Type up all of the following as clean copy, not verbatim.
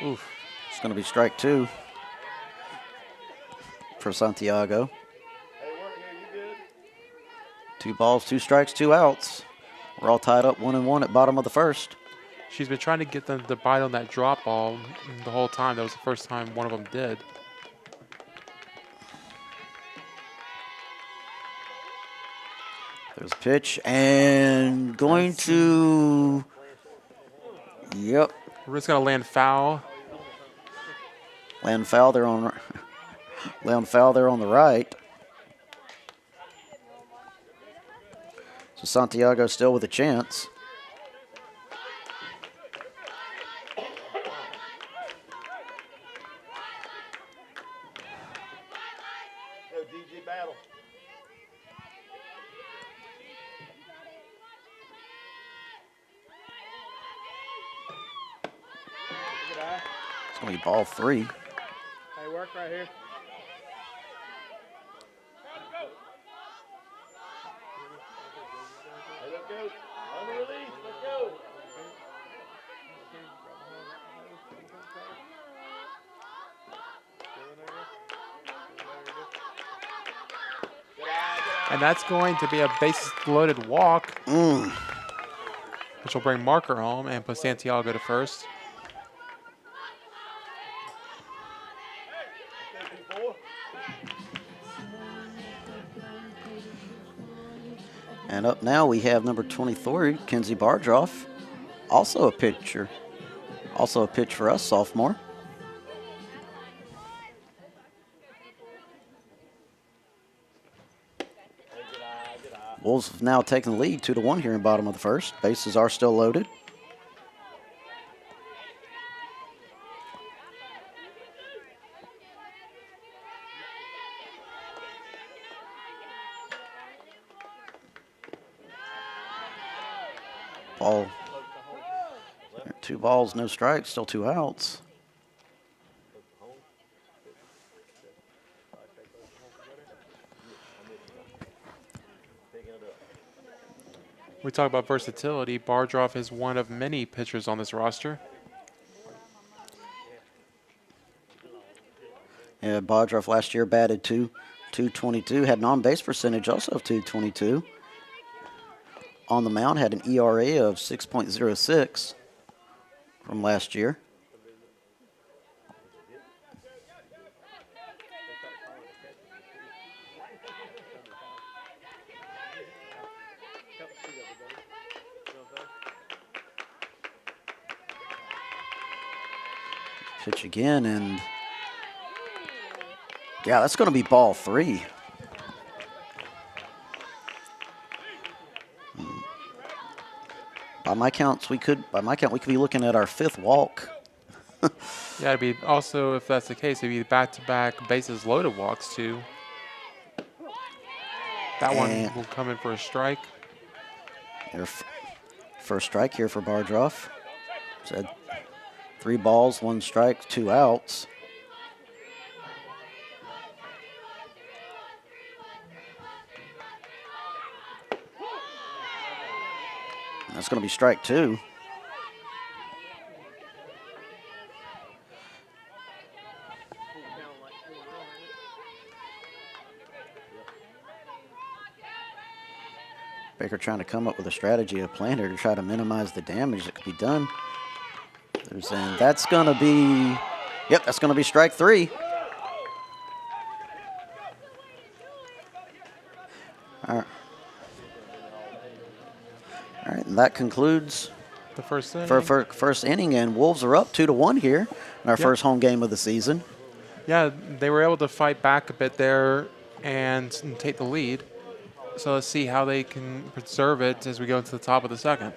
Oof. It's going to be strike 2 for Santiago. 2 balls, 2 strikes, 2 outs. We're all tied up 1-1 at bottom of the first. She's been trying to get them to bite on that drop ball the whole time. That was the first time one of them did. There's a pitch and going to, yep. We're just going to land foul. Land foul there on the right. So Santiago still with a chance. It's going to be ball 3. Hey, work right here. Hey, let's go. On the release, let's go. And that's going to be a bases-loaded walk, which will bring Marker home and put Santiago to first. And up now we have number 23, Kenzie Bardroff, also a pitcher. Also a pitch for us, sophomore. Wolves have now taken the lead 2-1 here in bottom of the first. Bases are still loaded. Ball. 2 balls, no strikes, still 2 outs. We talk about versatility. Bardroff is one of many pitchers on this roster. Yeah, Bardroff last year batted 222, had an on-base percentage also of 222. On the mound, had an ERA of 6.06 from last year. Pitch again, and yeah, that's going to be ball 3. By my count, we could be looking at our 5th walk. Yeah, it'd be also, if that's the case, it'd be back-to-back bases loaded walks too. That one will come in for a strike. Their first strike here for Bardroff. Said 3 balls, 1 strike, 2 outs. That's going to be strike 2. Baker trying to come up with a strategy, a plan here to try to minimize the damage that could be done. They're saying that's going to be, yep, that's going to be strike 3. All right. All right, and that concludes the first inning. First inning, and Wolves are up 2-1 here in our first home game of the season. Yeah, they were able to fight back a bit there and take the lead. So let's see how they can preserve it as we go into the top of the second.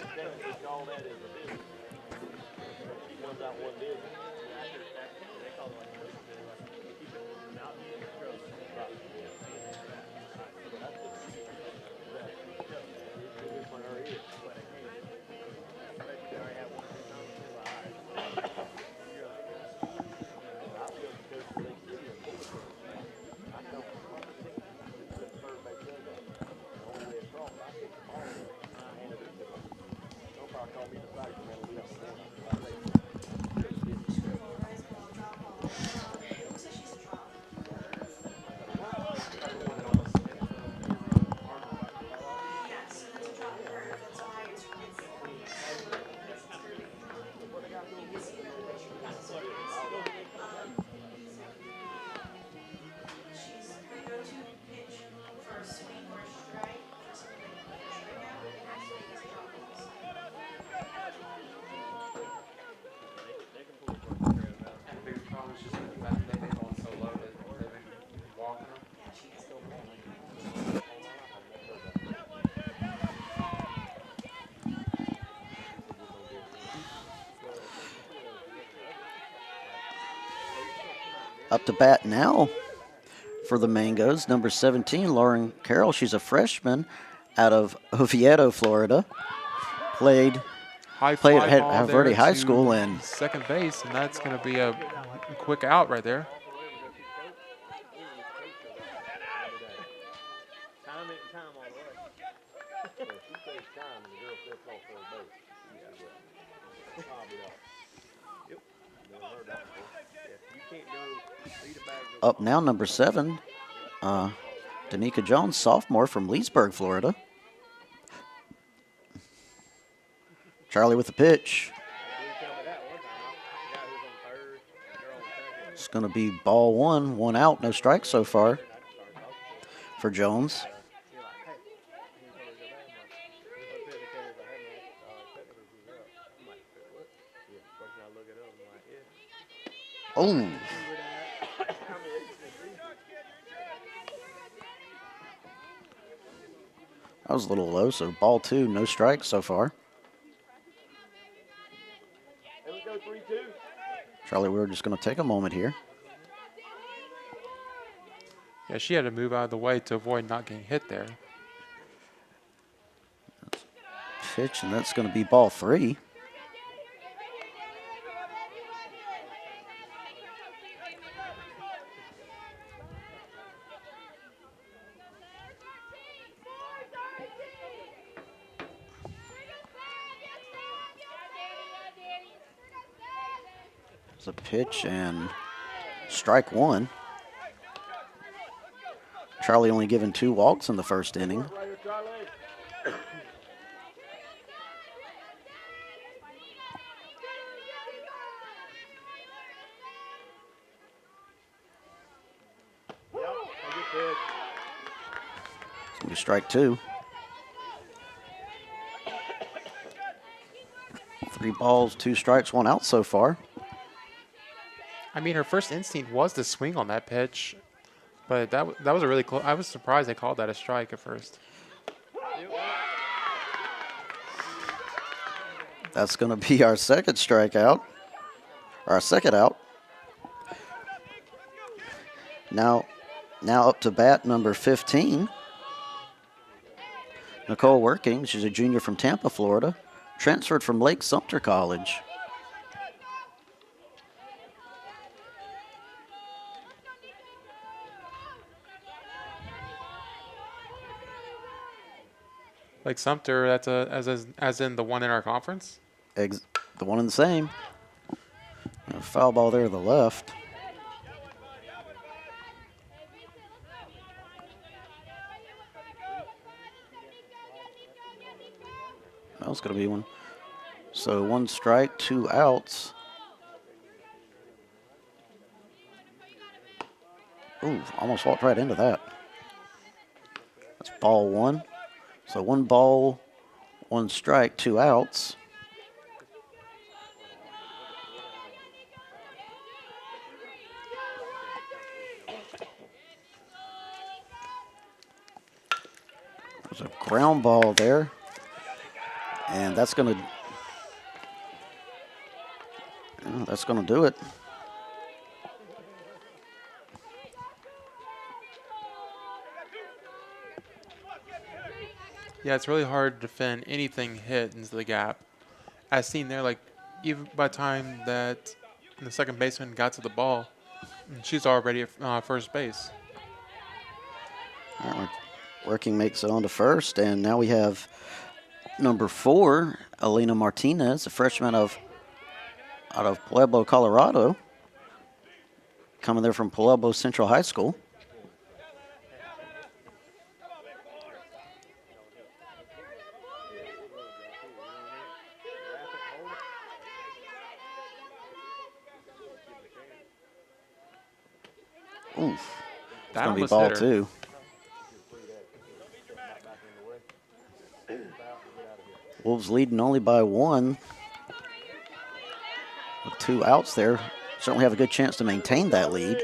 Up to bat now for the Mangoes, number 17, Lauren Carroll. She's a freshman out of Oviedo, Florida. Played High fly at ball Verde there High to School and second base, and that's going to be a quick out right there. Time it and time all the way. She takes time and the girl still calls third base. I'll be off. Yep. Never heard that before. Yeah. You can't go lead a bag. up now, number 7, Danica Jones, sophomore from Leesburg, Florida. Charlie with the pitch. It's going to be ball 1, 1 out, no strikes so far for Jones. Oh. That was a little low, so ball 2, no strikes so far. Charlie, we're just going to take a moment here. Yeah, she had to move out of the way to avoid not getting hit there. Pitch, and that's going to be ball 3. It's a pitch and strike 1. Charlie only given 2 walks in the first inning. It's going to be strike 2. 3 balls, 2 strikes, 1 out so far. I mean, her first instinct was to swing on that pitch, but that was a really close. I was surprised they called that a strike at first. That's going to be our second strikeout, our second out. Now up to bat, number 15, Nicole Working. She's a junior from Tampa, Florida, transferred from Lake Sumter College. Like Sumter, that's as in the one in our conference. The one and the same. A foul ball there to the left. That was going to be one. So 1 strike, 2 outs. Ooh, almost walked right into that. That's ball 1. So 1 ball, 1 strike, 2 outs. There's a ground ball there. And that's going to do it. Yeah, it's really hard to defend anything hit into the gap. As seen there, like even by the time that the second baseman got to the ball, she's already at first base. All right, Working makes it on to first, and now we have number 4, Elena Martinez, a freshman out of Pueblo, Colorado, coming there from Pueblo Central High School. Oof. It's going to be ball 2. Wolves leading only by 1. With 2 outs there. Certainly have a good chance to maintain that lead.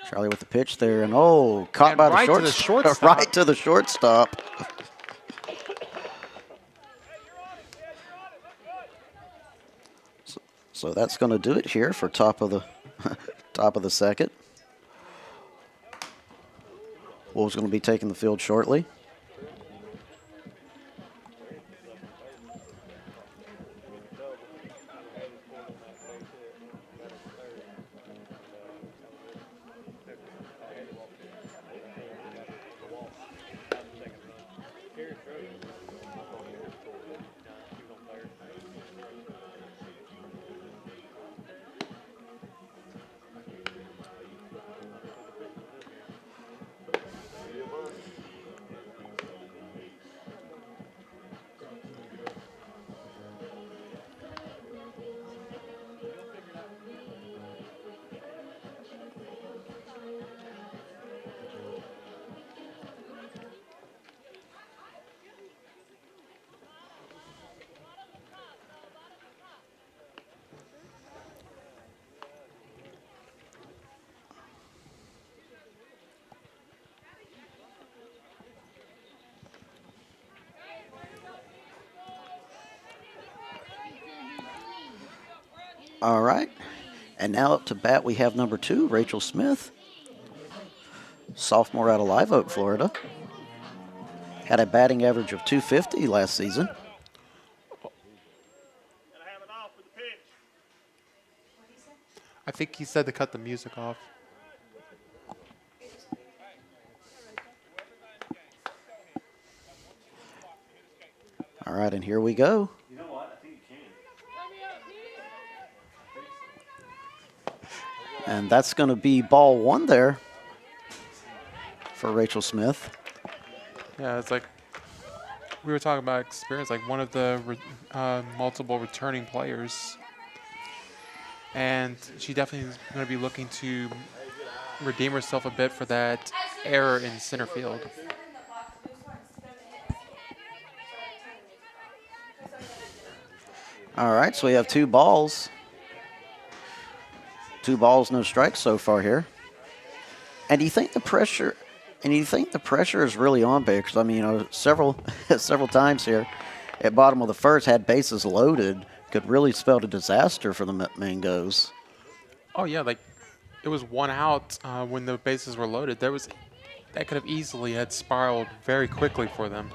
Charlie with the pitch there, and caught by right the shortstop. Right to the shortstop. So that's going to do it here for top of the top of the second. Wolves going to be taking the field shortly. All right. And now up to bat, we have number 2, Rachel Smith, sophomore out of Live Oak, Florida. Had a batting average of .250 last season. I think he said to cut the music off. All right, and here we go. You know what? I think you can. And that's going to be ball 1 there for Rachel Smith. Yeah, it's like we were talking about experience, like one of the multiple returning players. And she definitely is going to be looking to redeem herself a bit for that error in center field. All right, so we have 2 balls. 2 balls, no strikes so far here. And do you think the pressure? And you think the pressure is really on Because I mean, several times here, at bottom of the first, had bases loaded, could really spell a disaster for the Mangoes. Oh yeah, like it was 1 out when the bases were loaded. That could have easily had spiraled very quickly for them.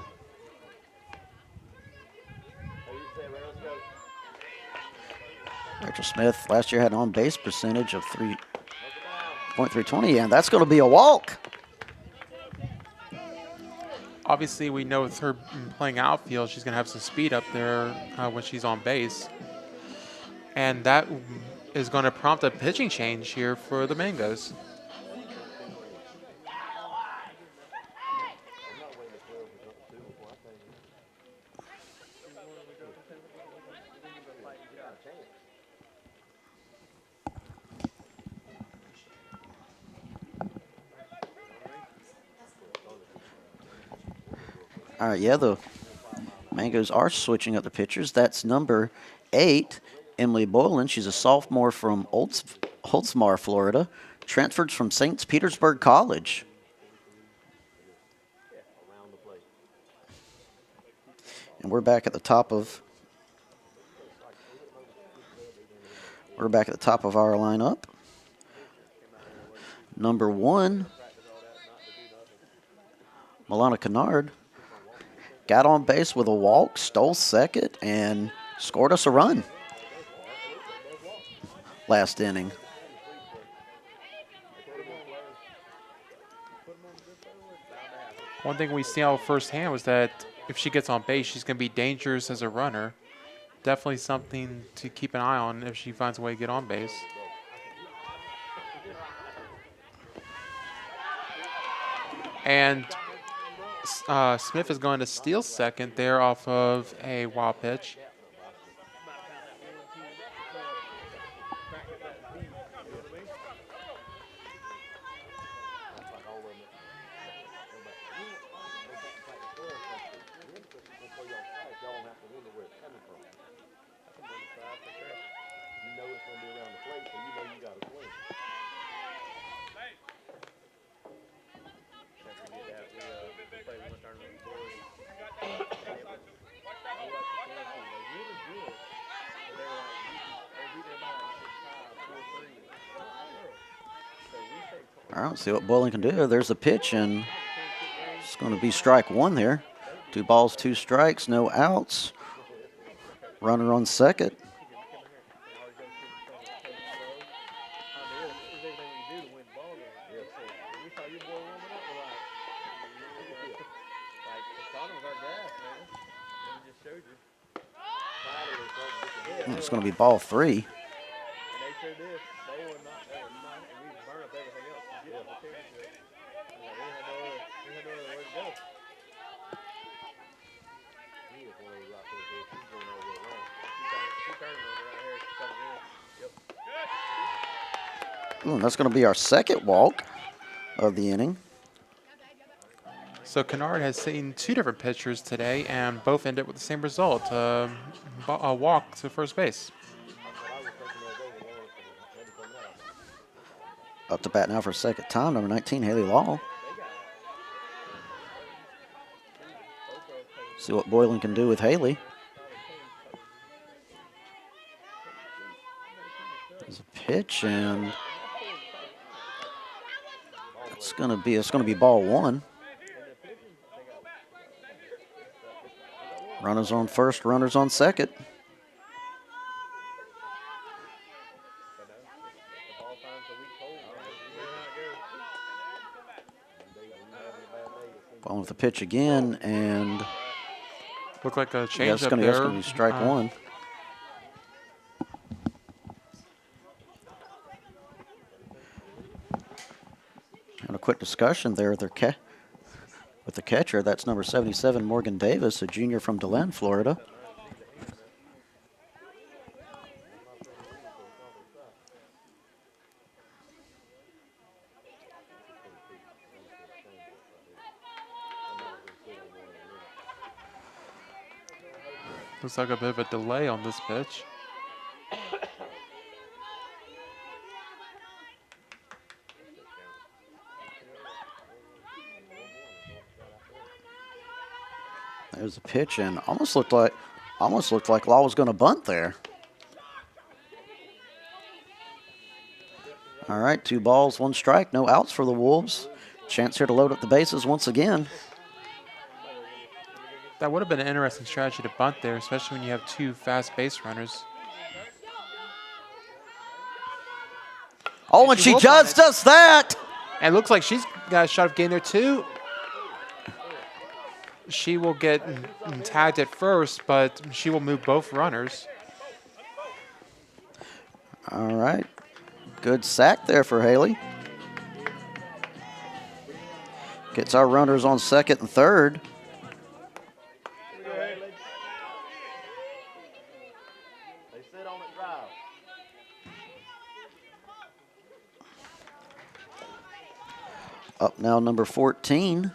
Rachel Smith last year had an on-base percentage of 3.320, and that's going to be a walk. Obviously, we know with her playing outfield, she's going to have some speed up there when she's on base. And that is going to prompt a pitching change here for the Mangoes. All right, yeah, the Mangoes are switching up the pitchers. That's number 8, Emily Boylan. She's a sophomore from Oldsmar, Florida. Transferred from St. Petersburg College. And we're back at the top of our lineup. Number 1, Milana Kennard. Got on base with a walk, stole second, and scored us a run last inning. One thing we see out firsthand was that if she gets on base, she's going to be dangerous as a runner. Definitely something to keep an eye on if she finds a way to get on base. And Smith is going to steal second there off of a wild pitch. All right, let's see what Boylan can do. There's the pitch, and it's going to be strike one there. 2 balls, 2 strikes, no outs. Runner on second. It's going to be ball 3. Ooh, that's going to be our second walk of the inning. So Kennard has seen 2 different pitchers today, and both ended with the same result, a walk to first base. Up to bat now for a second time, number 19, Haley Law. See what Boylan can do with Haley. There's a pitch, and it's going to be ball 1. Runners on first, runners on second. Ball with the pitch again, and Looked like a yeah, change it's up going there. to be strike 1. And a quick discussion there with the catcher. That's number 77, Morgan Davis, a junior from DeLand, Florida. Looks like a bit of a delay on this pitch. There's a pitch, and almost looked like Law was going to bunt there. All right, 2 balls, 1 strike, no outs for the Wolves. Chance here to load up the bases once again. That would have been an interesting strategy to bunt there, especially when you have 2 fast base runners. Oh, and she just does that. And it looks like she's got a shot of getting there too. She will get tagged at first, but she will move both runners. All right. Good sack there for Haley. Gets our runners on second and third. Up now, number 14.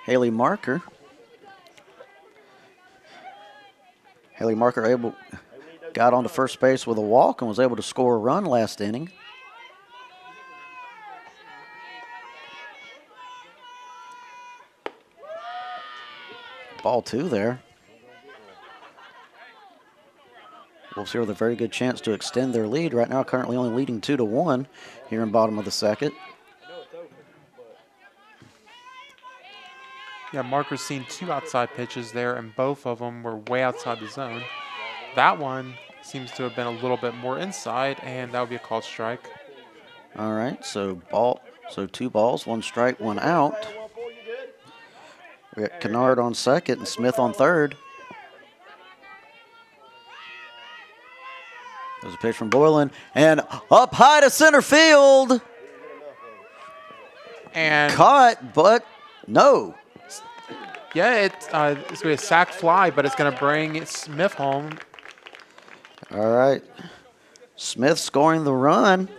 Haley Marker. Haley Marker got onto first base with a walk and was able to score a run last inning. Ball 2 there. Wolves here with a very good chance to extend their lead. Right now, currently only leading 2-1 here in bottom of the second. Yeah, Marker's seen 2 outside pitches there, and both of them were way outside the zone. That one seems to have been a little bit more inside, and that would be a called strike. All right, so 2 balls, 1 strike, 1 out. We got Kennard on second and Smith on third. There's a pitch from Boylan, and up high to center field. And Caught, but no. yeah, it's going to be a sac fly, but it's going to bring Smith home. All right. Smith scoring the run.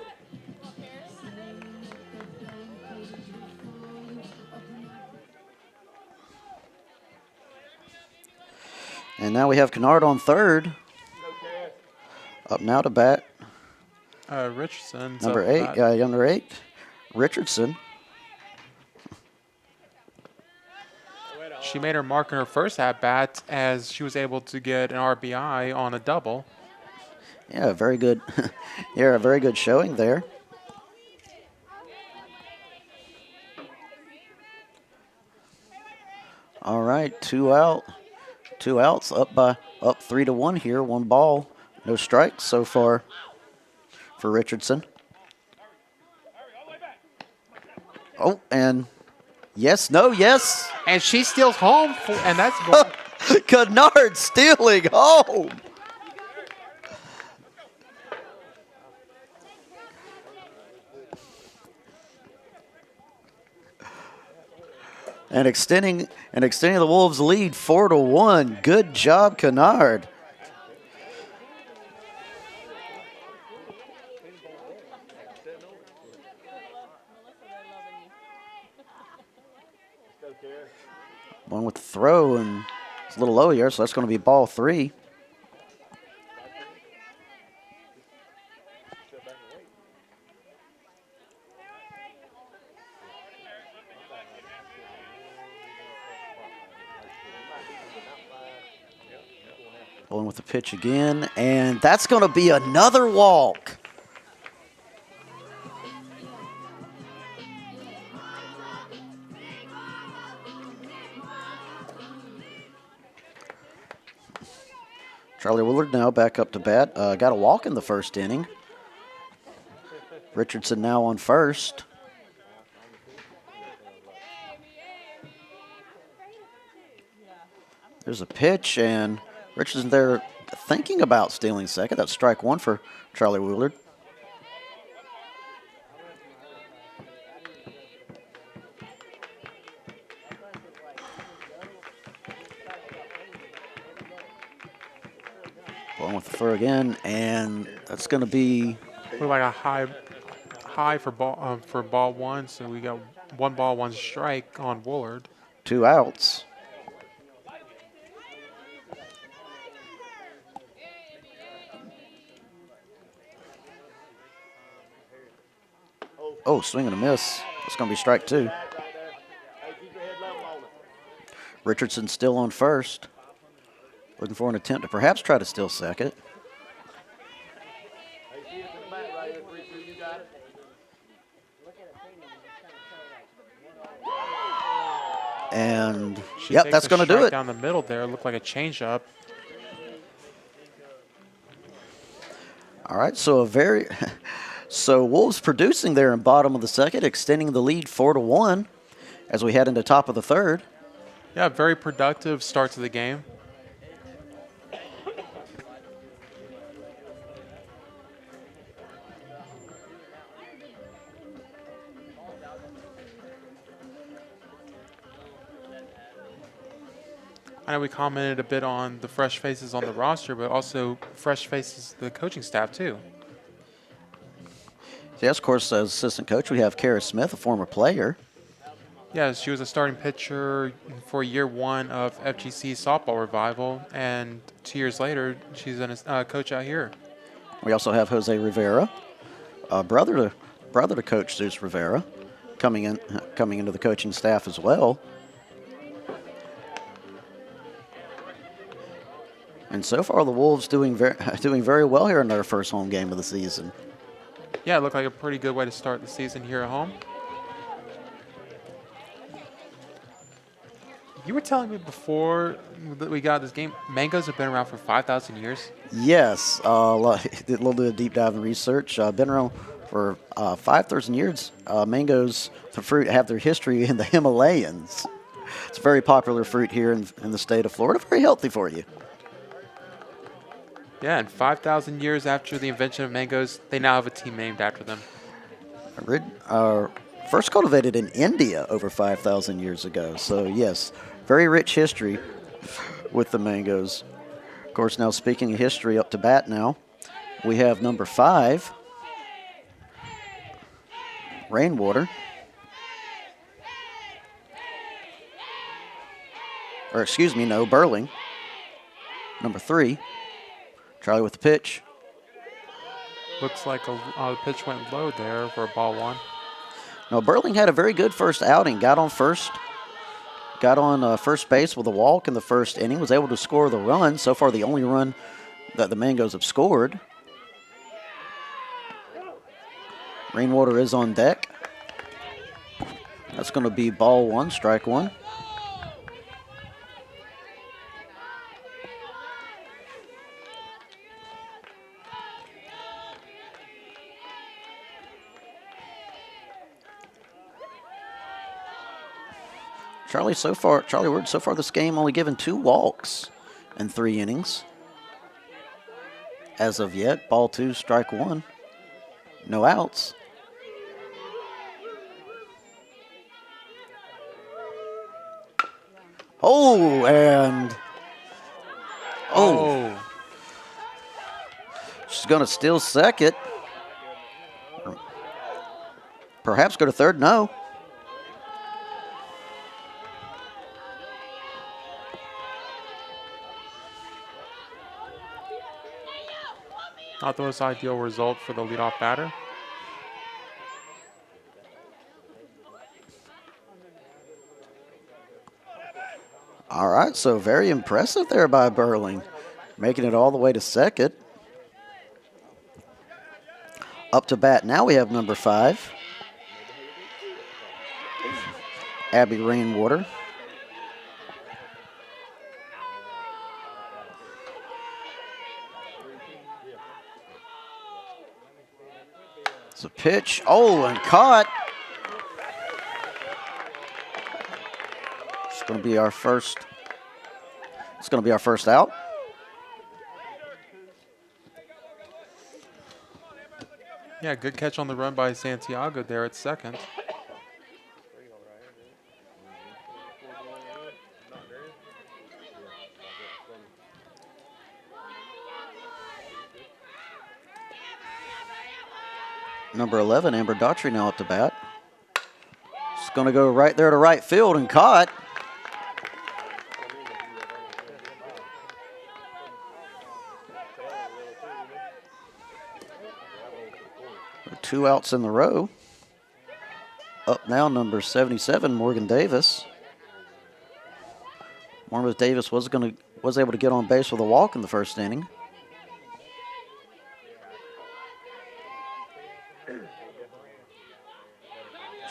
And now we have Kennard on third. Up now to bat. Richardson. Number 8, number 8, Richardson. She made her mark in her first at-bat as she was able to get an RBI on a double. Yeah, very good. Yeah, a very good showing there. All right, 2 out. 2 outs, up 3-1 here. 1 ball, no strikes so far for Richardson. Oh, and yes, no, yes. And she steals home, and that's ball. Kennard stealing home. And extending the Wolves' lead 4-1. Good job, Kennard. One with the throw, and it's a little low here, so that's going to be ball 3. Bowling with the pitch again, and that's going to be another walk. Charlie Willard now back up to bat. Got a walk in the first inning. Richardson now on first. There's a pitch, and Richardson there thinking about stealing second. That's strike 1 for Charlie Willard. Going with the throw again, and that's going to be We're like a high for ball 1, so we got 1 ball, 1 strike on Woolard. 2 outs. Oh, swing and a miss. It's going to be strike 2. Richardson still on first. Looking for an attempt to perhaps try to steal second. And, yep, that's going to do it. Down the middle there, looked like a changeup. All right, so so Wolves producing there in bottom of the second, extending the lead 4-1 as we head into top of the third. Yeah, very productive start to the game. I know we commented a bit on the fresh faces on the roster, but also fresh faces the coaching staff too. Yes, of course, as assistant coach, we have Kara Smith, a former player. Yeah, she was a starting pitcher for year 1 of FGC softball revival, and 2 years later, she's a coach out here. We also have Jose Rivera, brother to Coach Zeus Rivera, coming into the coaching staff as well. And so far, the Wolves doing very well here in their first home game of the season. Yeah, it looked like a pretty good way to start the season here at home. You were telling me before that we got this game, mangoes have been around for 5,000 years. Yes, did a little bit of deep dive in research. Been around for 5,000 years. Mangoes, the fruit, have their history in the Himalayas. It's a very popular fruit here in the state of Florida. Very healthy for you. Yeah, and 5,000 years after the invention of mangoes, they now have a team named after them. First cultivated in India over 5,000 years ago. So, yes, very rich history with the mangoes. Of course, now speaking of history, up to bat now, we have number 5, Rainwater. Or, excuse me, no, Burling. Number 3. Charlie with the pitch. Looks like the pitch went low there for ball 1. Now, Burling had a very good first outing. Got on first base with a walk in the first inning. Was able to score the run. So far, the only run that the Mangoes have scored. Rainwater is on deck. That's going to be ball 1, strike 1. Charlie Ward so far this game only given 2 walks in 3 innings. As of yet, ball 2, strike 1. No outs. Oh, and she's going to steal second. Perhaps go to third. No. Not the most ideal result for the leadoff batter. All right, so very impressive there by Burling, making it all the way to second. Up to bat now we have number 5, Abby Rainwater. It's a pitch. Oh, and caught. It's going to be our first. It's going to be our first out. Yeah, good catch on the run by Santiago there at second. Number 11, Amber Daughtry now up to bat. It's going to go right there to right field and caught. Two outs in the row. Up now, number 77, Morgan Davis. Morgan Davis was able to get on base with a walk in the first inning.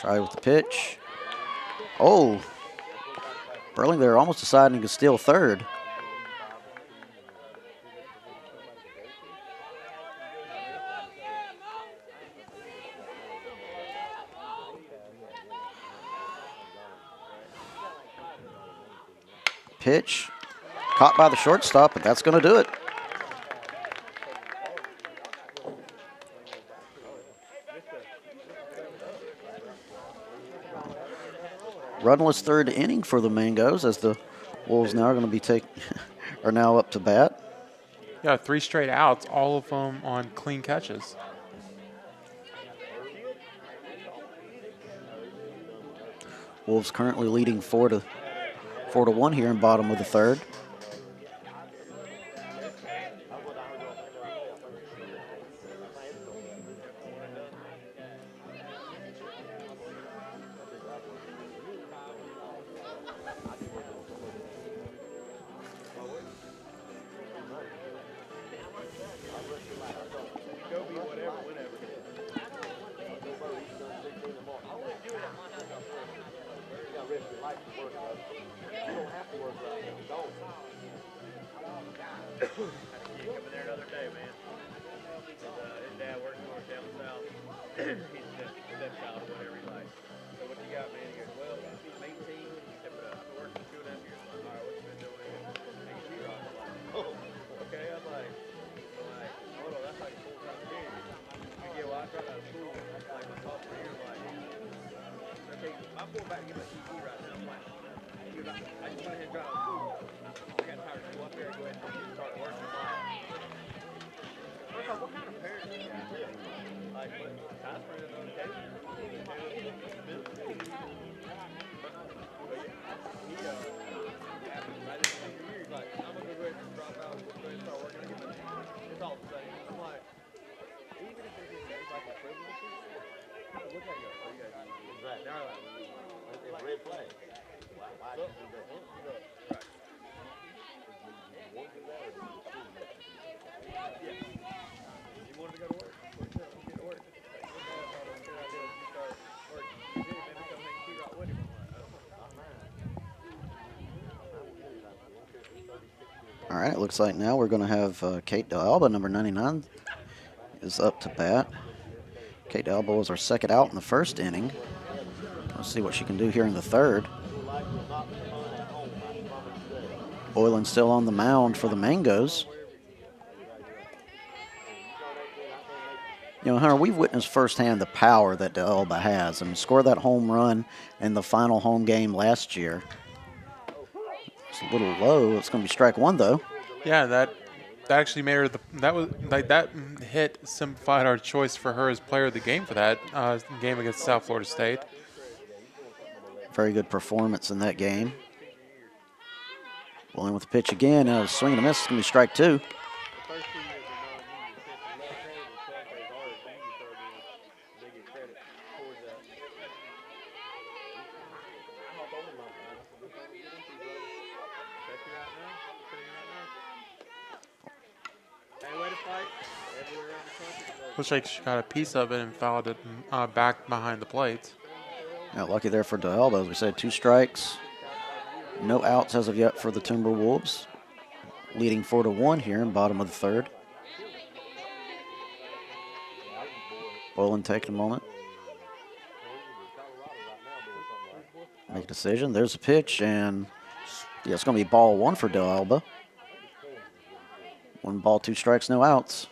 Try with the pitch. Oh, Burling there almost deciding to steal third. Pitch, caught by the shortstop, but that's going to do it. Runless third inning for the Mangoes as the Wolves now are going to be are now up to bat. Yeah, 3 straight outs, all of them on clean catches. Wolves currently leading 4-1 here in bottom of the third. All right, it looks like now we're going to have Kate D'Alba, number 99, is up to bat. Kate D'Alba was our second out in the first inning. Let's see what she can do here in the third. Boylan still on the mound for the Mangoes. You know, Hunter, we've witnessed firsthand the power that D'Alba has. I mean, scored that home run in the final home game last year. It's a little low. It's going to be strike one, though. Yeah, that actually made her that hit simplified our choice for her as player of the game for that game against South Florida State. Very good performance in that game. Bowling with the pitch again. Now swing and a miss. It's going to be strike two. Looks like she got a piece of it and fouled it back behind the plate. Yeah, lucky there for D'Alba. As we said, 2 strikes. No outs as of yet for the Timberwolves. Leading 4-1 here in bottom of the third. Boylan taking a moment. Make a decision. There's a pitch, and yeah, it's going to be ball 1 for D'Alba. 1 ball, 2 strikes, no outs.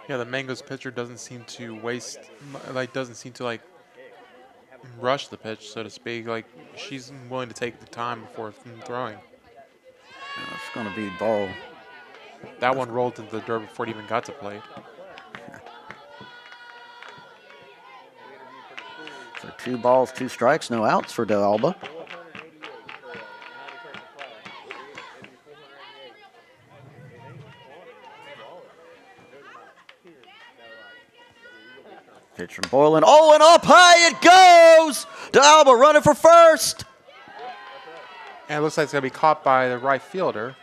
Yeah, the Mangoes pitcher doesn't seem to rush the pitch, so to speak. Like, she's willing to take the time before throwing. It's going to be ball. That one rolled into the dirt before it even got to plate. So 2 balls, 2 strikes, no outs for D'Alba. Pitch from Boylan. Oh, and up high it goes! D'Alba running for first. And it looks like it's going to be caught by the right fielder.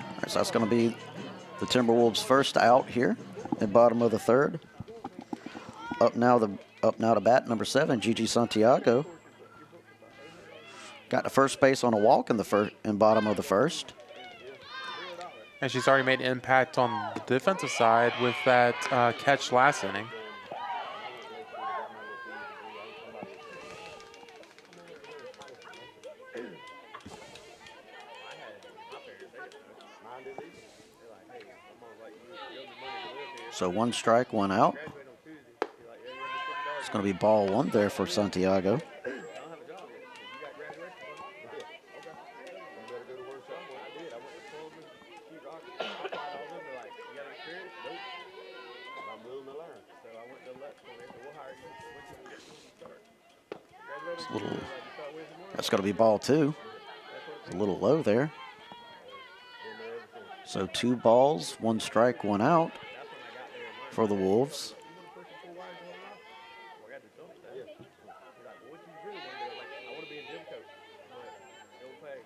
All right, so that's going to be the Timberwolves' first out here at bottom of the third. Up now to bat, number 7, Gigi Santiago. Got to first base on a walk in bottom of the first. And she's already made an impact on the defensive side with that catch last inning. So 1 strike, 1 out. It's going to be ball 1 there for Santiago. That's going to be ball 2. It's a little low there. So 2 balls, 1 strike, 1 out for the Wolves.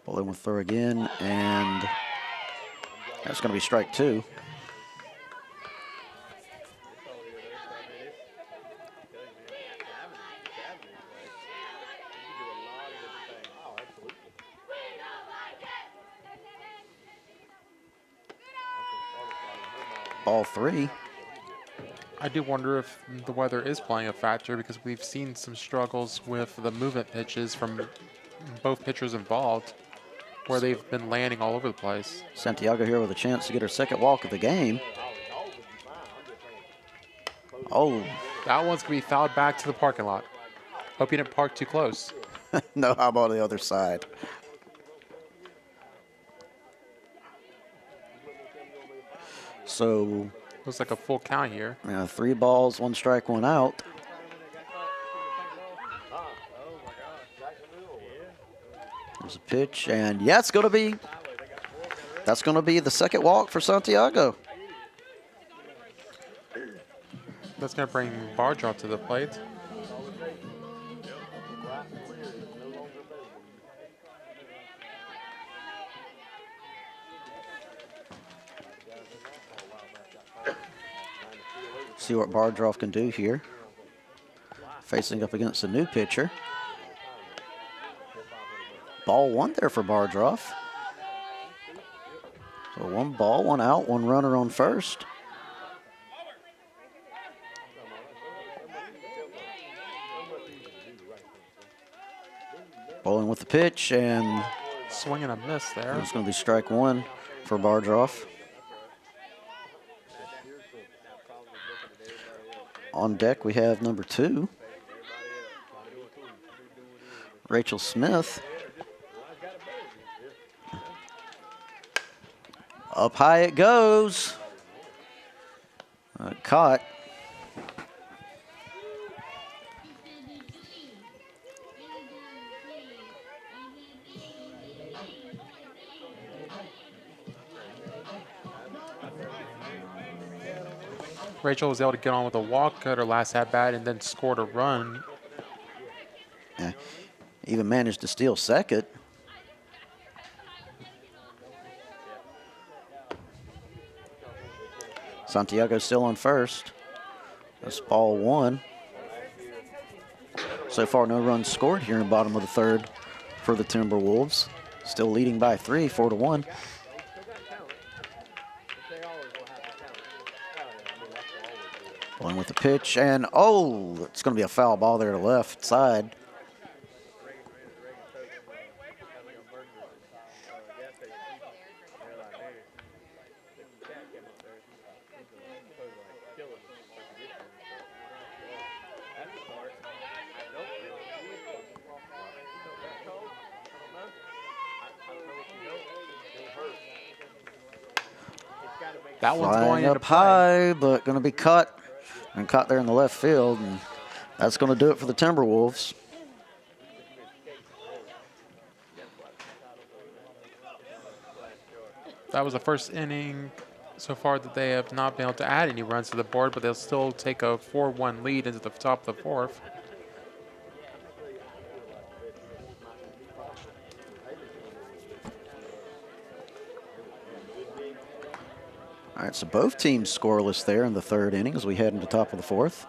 Boylan will throw again, and that's going to be strike 2. Ball 3. I do wonder if the weather is playing a factor because we've seen some struggles with the movement pitches from both pitchers involved where they've been landing all over the place. Santiago here with a chance to get her second walk of the game. Oh. That one's going to be fouled back to the parking lot. Hope you didn't park too close. No, how about the other side? So looks like a full count here. 3 balls, 1 strike, 1 out. There's a pitch, and yeah, that's going to be the second walk for Santiago. That's going to bring Bardroff to the plate. See what Bardroff can do here. Facing up against a new pitcher. Ball 1 there for Bardroff. So 1 ball, 1 out, 1 runner on first. Bowling with the pitch, and Swing and a miss there. it's going to be strike 1 for Bardroff. On deck, we have number 2, Rachel Smith. Up high it goes. Caught. Rachel was able to get on with a walk at her last at bat and then scored a run. Yeah. Even managed to steal second. Santiago still on first. That's ball 1. So far, no runs scored here in the bottom of the third for the Timberwolves. Still leading by 3, 4-1. Bowling with the pitch, and oh, it's going to be a foul ball there to left side. That one's going Flying into up play. high, but going to be caught, and caught there in the left field. And that's going to do it for the Timberwolves. That was the first inning so far that they have not been able to add any runs to the board, but they'll still take a 4-1 lead into the top of the fourth. All right, so both teams scoreless there in the third inning as we head into top of the fourth.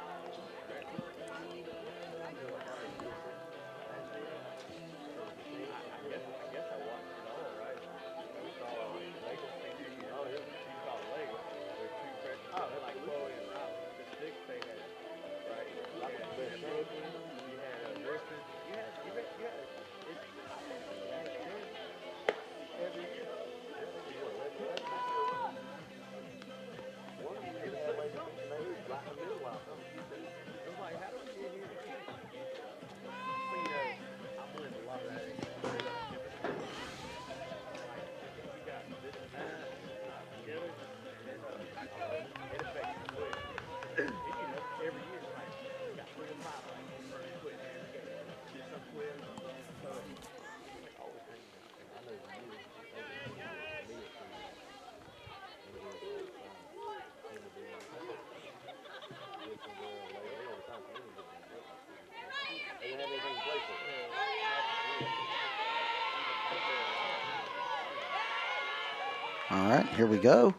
All right, here we go.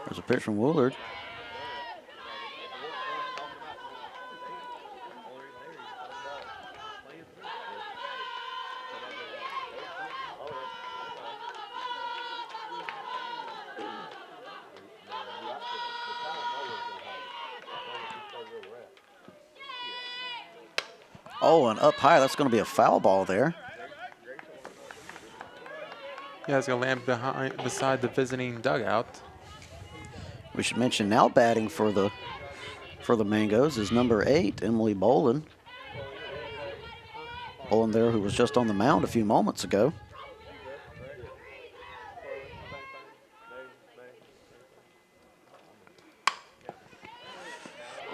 There's a pitch from Woolard. Oh, and up high, that's going to be a foul ball there. Yeah, it's going to land beside the visiting dugout. We should mention now batting for the Mangoes is number 8, Emily Bolin. Bolin there, who was just on the mound a few moments ago.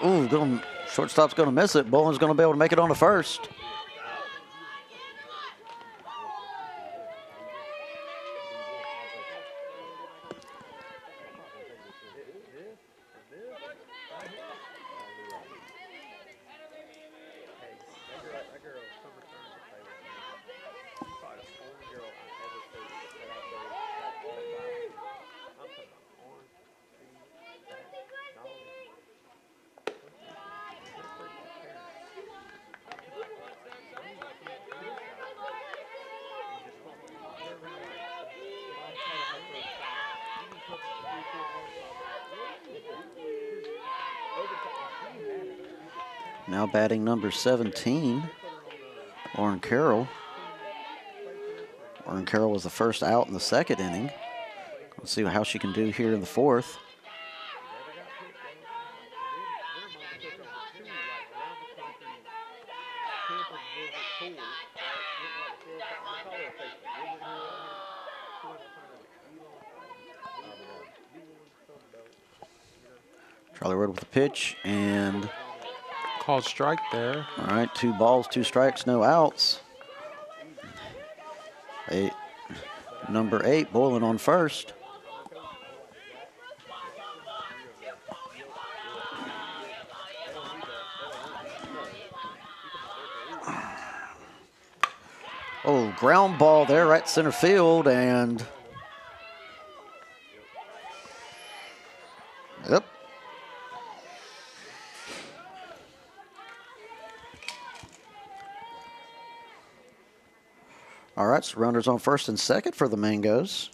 Ooh, shortstop's going to miss it. Bolin's going to be able to make it on to first. Now batting number 17, Lauren Carroll. Lauren Carroll was the first out in the second inning. Let's see how she can do here in the fourth. Charlie Ward with the pitch, and Called strike there. all right, 2 balls, 2 strikes, no outs. Number 8, Boylan on first. Oh, ground ball there right center field, and yep. All right, so runners on first and second for the Mangoes.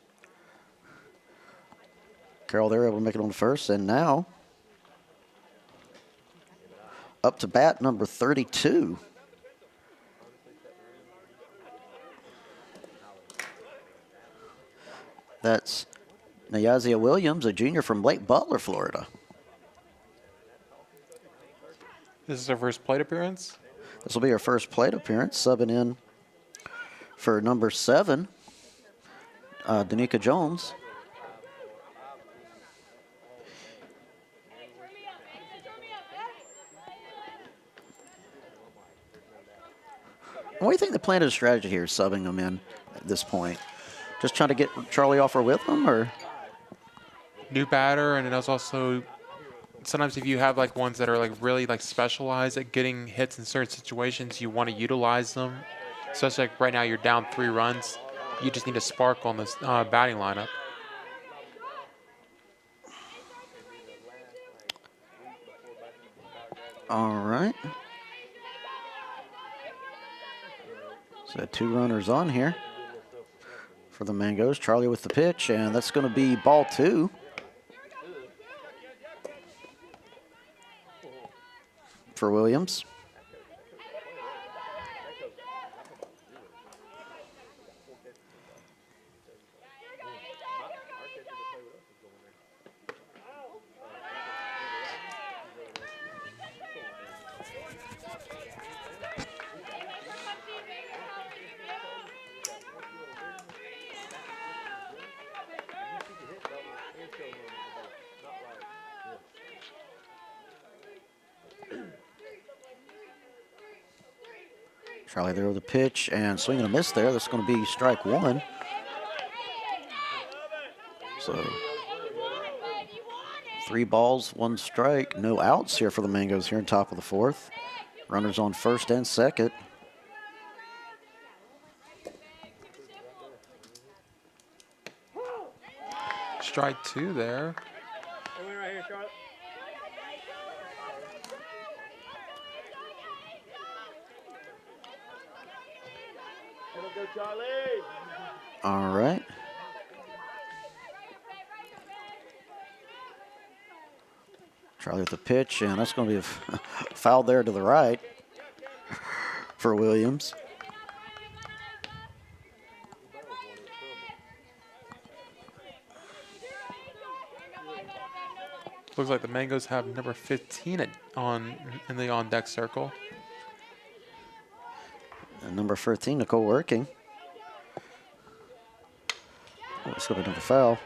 Carroll there able to make it on first, and now up to bat number 32. That's Nyazia Williams, a junior from Lake Butler, Florida. This is her first plate appearance. This will be her first plate appearance, subbing in for number 7, Danica Jones. What do you think the plan of strategy here, subbing them in at this point? Just trying to get Charlie off her with them, or? New batter, and it was also sometimes if you have like ones that are like really like specialized at getting hits in certain situations, you want to utilize them. Especially like right now, you're down 3 runs. You just need a spark on this batting lineup. All right. So 2 runners on here for the Mangoes. Charlie with the pitch, and that's going to be ball 2. For Williams. Charlie there with the pitch and swing and a miss there. That's going to be strike 1. So 3 balls, 1 strike, no outs here for the Mangoes here in top of the 4th. Runners on first and second. Strike 2 there. Right here, Charlotte. Go, Charlie. All right. Charlie with the pitch, and that's going to be a foul there to the right for Williams. Looks like the Mangoes have number 15 in the on-deck circle. And number 13, Nicole Working. Oh, it's going to be another foul.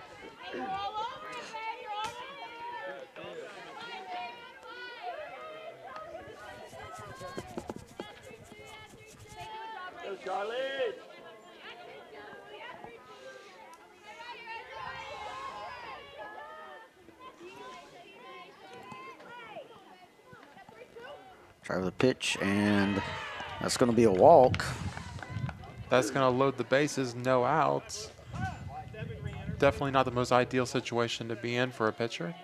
Go, Charlie. Try with the pitch, and that's going to be a walk. That's going to load the bases, no outs. Definitely not the most ideal situation to be in for a pitcher.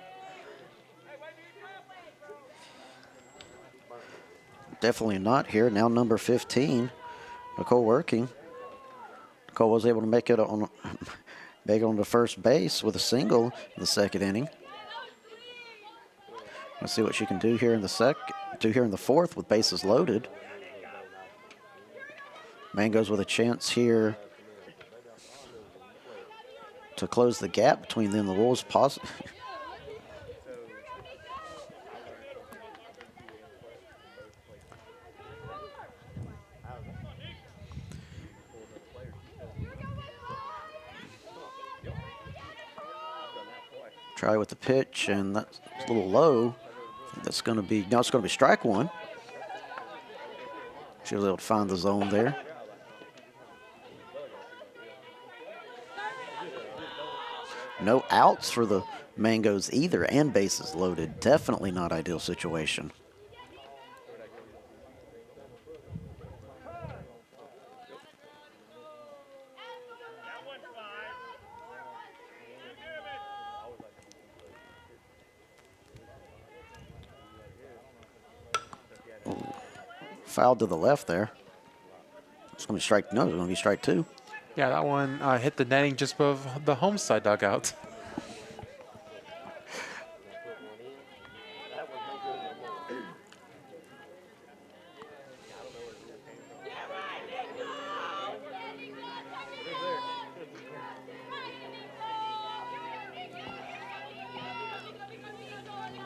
Definitely not here. Now number 15, Nicole Working. Nicole was able to make it on Baker on to first base with a single in the second inning. Let's see what she can do here in the fourth with bases loaded. Mangoes with a chance here to close the gap between them and the Wolves. Try with the pitch, and that's a little low. That's going to be, now it's going to be strike one. She was able to find the zone there. No outs for the Mangoes either, and bases loaded. Definitely not ideal situation. Fouled to the left there. It's going to be strike. No, it's going to be strike two. Yeah, that one hit the netting just above the home side dugout.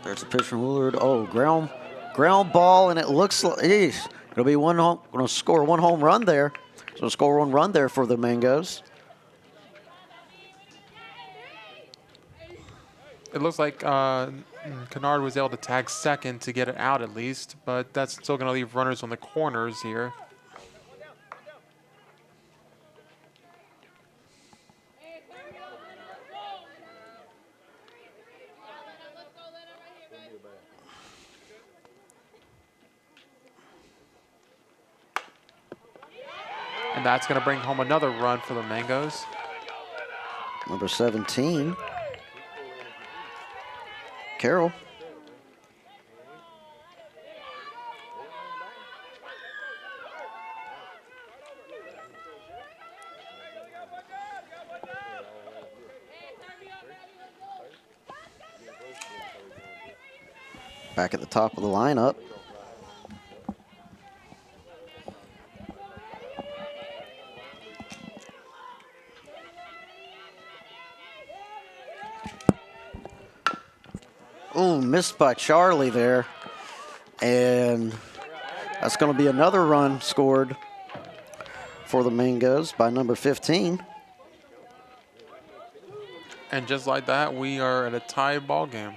There's a pitch from Woolard. Oh, ground ball, and it looks like it'll be going to score one home run there. So score one run there for the Mangoes. It looks like Kennard was able to tag second to get it out at least, but that's still going to leave runners on the corners here. And that's going to bring home another run for the Mangoes. Number 17, Carroll. Back at the top of the lineup. Oh, missed by Charlie there. And that's going to be another run scored for the Mangoes by number 15. And just like that, we are at a tied ball game.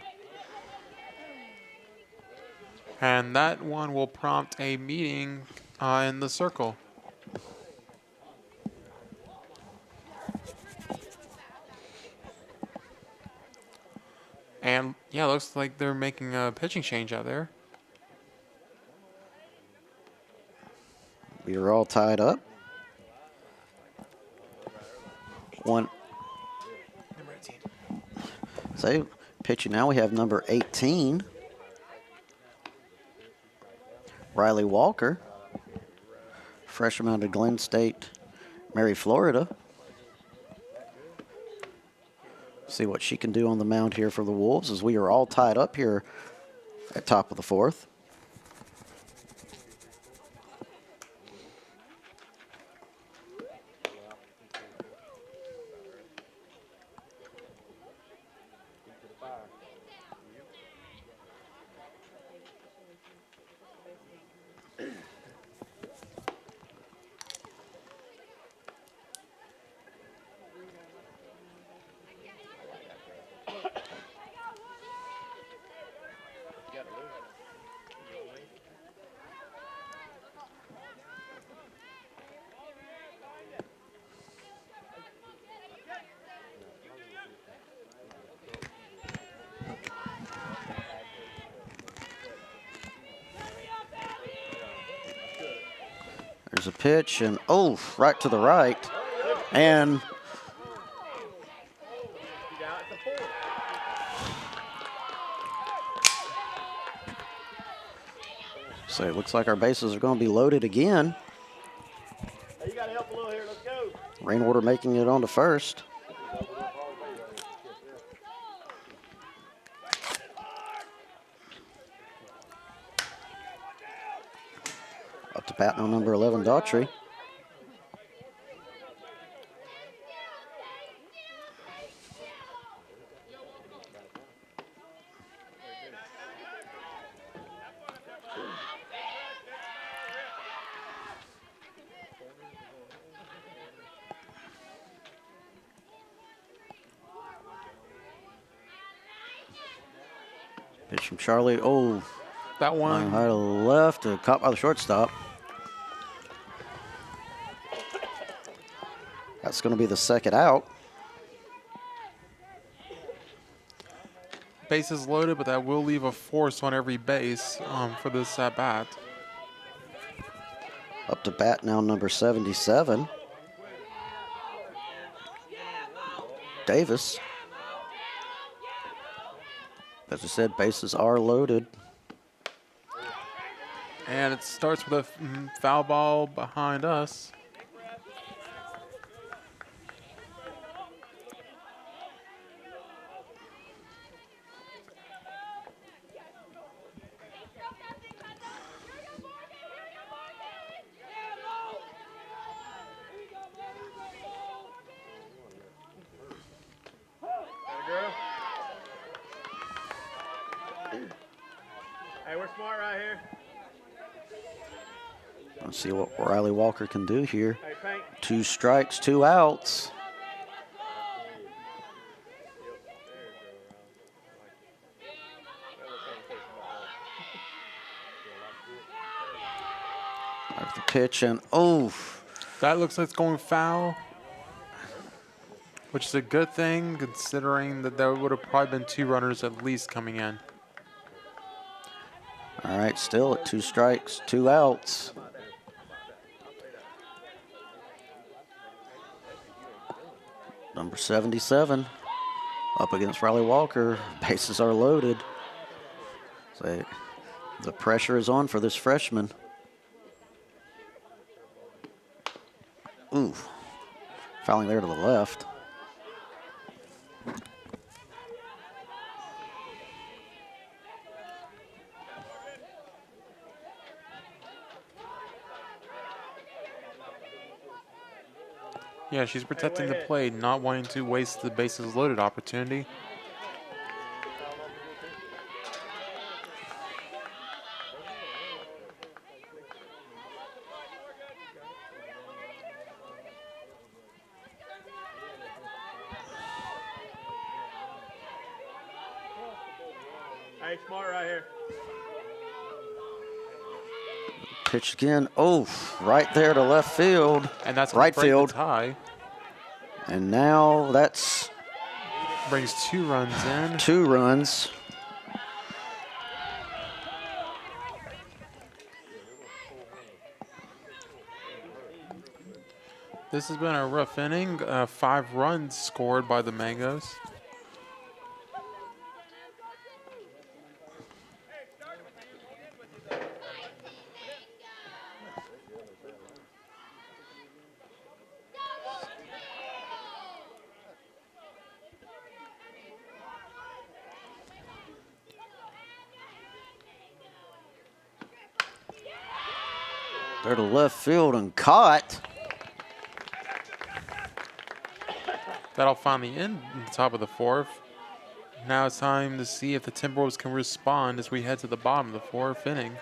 And that one will prompt a meeting in the circle. And yeah, looks like they're making a pitching change out there. We are all tied up. One. Number 18. So pitching now, we have number 18, Riley Walker, freshman out of Glen State, Mary, Florida. See what she can do on the mound here for the Wolves as we are all tied up here at top of the fourth. There's a pitch, and oh, right to the right. And so it looks like our bases are going to be loaded again. Hey, you got to help a little here. Let's go. Rainwater making it on to first. batting on number 11, Daughtry. Pitch from Charlie. Oh, That line one, high to the left, caught by the shortstop. That's going to be the second out. bases loaded, but that will leave a force on every base for this at bat. Up to bat now, number 77, Davis. As I said, bases are loaded. And it starts with a foul ball behind us. Hey, we're smart right here. Let's see what Riley Walker can do here. Hey, Pink. 2 strikes, 2 outs. There's the pitch, and oh, That looks like it's going foul, which is a good thing considering that there would have probably been 2 runners at least coming in. all right, still at 2 strikes, 2 outs. Number 77 up against Riley Walker. Bases are loaded. So the pressure is on for this freshman. Ooh, fouling there to the left. Yeah, she's protecting the plate, not wanting to waste the bases loaded opportunity. Hey, smart right here. Pitch again. Oh, right there to left field. And that's right break the field. tie. And now that's Brings 2 runs in. 2 runs. This has been a rough inning. 5 runs scored by the Mangoes. There to left field and caught. That'll finally end in the top of the 4th. Now it's time to see if the Timberwolves can respond as we head to the bottom of the 4th inning.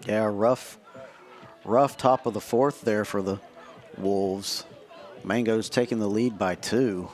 Yeah, rough top of the 4th there for the Wolves. Mango's taking the lead by 2.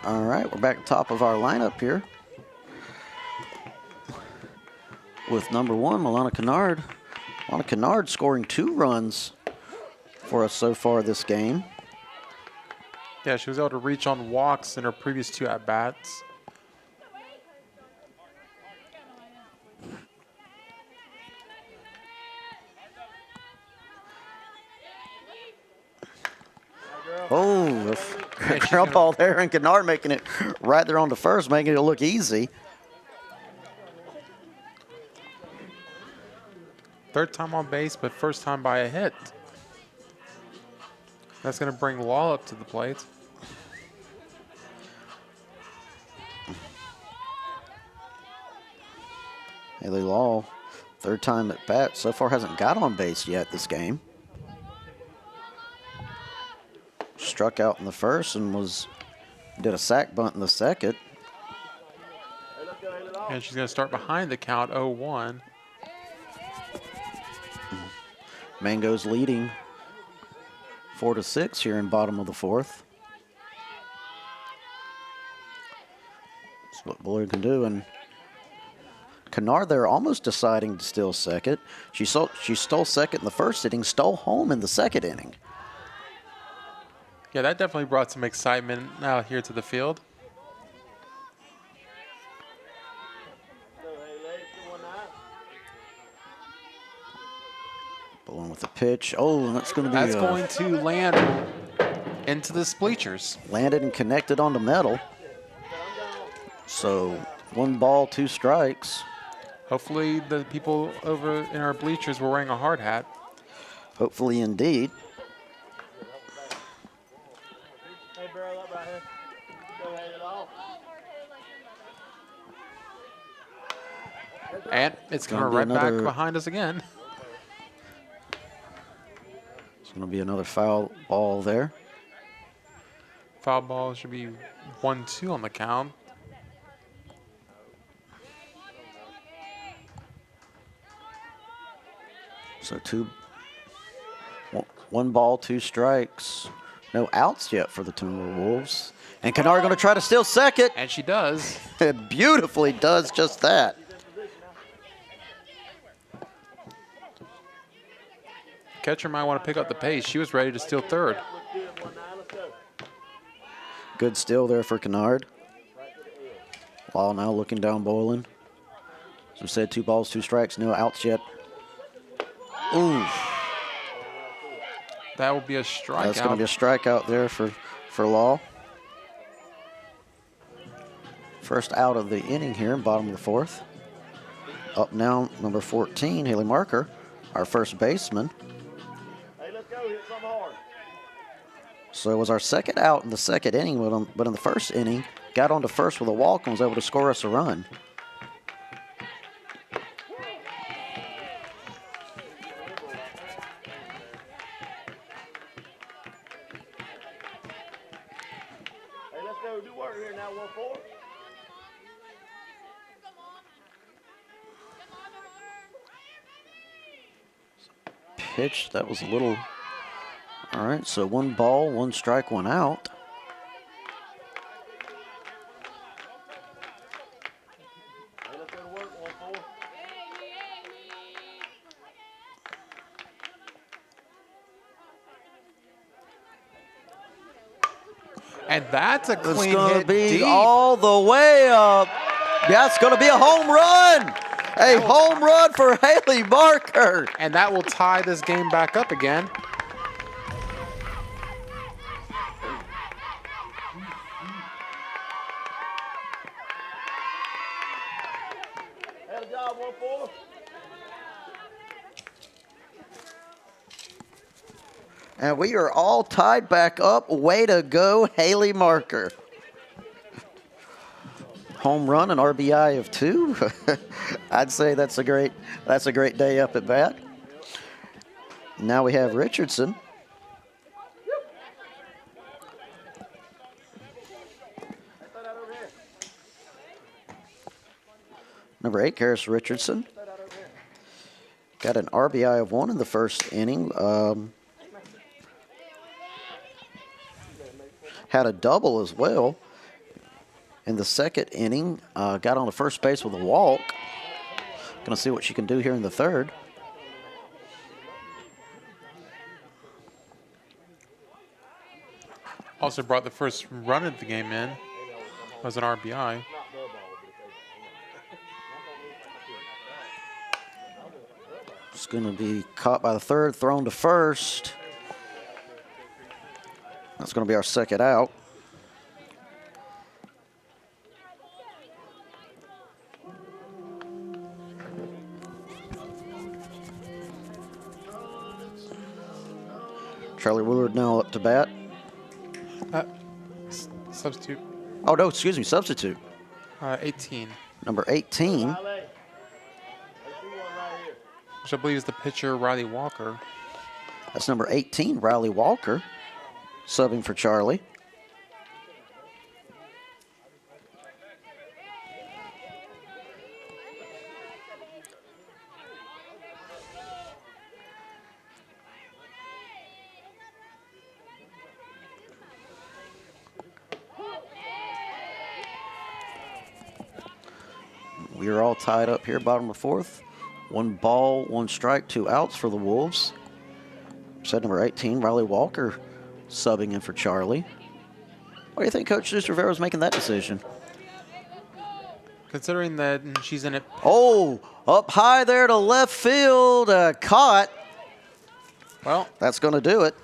All right, we're back at the top of our lineup here with number 1, Milana Kennard. Milana Kennard scoring 2 runs for us so far this game. Yeah, she was able to reach on walks in her previous 2 at-bats. Oh, ground ball there, and Kennard making it right there on the first, making it look easy. Third time on base, but first time by a hit. That's going to bring Law up to the plate. Haley Law, third time at bat, so far hasn't got on base yet this game. Struck out in the first and did a sac bunt in the second. And she's going to start behind the count 0-1. Mango's leading 4-6 here in bottom of the 4th. That's what Bullard can do. And Kennard there almost deciding to steal second. She stole second in the first inning, stole home in the second inning. Yeah, that definitely brought some excitement out here to the field. Bowling with the pitch. Oh, that's going to be That's going to land into the bleachers. Landed and connected on the metal. So 1 ball, 2 strikes. Hopefully the people over in our bleachers were wearing a hard hat. Hopefully indeed. And it's coming right back behind us again. It's going to be another foul ball there. Foul ball should be 1-2 on the count. So 1 ball, 2 strikes. No outs yet for the Timberwolves. And Kennard going to try to steal second. And she does. It beautifully does just that. Catcher might want to pick up the pace. She was ready to steal third. Good steal there for Kennard. Law now looking down Boylan. As we said, 2 balls, 2 strikes, no outs yet. Ooh. That will be a strikeout. That's going to be a strikeout there for Law. First out of the inning here, bottom of the 4th. Up now, number 14, Haley Marker, our first baseman. Hey, let's go. Hit some hard. So it was our second out in the second inning, but in the first inning, got on to first with a walk and was able to score us a run. Hey, let's go. Do work here now, 1-4. Pitch, that was a little. All right, so 1 ball, 1 strike, 1 out. Hey, let's go to work, 1-4. And that's a It's clean going hit to be deep. all the way up. Yeah, it's going to be a home run. A home run for Haley Marker. And that will tie this game back up again. Had a job, 1-4. And we are all tied back up. Way to go, Haley Marker. Home run, an RBI of 2. I'd say that's a great day up at bat. Now we have Richardson. Number 8, Karis Richardson. Got an RBI of 1 in the first inning. Had a double as well. in the second inning. Got on the first base with a walk. Going to see what she can do here in the third. Also brought the first run of the game in as an RBI. It's going to be caught by the third, thrown to first. That's going to be our second out. Charlie Willard now up to bat. Substitute. Oh, no, excuse me, substitute. 18. Number 18. Which I believe is the pitcher, Riley Walker. That's number 18, Riley Walker, subbing for Charlie. We are all tied up here, bottom of fourth. 1 ball, 1 strike, 2 outs for the Wolves. Set number 18, Riley Walker, subbing in for Charlie. What do you think Coach Deuce Rivera was making that decision? Considering that she's in it. Oh, up high there to left field, caught. Well, that's going to do it.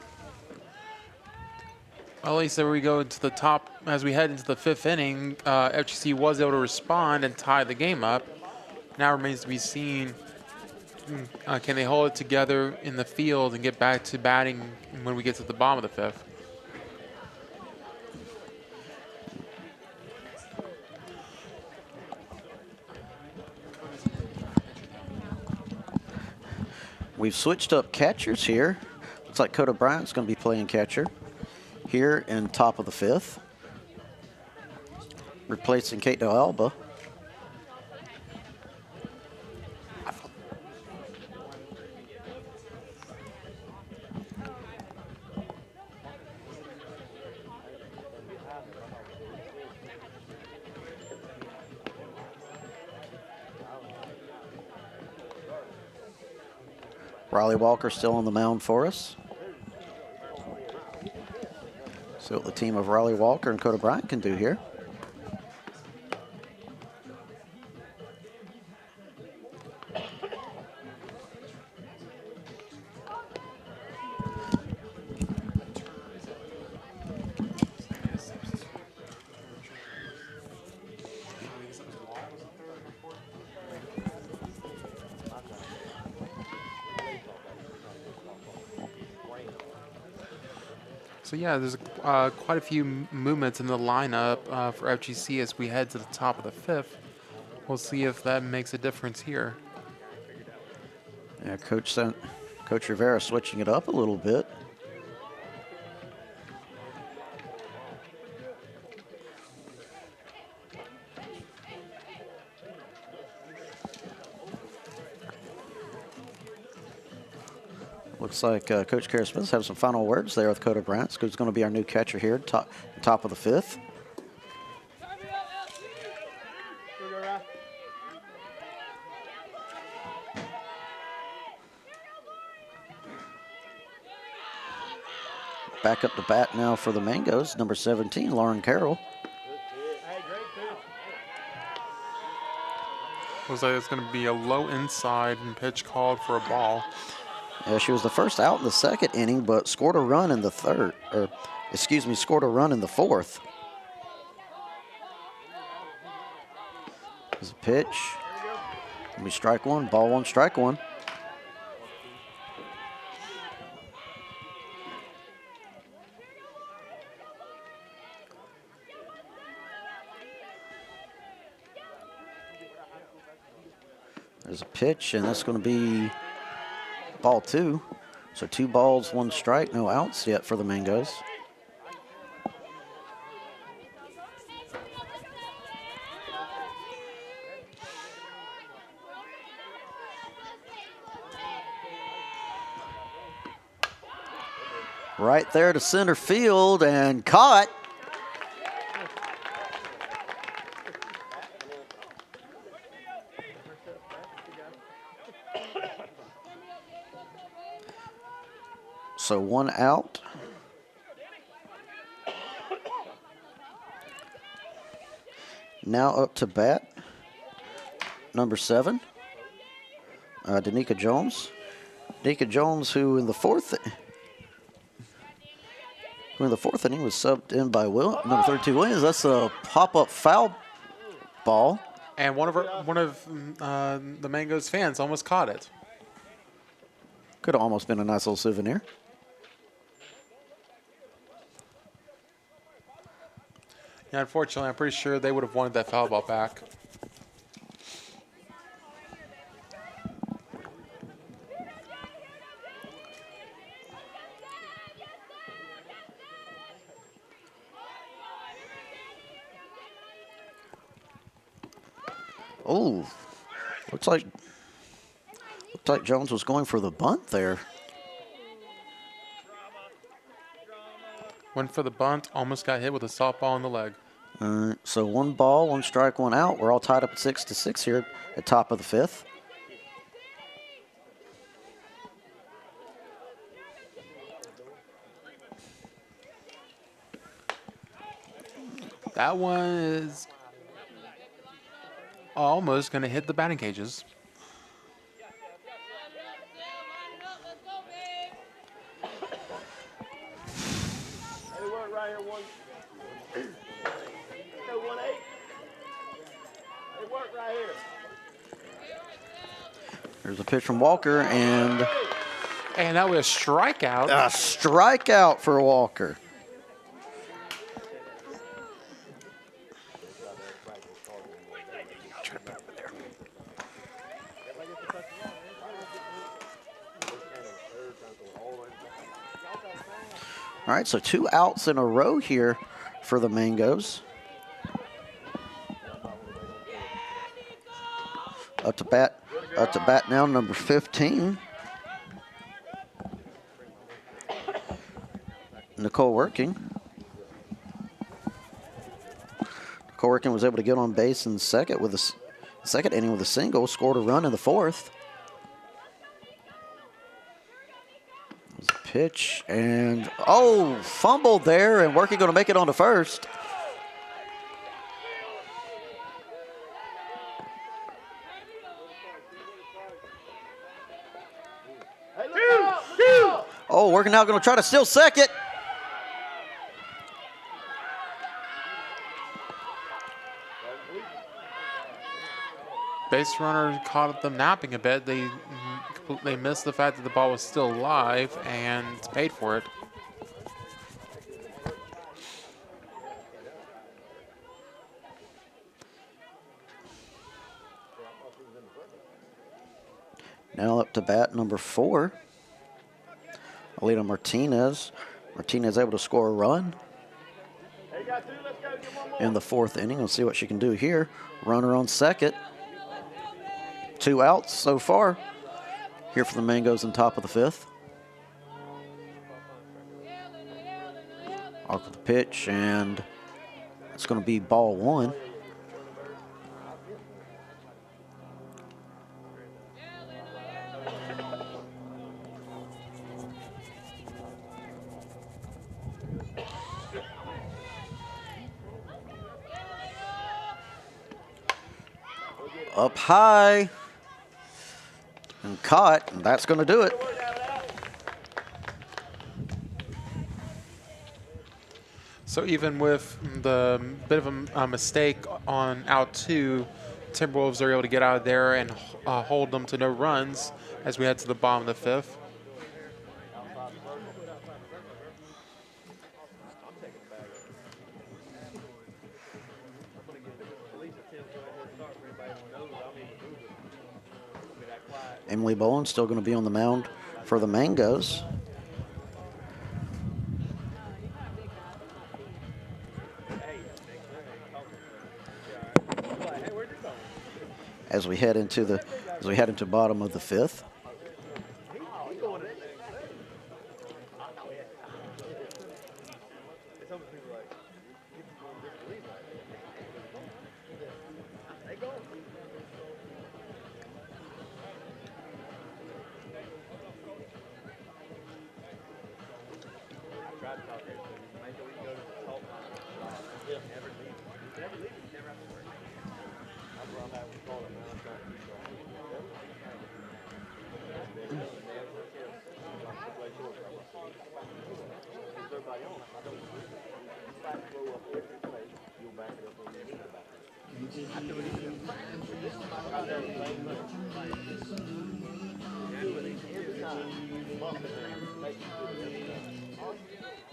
At least there we go into the top. As we head into the 5th inning, FGC was able to respond and tie the game up. Now remains to be seen, can they hold it together in the field and get back to batting when we get to the bottom of the 5th? We've switched up catchers here. Looks like Coda Bryant's going to be playing catcher here in top of the 5th, replacing Kate Del Alba. Riley Walker still on the mound for us. See what the team of Riley Walker and Coda Bryant can do here. So yeah, there's quite a few movements in the lineup for FGC as we head to the top of the 5th. We'll see if that makes a difference here. Yeah, Coach Rivera switching it up a little bit. Looks like Coach Kara Smith's having some final words there with Coda Bryant, who's going to be our new catcher here, top of the 5th. Back up to bat now for the Mangoes, number 17, Lauren Carroll. Looks like it's going to be a low inside and pitch called for a ball. Yeah, she was the first out in the second inning, but scored a run in the third, or excuse me, scored a run in the 4th. There's a pitch. We strike 1, ball 1, strike 1. There's a pitch, and that's going to be ball 2. So 2 balls, 1 strike, no outs yet for the Mangoes. Right there to center field and caught. So 1 out. Now up to bat, number 7, Danica Jones. Danica Jones, who in the fourth inning was subbed in by number 32 Williams. That's a pop-up foul ball. And one of the Mangoes fans almost caught it. Could have almost been a nice little souvenir. Yeah, unfortunately, I'm pretty sure they would have wanted that foul ball back. Oh, looks like Jones was going for the bunt there. Went for the bunt, almost got hit with a softball in the leg. So 1 ball, 1 strike, 1 out. We're all tied up at 6-6 here at top of the 5th. That one is almost going to hit the batting cages. Hey, work right here, 1. Go 1-8. Hey, work right here. There's a pitch from Walker, and And that was a strikeout. a strikeout for Walker. All right, so 2 outs in a row here for the Mangoes. Up to bat now, number 15. Nicole Working. Nicole Working was able to get on base in the second inning with a single, scored a run in the 4th. Pitch, and fumbled there, and Working going to make it on to first. Hey, look out! Oh, Working now going to try to steal second. Base runner caught them napping a bit. They missed the fact that the ball was still alive and paid for it. Now up to bat number 4, Alita Martinez. Martinez able to score a run Hey, got 2. Let's go. Get 1 more. in the 4th inning. We'll see what she can do here. Runner on second. 2 outs so far here for the Mangoes on top of the 5th. Off with the pitch, and it's going to be ball 1. Up high and caught, and that's going to do it. So even with the bit of a mistake on out 2, Timberwolves are able to get out of there and hold them to no runs as we head to the bottom of the 5th. Emily Bowen still going to be on the mound for the Mangoes. As we head into bottom of the 5th.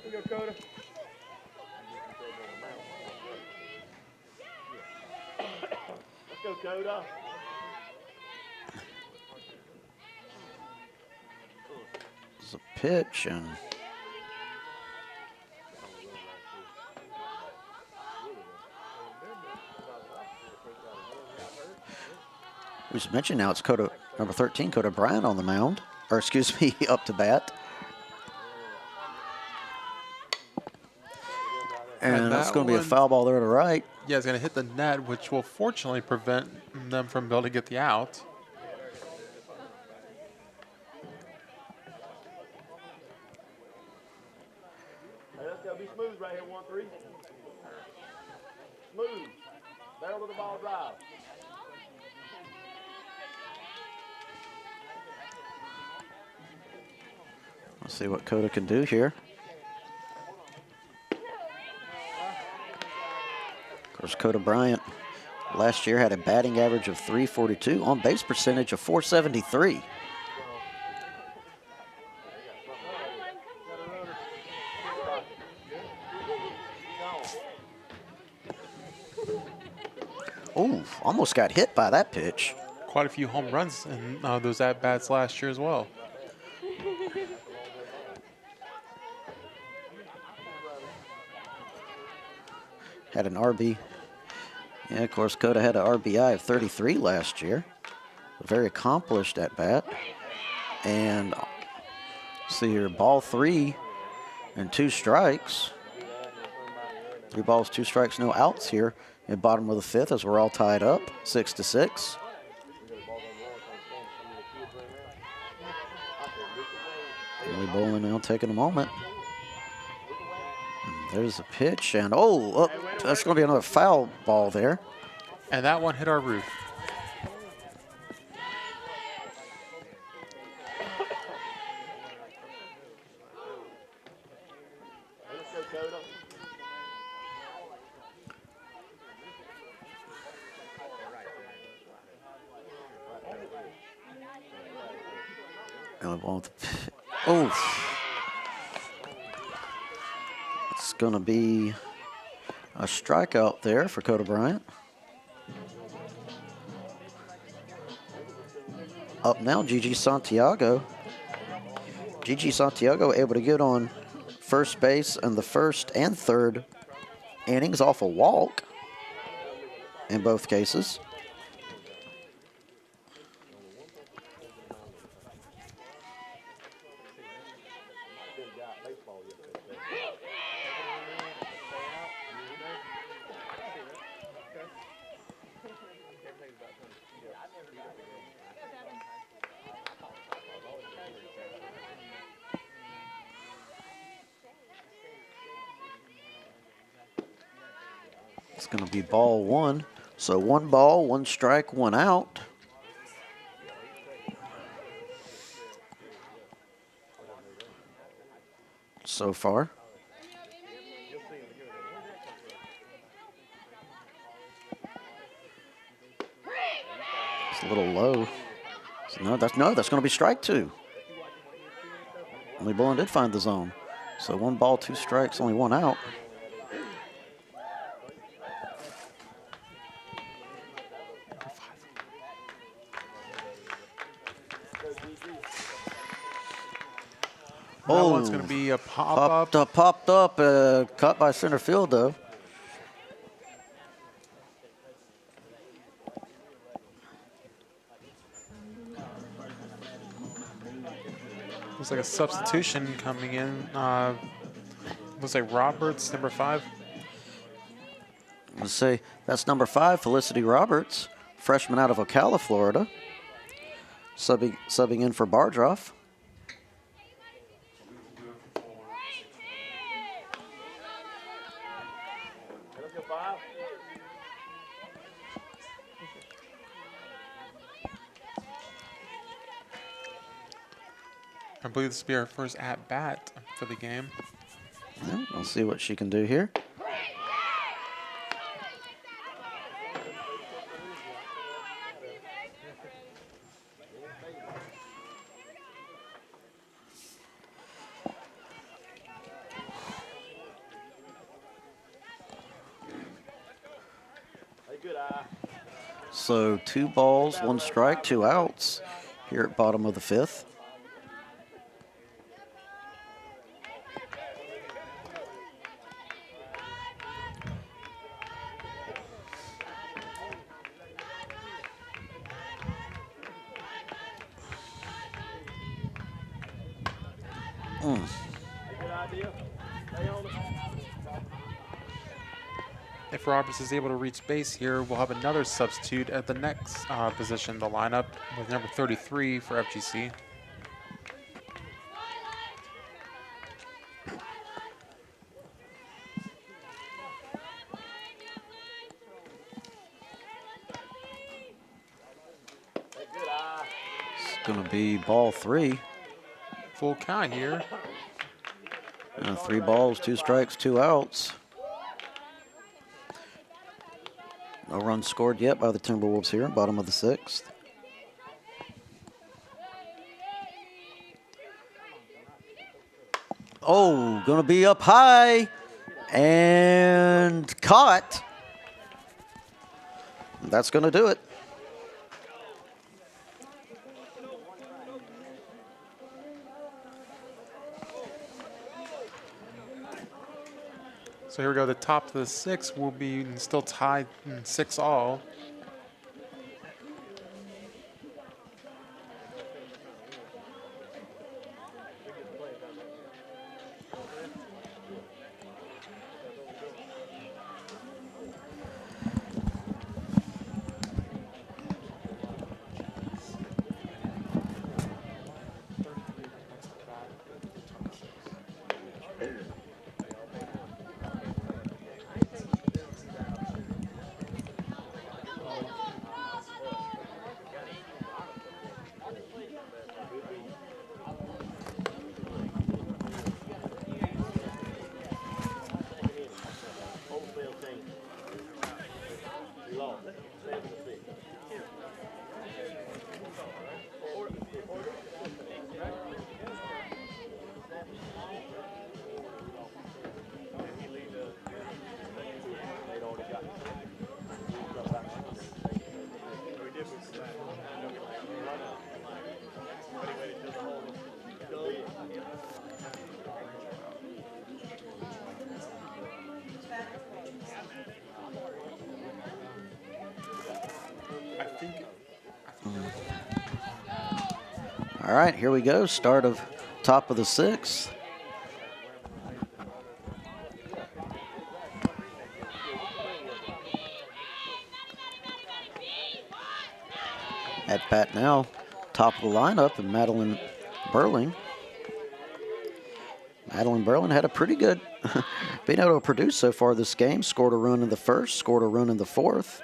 Here you go, Coda. Let's go, Coda. It's a pitch, and we just mentioned now it's Coda, number 13, Coda Bryant on the mound, or excuse me, up to bat. And that's that going to be a one- foul ball there to right. Yeah, it's going to hit the net, which will fortunately prevent them from being able to get the out. Hey, let's go. Be smooth right here, 1-3. Smooth. Barrel to the ball drive. Let's see what Coda can do here. Of course, Coda Bryant last year had a batting average of .342, on base percentage of .473. Oh, almost got hit by that pitch. Quite a few home runs in those at-bats last year as well. Had an RB. Yeah, of course, Coda had an RBI of 33 last year. Very accomplished at bat. And see here, ball 3 and 2 strikes. 3 balls, 2 strikes, no outs here in bottom of the 5th as we're all tied up, 6-6. Billy Bolin now taking a moment. There's a pitch, and oh, that's going to be another foul ball there. And that one hit our roof. Oh, it's going to be a strikeout there for Coda Bryant. Up now, Gigi Santiago. Gigi Santiago able to get on first base in the first and third innings off a walk in both cases. It's going to be ball 1. So 1 ball, 1 strike, 1 out. So far. It's a little low. So that's going to be strike 2. Only Bullen did find the zone. So 1 ball, 2 strikes, only 1 out. That one's going to be a pop-up. Popped up, caught by center field, though. Looks like a substitution coming in. Looks like Roberts, number 5. Let's say that's number 5, Felicity Roberts, freshman out of Ocala, Florida. Subbing in for Bardroff. 5. I believe this will be our first at bat for the game. Yeah, we'll see what she can do here. Hey, good eye. So 2 balls, 1 strike, 2 outs here at bottom of the 5th. Hey, good idea. Stay on it. If Roberts is able to reach base here, we'll have another substitute at the next position in the lineup with number 33 for FGC. Hey, good eye. It's going to be ball 3. Full count here. 3 balls, 2 strikes, 2 outs. No runs scored yet by the Timberwolves here, bottom of the 6th. Oh, going to be up high and caught. That's going to do it. So here we go. The top of the 6 will be still tied in 6-all. Wholesale change. We lost. 7-6. They'd already got I think All right, here we go. Start of top of the 6th. At bat now, top of the lineup, and Madeline Burling. Madeline Burling had a pretty good, being able to produce so far this game. Scored a run in the 1st, scored a run in the 4th.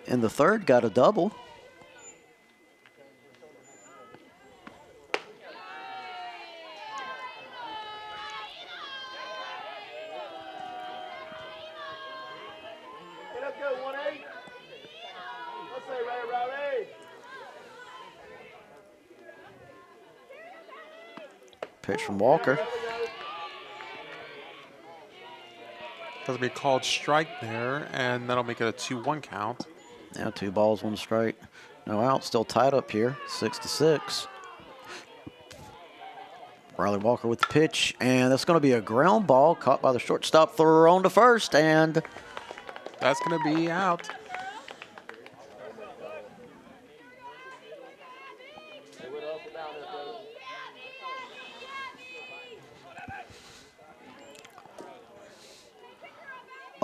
In the 3rd, got a double. Hey, let's go, 1-8. Let's say Ray Rowley. Pitch from Walker. that'll be called strike there, and that'll make it a 2-1 count. Now 2 balls, 1 strike. No out, still tied up here, 6-6. Riley Walker with the pitch, and that's going to be a ground ball caught by the shortstop, thrown to first, and That's going to be out. They went up and down there,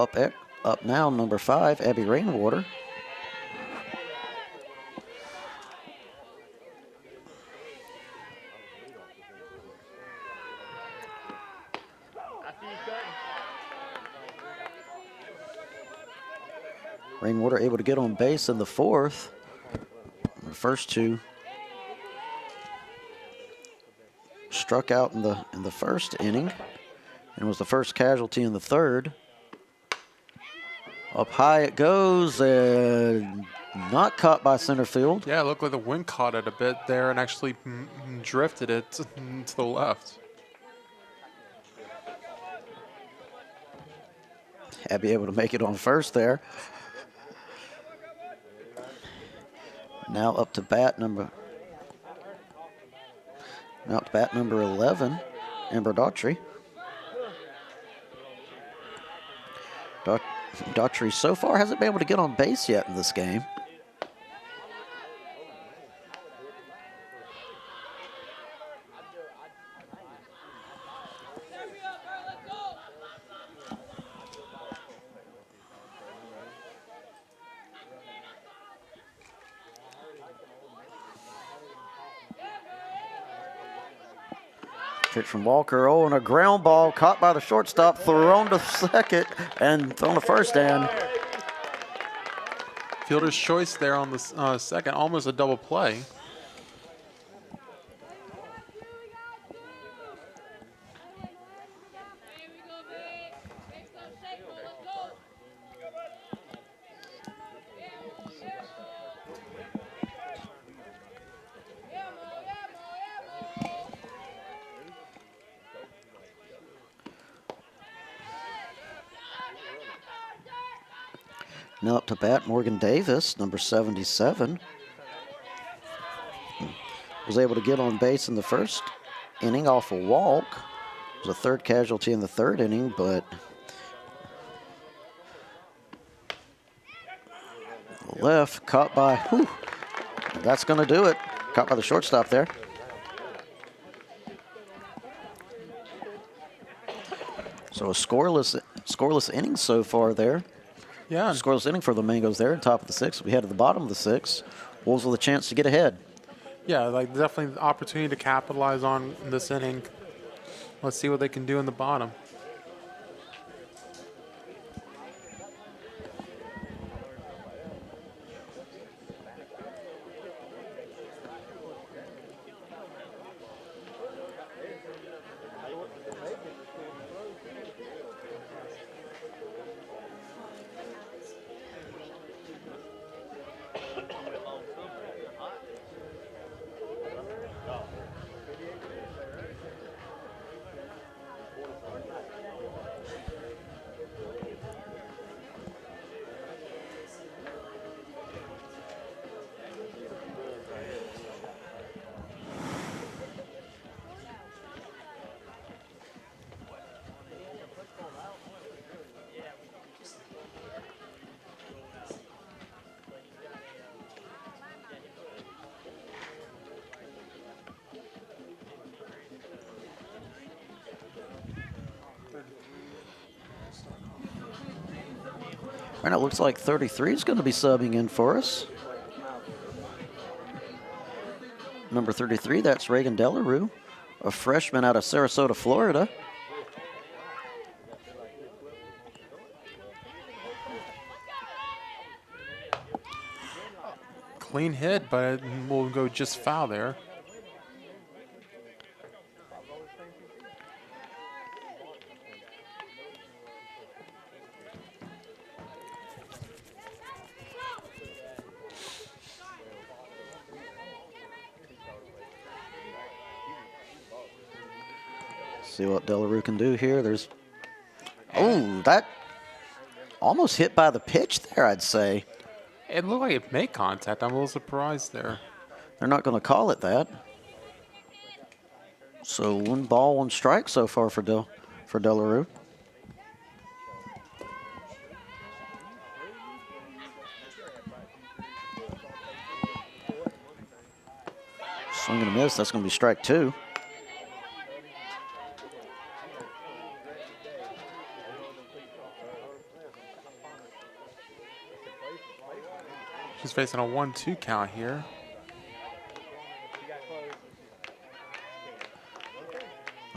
brother. up now, number 5, Abby Rainwater. I see you cutting. Rainwater able to get on base in the fourth. The first two struck out in the first inning and was the first casualty in the third. Up high it goes and not caught by center field. Yeah, it looked like the wind caught it a bit there and actually drifted it to the left. Abby able to make it on first there. Now up to bat number 11, Amber Daughtry. Daughtry so far hasn't been able to get on base yet in this game. Pitch from Walker. Oh, and a ground ball caught by the shortstop, thrown to second, and thrown to first. And Fielder's choice there on the second, almost a double play. now up to bat, Morgan Davis, number 77. Was able to get on base in the first inning off a walk. Was a third casualty in the third inning, but left caught by, that's going to do it. Caught by the shortstop there. So a scoreless inning so far there. Yeah. Scoreless inning for the Mangoes there, top of the sixth. We head to the bottom of the sixth. Wolves with a chance to get ahead. Yeah, like definitely the opportunity to capitalize on this inning. Let's see what they can do in the bottom. And it looks like 33 is going to be subbing in for us. Number 33, that's Reagan Delarue, a freshman out of Sarasota, Florida. Clean hit, but we'll go just foul there. See what Delarue can do here. There's, oh, that almost hit by the pitch there, I'd say. It looked like it made contact. I'm a little surprised there. They're not going to call it that. So 1 ball, 1 strike so far for Delarue. Swing and a miss. That's going to be strike 2. She's facing a 1-2 count here.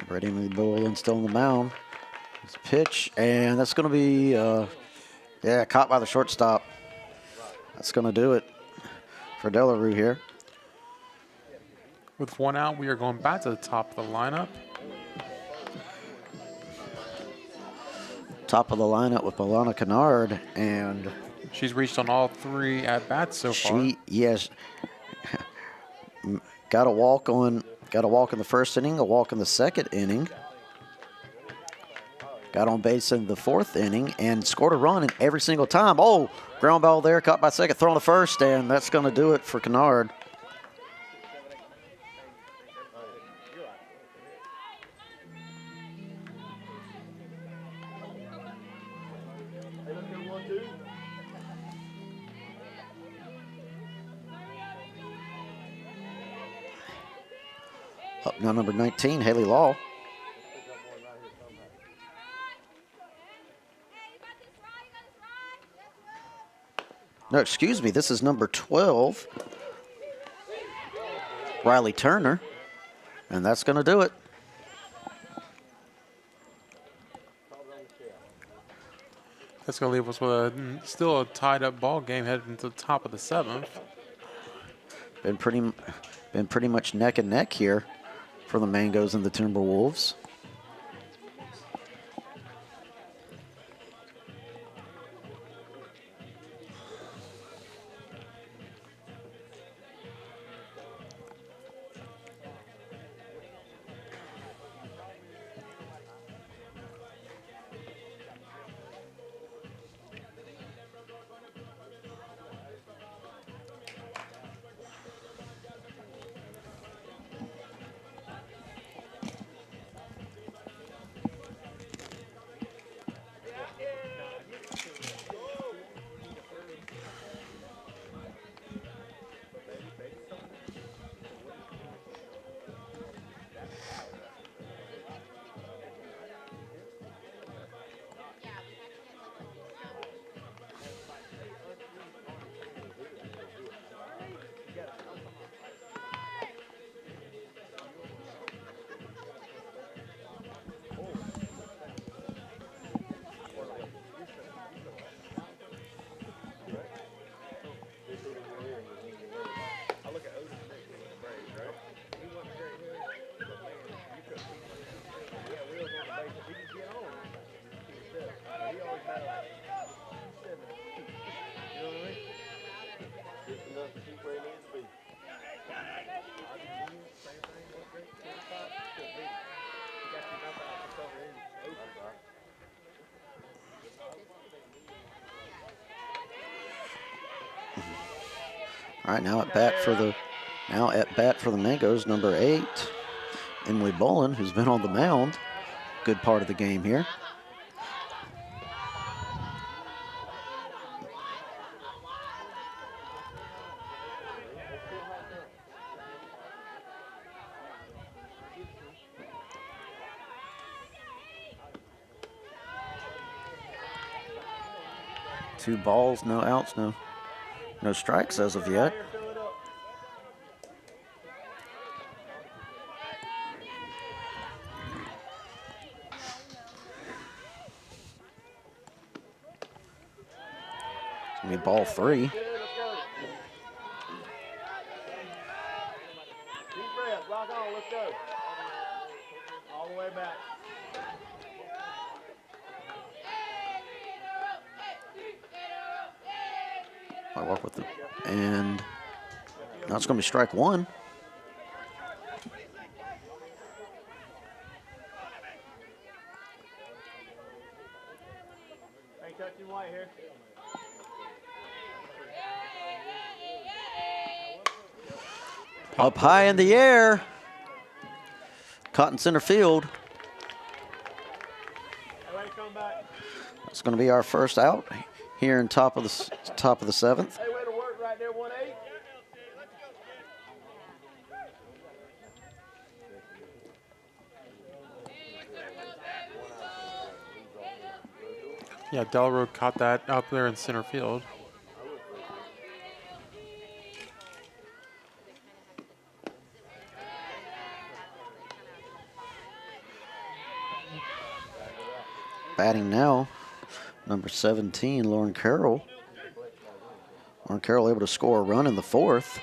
Brady Boylan still on the mound. It's a pitch, and that's going to be, yeah, caught by the shortstop. That's going to do it for Delarue here. With 1 out, we are going back to the top of the lineup. Top of the lineup with Milana Kennard, and She's reached on all 3 at-bats so far. yes, got a walk in the first inning, a walk in the second inning. Got on base in the 4th inning and scored a run in every single time. Oh, ground ball there, caught by second, thrown to first, and that's going to do it for Kennard. Up now, number 19, Haley Law. No, excuse me, this is number 12, Riley Turner, and that's going to do it. That's going to leave us with still a tied-up ball game headed into the top of the 7th. Been pretty much neck and neck here for the Mangos and the Timberwolves. All right, now at bat for the Mangos, number 8, Emily Bolin, who's been on the mound. Good part of the game here. Two balls, no outs, no strikes as of yet. It's gonna be ball 3. Deep breath, lock on, let's go. All the way back. I walk with it, and now it's gonna be strike 1. Ain't touching white here. Up high in the air. Caught in center field. Everybody come back. That's going to be our first out here in top of the 7th. Hey, way to work right there, 1-8. Yeah, Delarue caught that up there in center field. Batting now, number 17, Lauren Carroll. Lauren Carroll able to score a run in the fourth.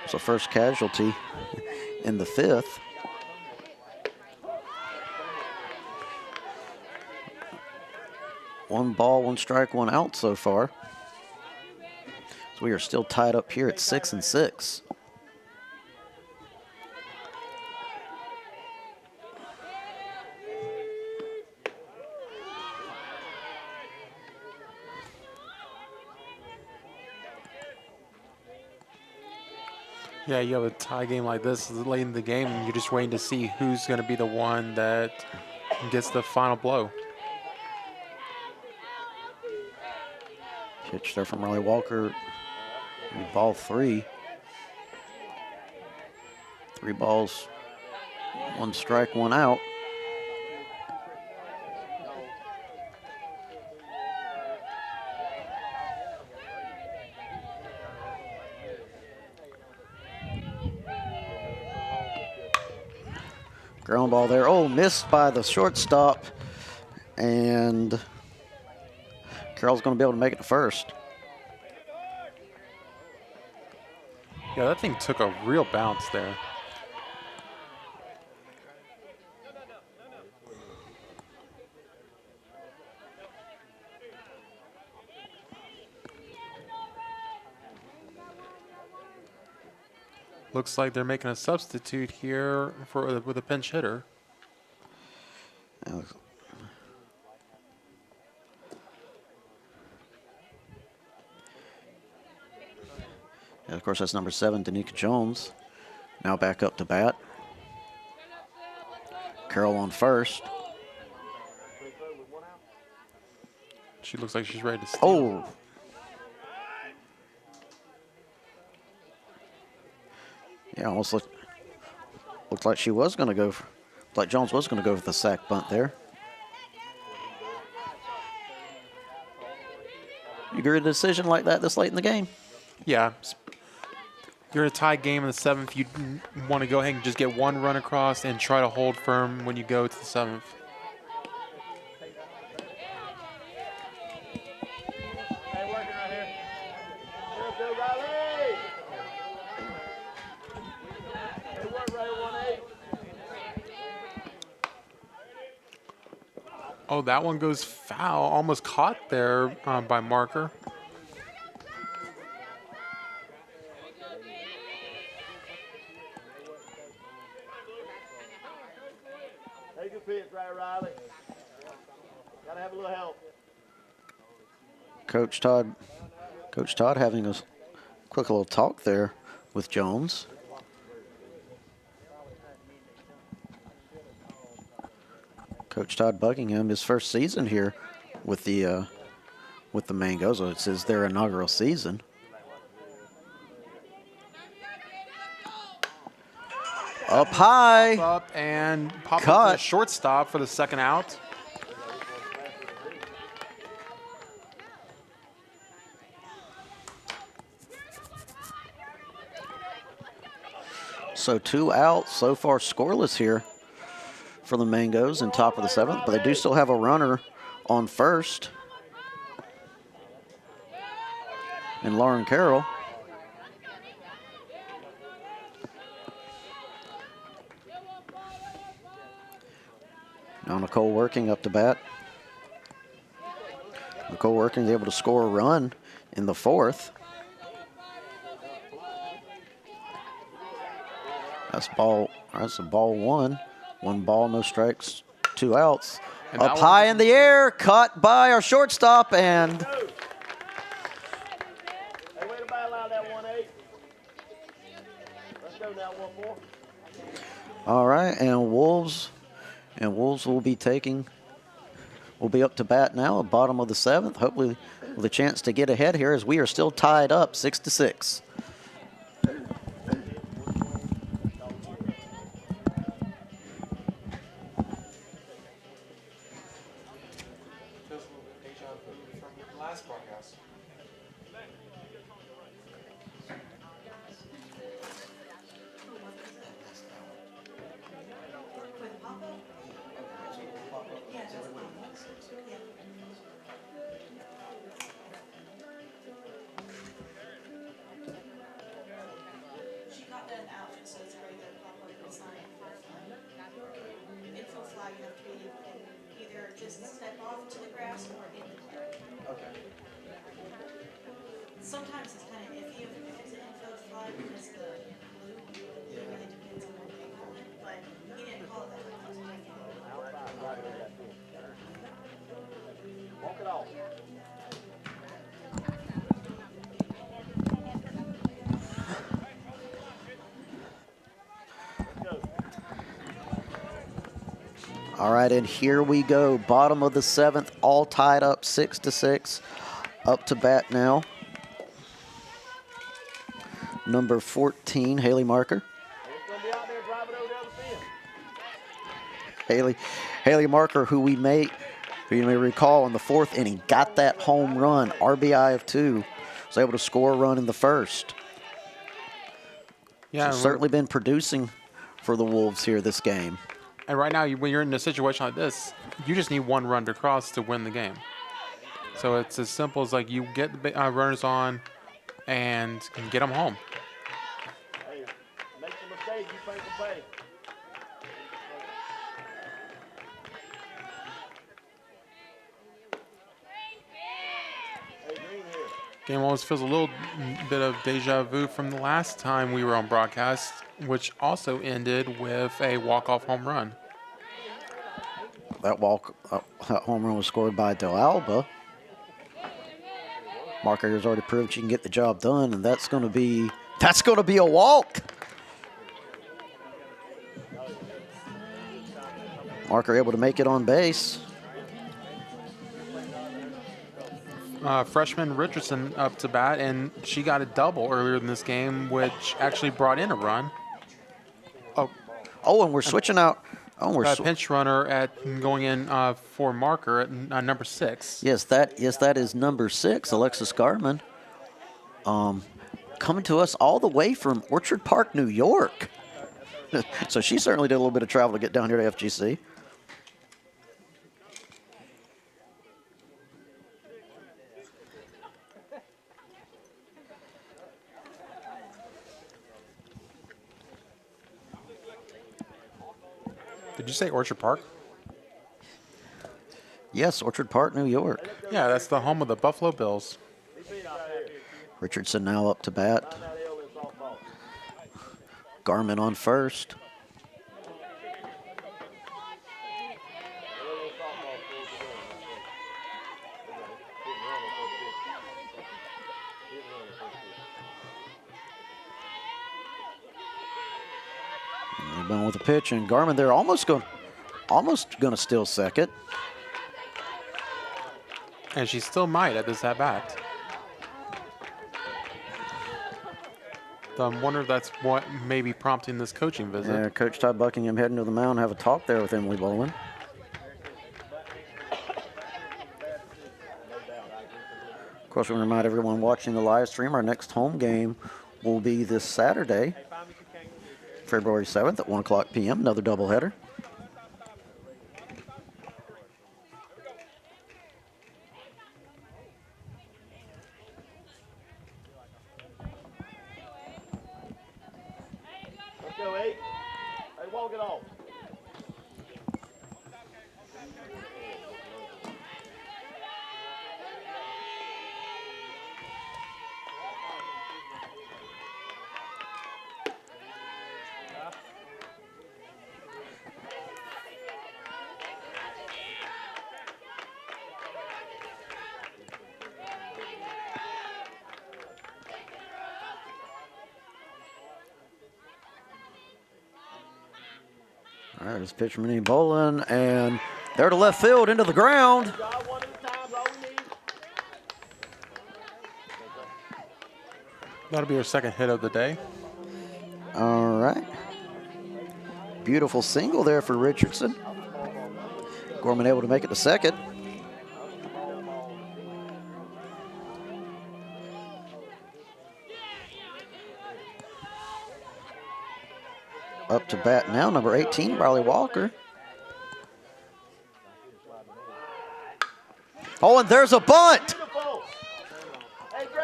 It's the first casualty in the fifth. One ball, one strike, one out so far. So we are still tied up here at 6-6. Yeah, you have a tie game like this late in the game, and you're just waiting to see who's going to be the one that gets the final blow. Pitch there from Riley Walker. Ball three. 3 balls, 1 strike, 1 out. Ground ball there. Oh, missed by the shortstop. And Carroll's going to be able to make it to first. Yeah, that thing took a real bounce there. Looks like they're making a substitute here with a pinch hitter. And of course, that's number 7, Danica Jones. Now back up to bat. Carroll on first. She looks like she's ready to steal. Oh. Yeah, almost looked like she was going to go like Jones was going to go for the sack bunt there. You agree with a decision like that this late in the game? Yeah. You're in a tie game in the 7th. You want to go ahead and just get 1 run across and try to hold firm when you go to the 7th. Oh, that one goes foul. Almost caught there by Marker. Take a pitch, right, Riley. Gotta have a little help. Coach Todd having a quick little talk there with Jones. Coach Todd Buckingham, his first season here with the Mangoes. It says their inaugural season. Up high. Up and pop Cut. up to the shortstop for the second out. So 2 outs, so far scoreless here for the Mangoes in top of the 7th, but they do still have a runner on first. And Lauren Carroll. Now Nicole Working up to bat. Nicole Working is able to score a run in the 4th. That's a ball 1. 1 ball, no strikes, 2 outs. And Up high in the air, caught by our shortstop, and Hey, way to bail out that 1-8. Let's go now, 1-4. all right, and Wolves will be up to bat now, bottom of the 7th, hopefully with a chance to get ahead here as we are still tied up 6-6. Sometimes it's kind of iffy if it's an infield fly because the blue really depends on what they call it, but he didn't call it that. It was definitely Outside, right there, that thing. Walk it off. All right, and here we go. Bottom of the 7th, all tied up 6-6. Up to bat now. Number 14, Haley Marker. It's going to be out there driving over the other field. Haley Marker, who you may recall in the 4th inning, got that home run, RBI of 2. Was able to score a run in the 1st. Yeah, So certainly been producing for the Wolves here this game. and right now, when you're in a situation like this, you just need one run to cross to win the game. So it's as simple as like you get the runners on and can get them home. Hey, make the mistake, you pay for pay. Hey, Green here. Game always feels a little bit of deja vu from the last time we were on broadcast, which also ended with a walk-off home run. That home run was scored by Del Alba. Marker has already proved she can get the job done, and that's going to be a walk. Marker able to make it on base. Freshman Richardson up to bat, and she got a double earlier in this game, which actually brought in a run. Oh, and we're switching out. Oh, we're Pinch runner going in for Marker at number 6. Yes, that is number 6, Alexis Garman. Coming to us all the way from Orchard Park, New York. So she certainly did a little bit of travel to get down here to FGC. Did you say Orchard Park? Yes, Orchard Park, New York. Yeah, that's the home of the Buffalo Bills. Richardson now up to bat. Garman on first. Rebound with a pitch, and Garman there almost going to steal second. And she still might at this at-bat. So I'm wondering if that's what may be prompting this coaching visit. Yeah, Coach Todd Buckingham heading to the mound and have a talk there with Emily Bolin. Of course, we want to remind everyone watching the live stream, our next home game will be this Saturday, February 7th at 1 o'clock p.m., another doubleheader. Let's go, 8. Hey, walk it off. All right, it's pitcher Minnie Bolin, and there to left field into the ground. Job one at a time, all we need. That'll be her second hit of the day. All right. Beautiful single there for Richardson. Gorman able to make it to second. Up to bat now, number 18, Riley Walker. Oh, and there's a bunt.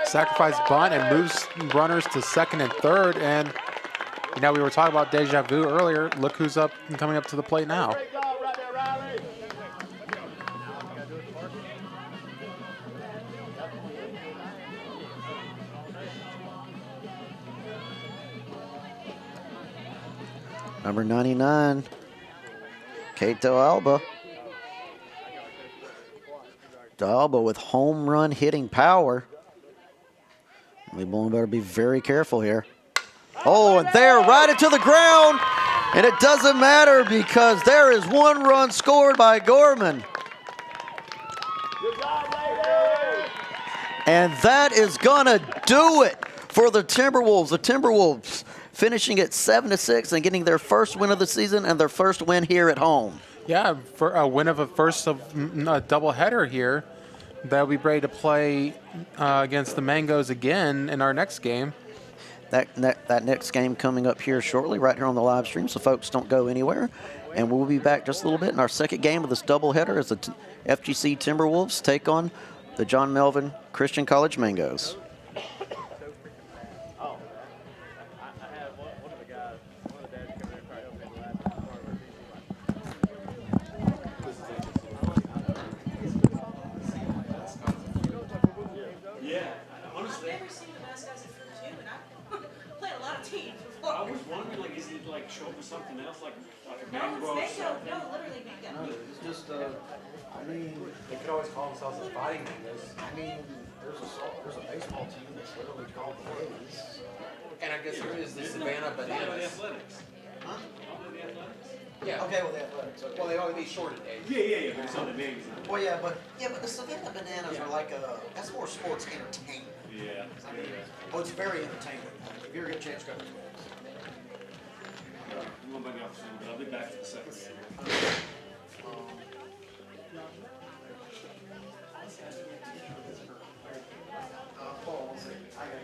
Sacrifice bunt and moves runners to second and third. And, you know, we were talking about deja vu earlier. Look who's up and coming up to the plate now. Great job right there, Riley. Number 99, Kato Alba. Alba with home run hitting power. Leeborn better be very careful here. Oh, and there, right into the ground. And it doesn't matter because there is 1 run scored by Gorman. And that is going to do it for the Timberwolves. The Timberwolves finishing at 7-6 and getting their first win of the season and their first win here at home. Yeah, for a win of a first of a doubleheader here. They'll be ready to play against the Mangoes again in our next game. That next game coming up here shortly, right here on the live stream, so folks don't go anywhere. And we'll be back just a little bit in our second game of this doubleheader as the FGC Timberwolves take on the John Melvin Christian College Mangoes. I've never seen the mascots at Fruit 2, and I've played a lot of teams before. I was wondering, like, is it like short for something else, like a No, mango? it's mango. No, literally mango. It's just, I mean, They could always call themselves the Fighting Mangoes. I mean, there's a baseball team that's literally called the Rays. And I guess there is the Savannah Bananas. Athletics. Huh? Aren't they the Athletics? Yeah. Okay, well, the Athletics. Okay. Well, they always be shorted days. Yeah, but it's on the names. Well, yeah, but the Savannah Bananas are like that's more sports entertainment. Yeah. I mean, oh, it's very entertaining. If you ever get a chance, go to it. I'm going back out soon, but I'll be back for the second game. Hold on one second. I gotta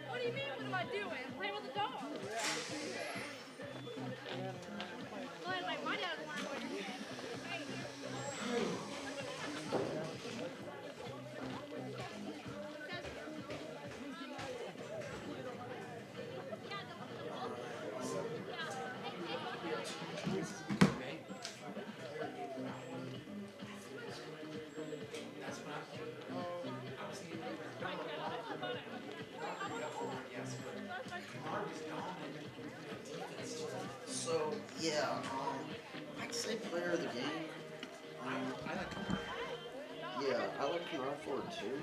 What do you mean, what am I doing? I'm playing with the dog. So yeah, I'd say player of the game. I like Yeah, I like Kamara for it too.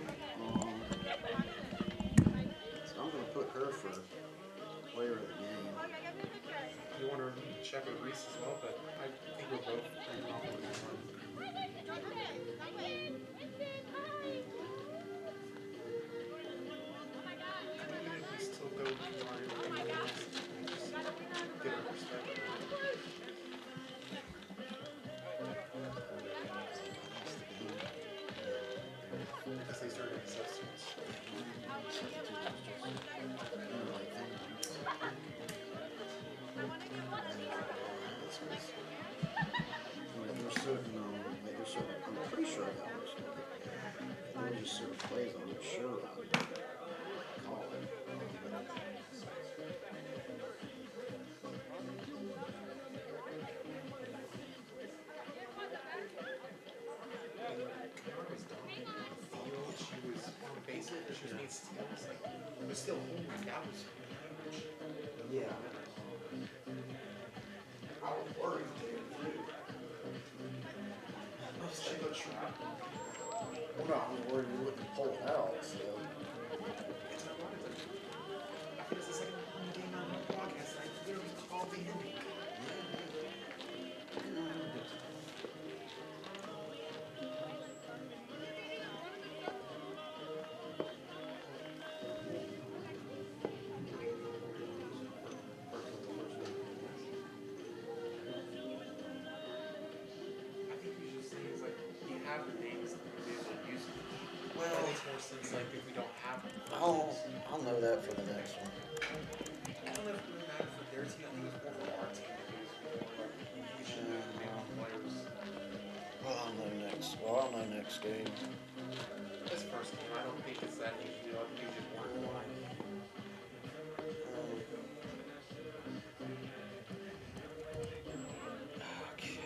So I'm gonna put her for player of the game. you want to check with Reese as well, but I think we're both pretty confident in one. Even if we still go with Kamari or anyone else, just get our perspective on it. Because they started getting substitutes. I'm pretty sure that was. There's just certain plays I'm not sure on. Call it. Kamari was dominant in the field. She was on base, she was made steals. Like, it was still holding. That was huge. Yeah. I was worried too. She looked sharp. Well, no, I was worried we wouldn't pull it out. So. It's ironic. I think it's the second game on the podcast. I literally called the ending. I think we should say is like we have the names that we will use. Well, That makes more sense. Like if we don't have them. I'll know that for the next one. I don't know if it really mattered for their team. I think it was more for our team. It was more like we should know the name of the players. Well, I'll know next game. This first game, I don't think it's that easy. I think you just weren't blind. Okay.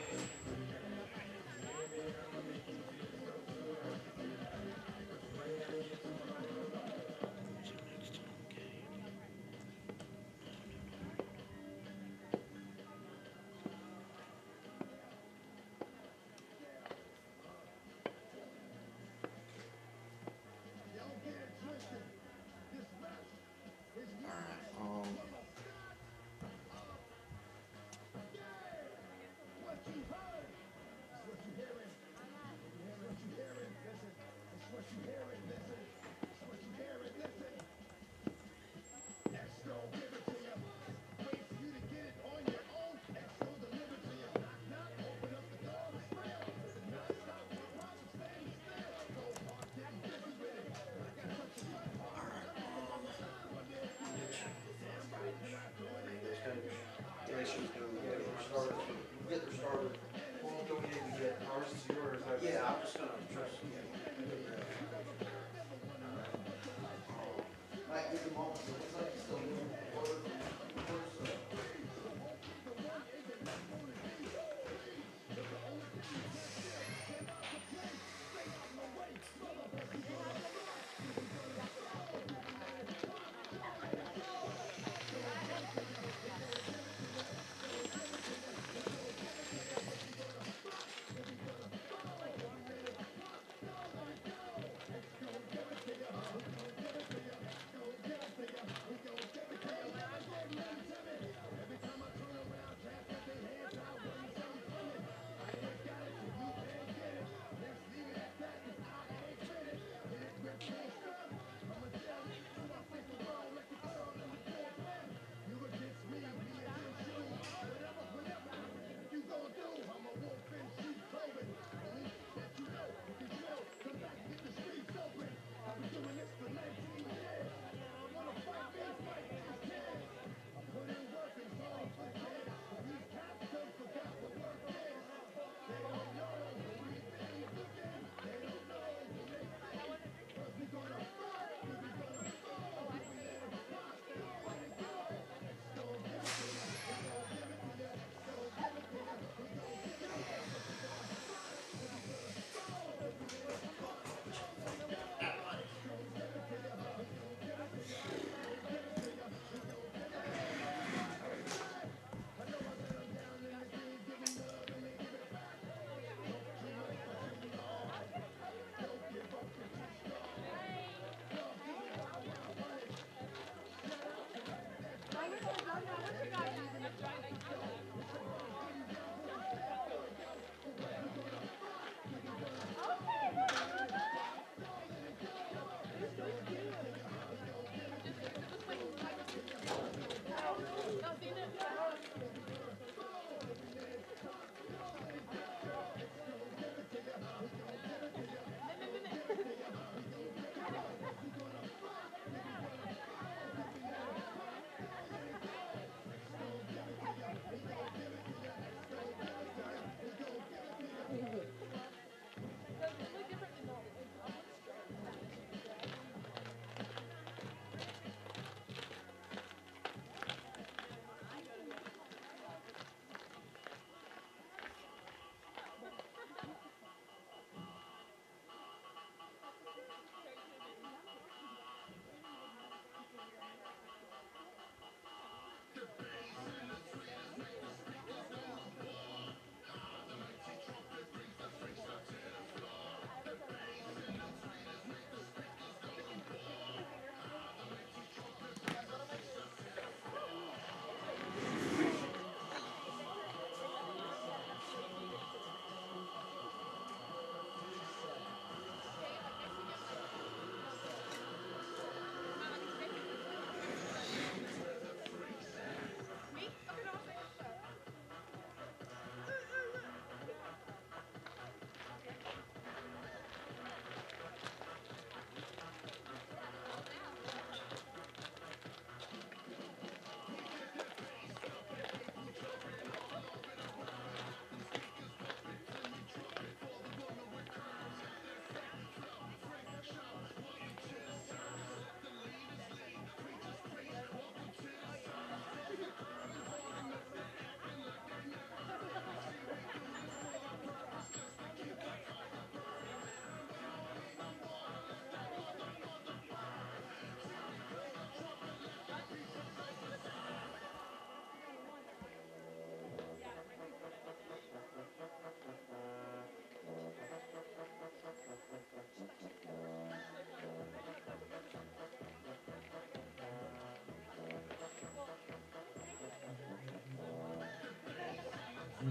All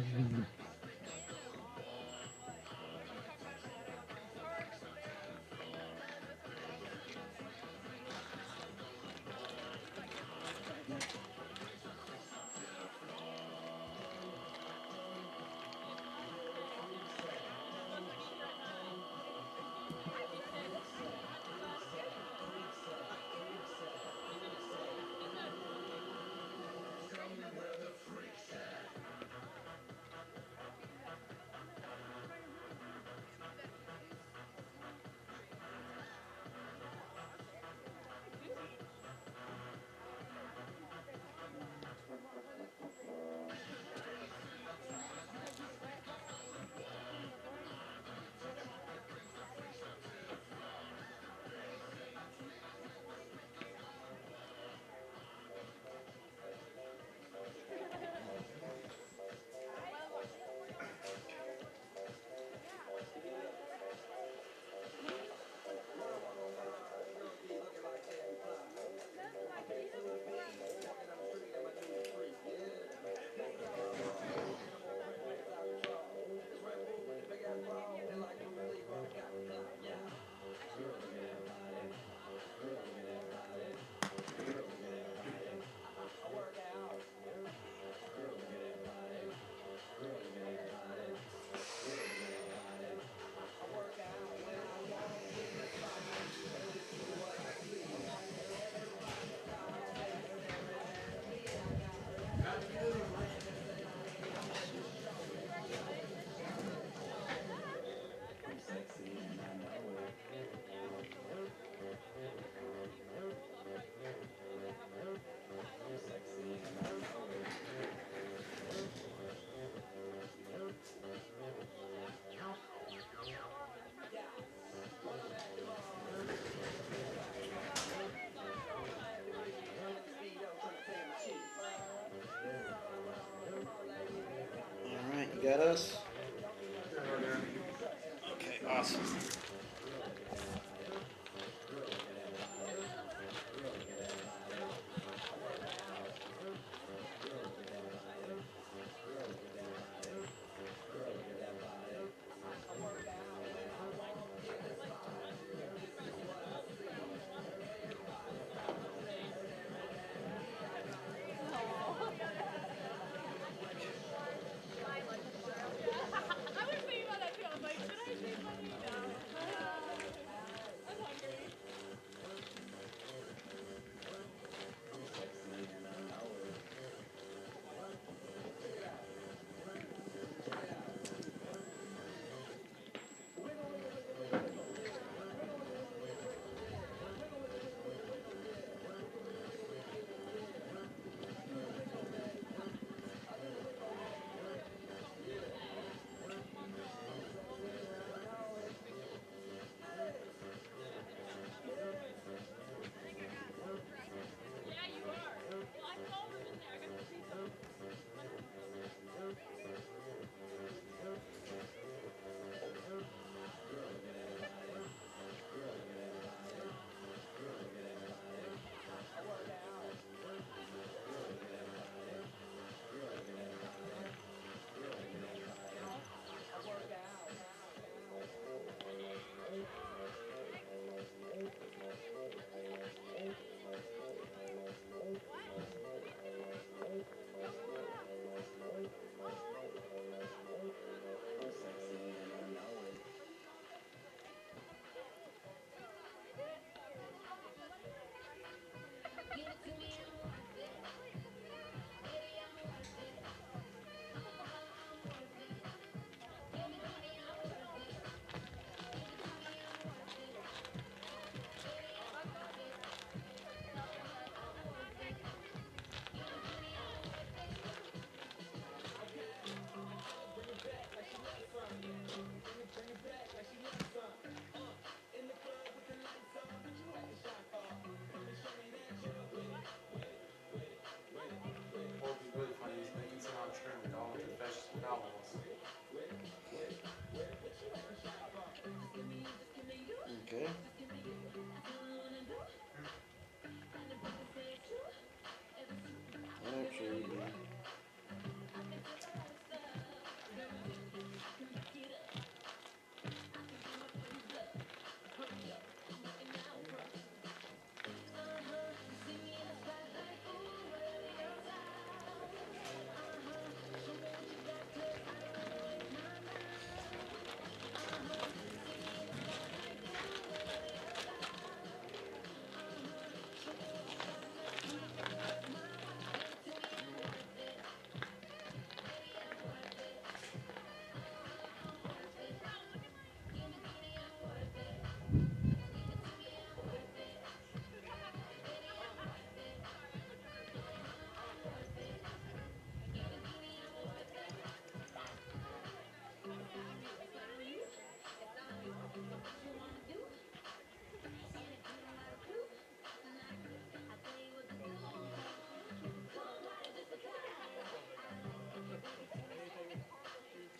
right, you got us? Okay, awesome. I was thinking about that too. I was like, should I change my name now?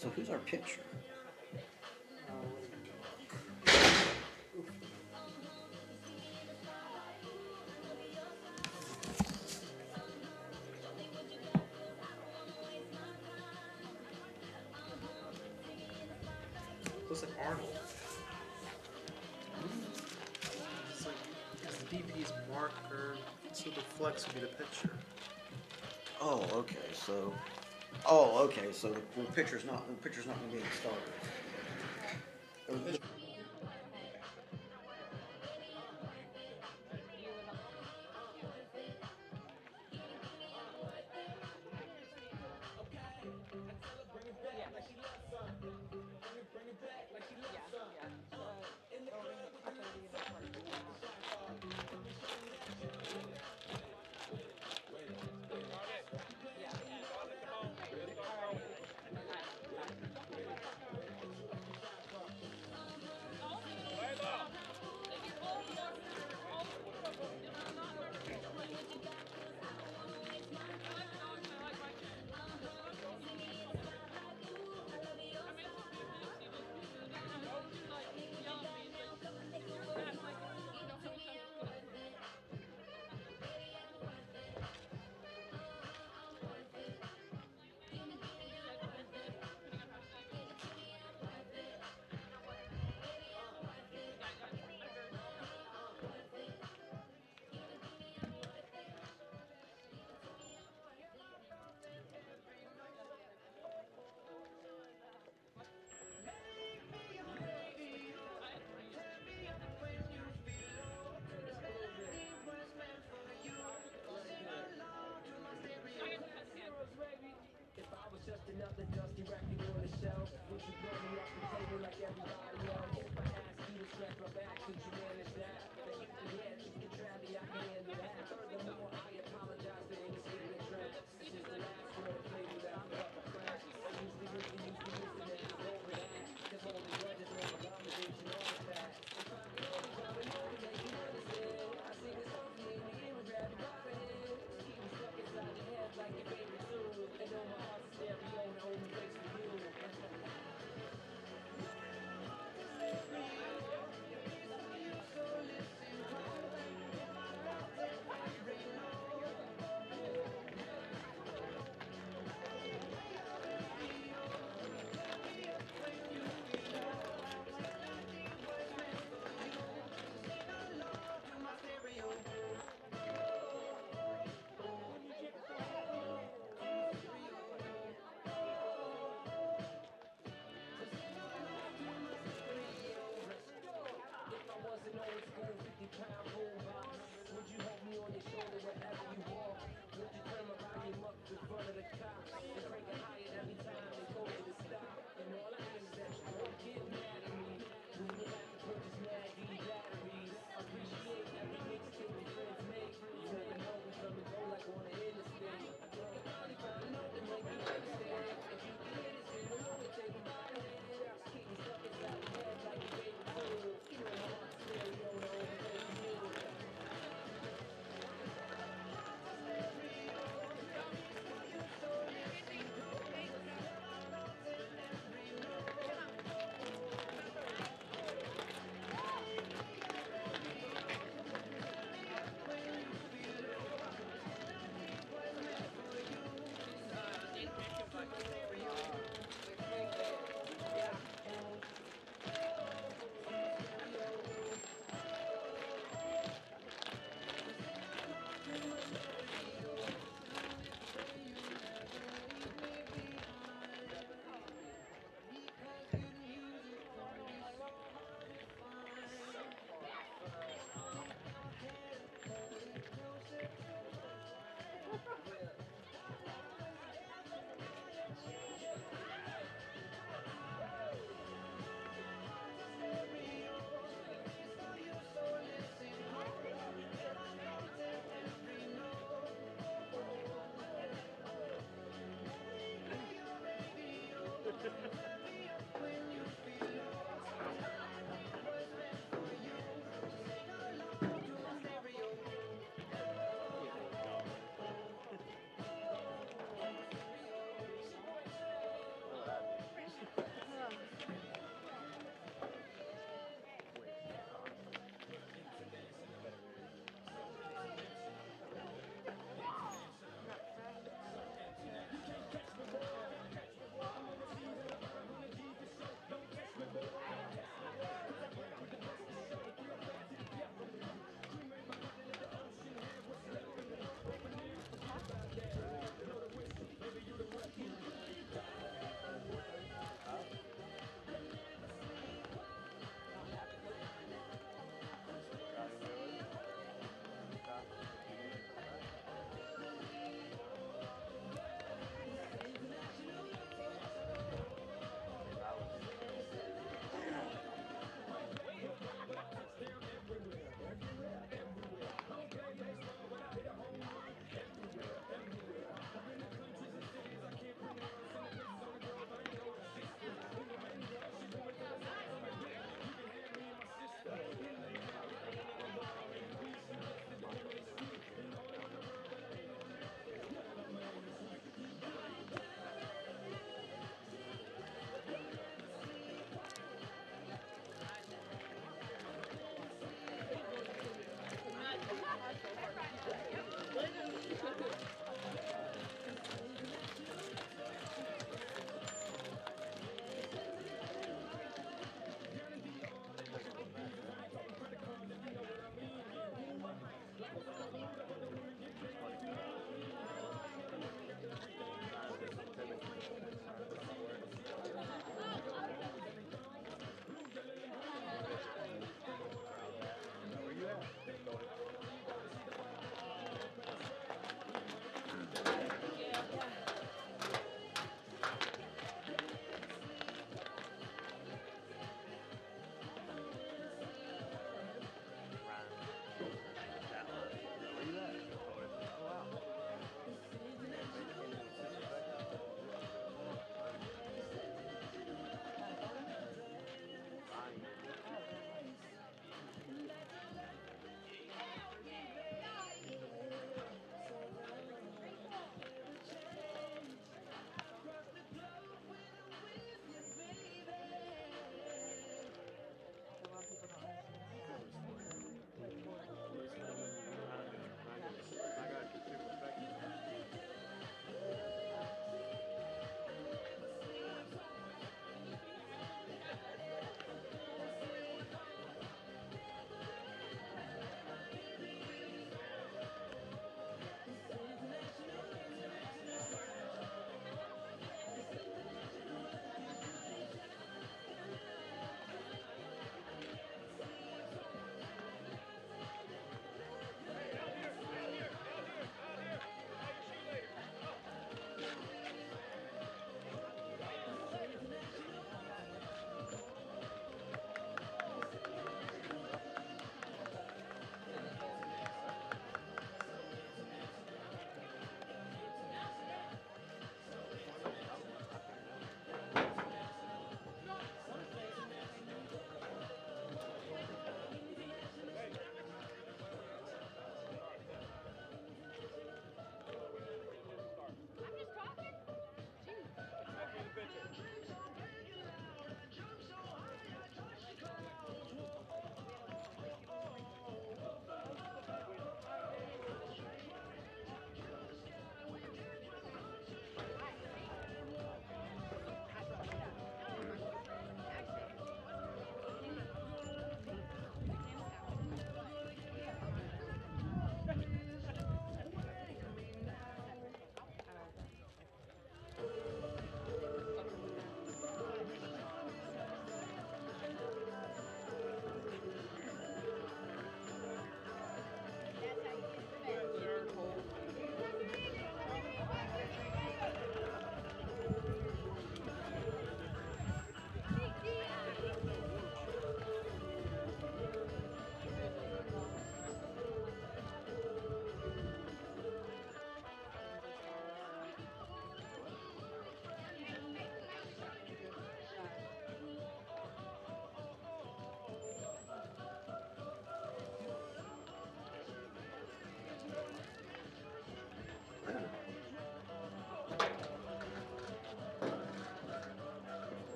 So who's our pitcher? Looks like Arnold. It's like because the DP's marker, so the flex would be the pitcher. Oh, okay. So the pitcher's not going to be the starter.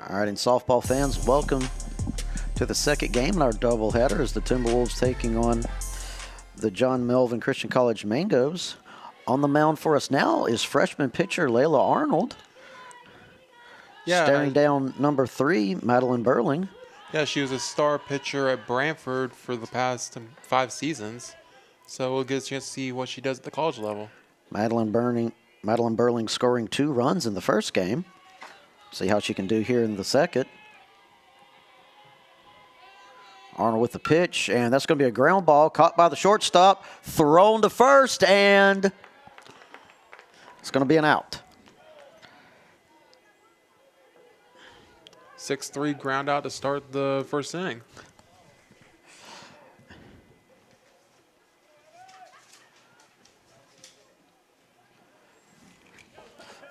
All right, and softball fans, welcome to the second game in our doubleheader as the Timberwolves taking on the John Melvin Christian College Mangoes. On the mound for us now is freshman pitcher Layla Arnold. Staring down number 3, Madeline Burling. Yeah, she was a star pitcher at Brantford for the past 5 seasons. So we'll get a chance to see what she does at the college level. Madeline Burling scoring 2 runs in the first game. See how she can do here in the second. Arnold with the pitch, and that's going to be a ground ball caught by the shortstop, thrown to first, and it's going to be an out. 6-3 ground out to start the first inning.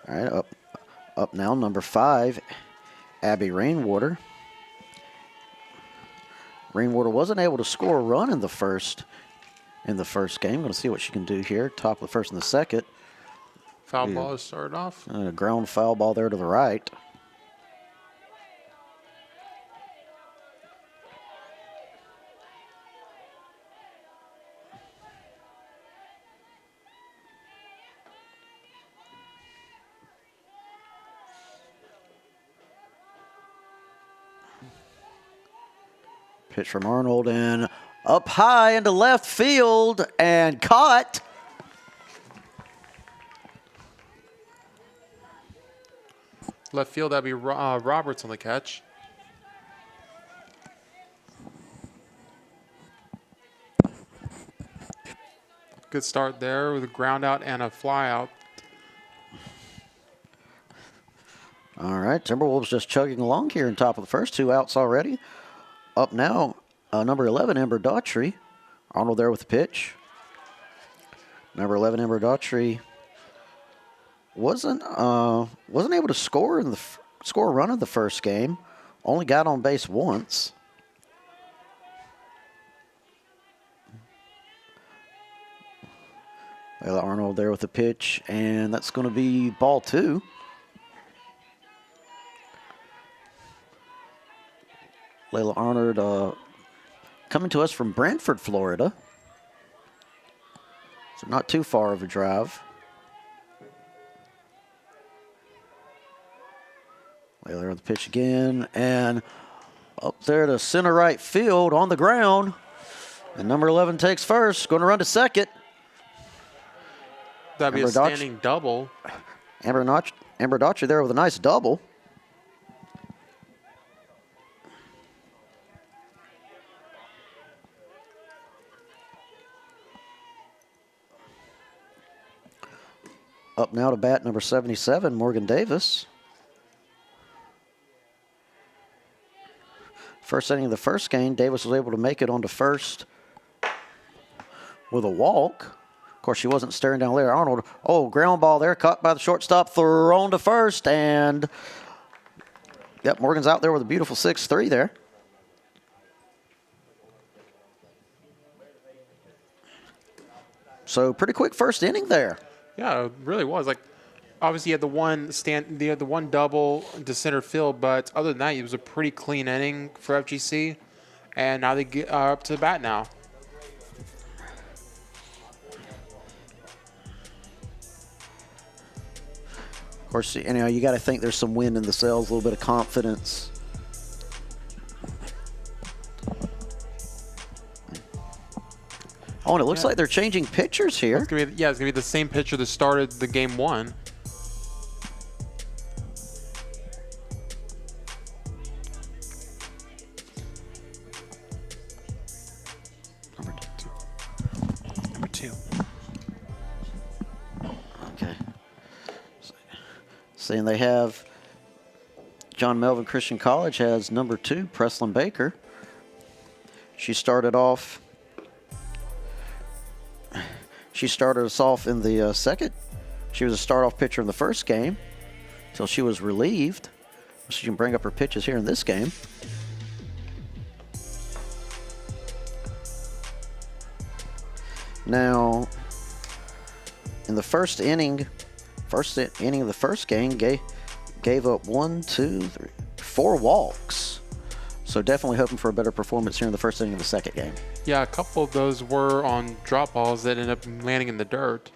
All right, up now, number 5, Abby Rainwater. Rainwater wasn't able to score a run in the first game. Going to see what she can do here. Top of the first and the second. Foul ball is started off. A ground foul ball there to the right. Pitch from Arnold and up high into left field and caught. Left field, that'd be Roberts on the catch. Good start there with a ground out and a fly out. All right, Timberwolves just chugging along here in top of the first. 2 outs already. Up now, number 11, Amber Daughtry. Arnold there with the pitch. Number 11, Amber Daughtry wasn't able to score a run in the first game. Only got on base once. Layla Arnold there with the pitch, and that's going to be ball 2. Layla Arnold coming to us from Brantford, Florida. So not too far of a drive. Layla on the pitch again, and up there to center right field on the ground. And number 11 takes first, going to run to second. That'd be a standing double. Amber Daughtry there with a nice double. Up now to bat number 77, Morgan Davis. First inning of the first game, Davis was able to make it onto first with a walk. Of course, she wasn't staring down Layla Arnold. Oh, ground ball there, caught by the shortstop, thrown to first, and yep, Morgan's out there with a beautiful 6-3 there. So pretty quick first inning there. Yeah, it really was. Like, obviously, you had the one double to center field, but other than that, it was a pretty clean inning for FGC. And now they get up to the bat now. Of course, you know, you got to think there's some wind in the sails, a little bit of confidence. Oh, and it looks like they're changing pitchers here. It's gonna be the same pitcher that started the game 1. Number two. Okay. Seeing they have John Melvin Christian College has number 2, Preslyn Baker. She started us off in the second. She was a start-off pitcher in the first game until she was relieved. She can bring up her pitches here in this game. Now, in the first inning, First inning of the first game gave up 4 walks. So definitely hoping for a better performance here in the first inning of the second game. Yeah, a couple of those were on drop balls that ended up landing in the dirt.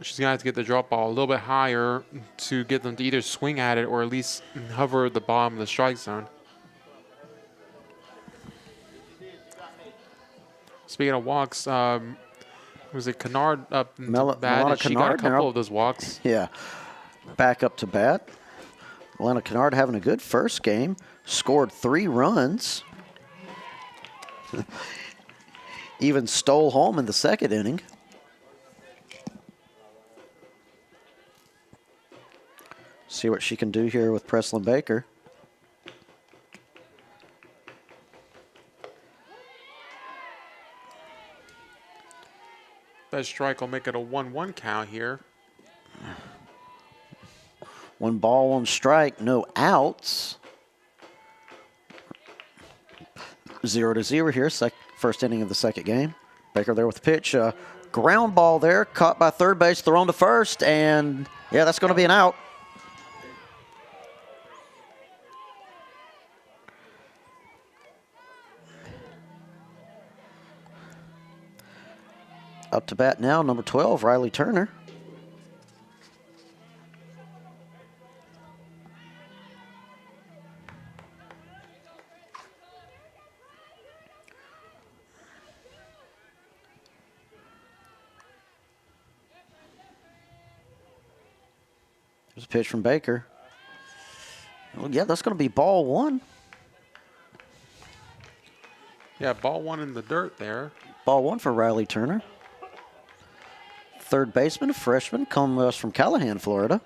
She's going to have to get the drop ball a little bit higher to get them to either swing at it or at least hover at the bottom of the strike zone. Speaking of walks, was it Kennard up to bat? Milana And she got a Kennard now couple of those walks. Yeah, back up to bat. Milana Kennard having a good first game. Scored 3 runs. Even stole home in the second inning. See what she can do here with Preslin Baker. That strike will make it a 1-1 count here. 1 ball, 1 strike, no outs. 0-0 here, first inning of the second game. Baker there with the pitch. Ground ball there, caught by third base, thrown to first, and yeah, that's going to be an out. Up to bat now, number 12, Riley Turner. There's a pitch from Baker. Well, yeah, that's going to be ball 1. Yeah, ball 1 in the dirt there. Ball 1 for Riley Turner. Third baseman, a freshman, comes from Callahan, Florida.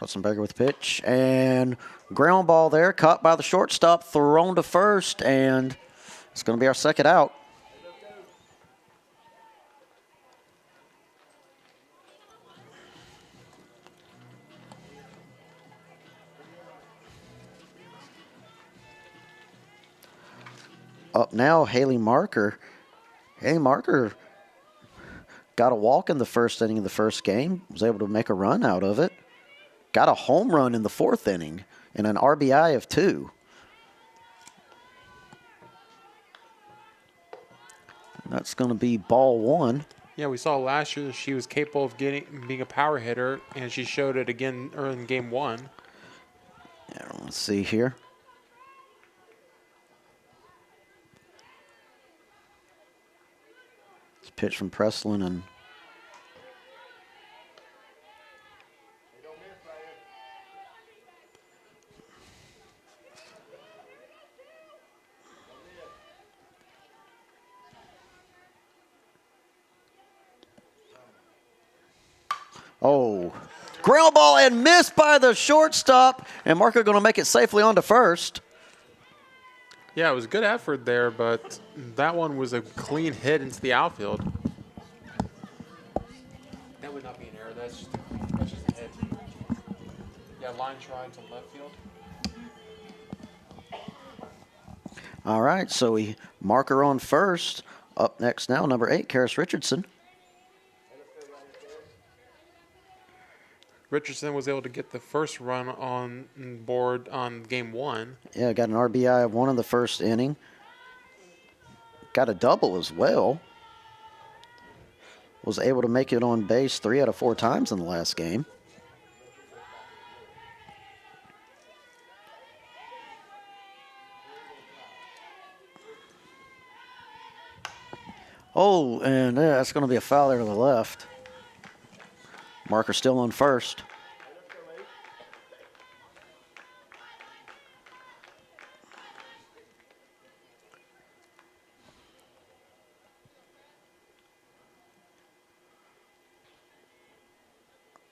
Baker with the pitch, and ground ball there, caught by the shortstop, thrown to first, and it's going to be our second out. Up now, Haley Marker. Haley Marker got a walk in the first inning of the first game, was able to make a run out of it. Got a home run in the fourth inning and an RBI of 2. And that's going to be ball 1. Yeah, we saw last year that she was capable of being a power hitter, and she showed it again in game 1. Yeah, let's see here. It's a pitch from Preslin and oh, ground ball and missed by the shortstop, and Marker going to make it safely onto first. Yeah, it was a good effort there, but that one was a clean hit into the outfield. That would not be an error. That's just a hit. Yeah, line drive to left field. All right, so we Marker on first. Up next now, number 8, Karis Richardson. Richardson was able to get the first run on board on game 1. Yeah, got an RBI of 1 in the first inning. Got a double as well. Was able to make it on base 3 out of 4 times in the last game. Oh, and that's going to be a foul there to the left. Marker still on first.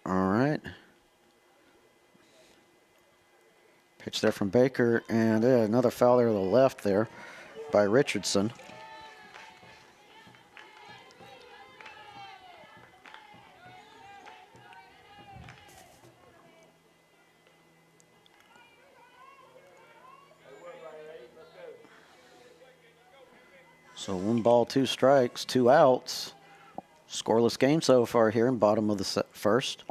All right. Pitch there from Baker, and another foul there to the left there by Richardson. So 1 ball, 2 strikes, 2 outs. Scoreless game so far here in bottom of the first.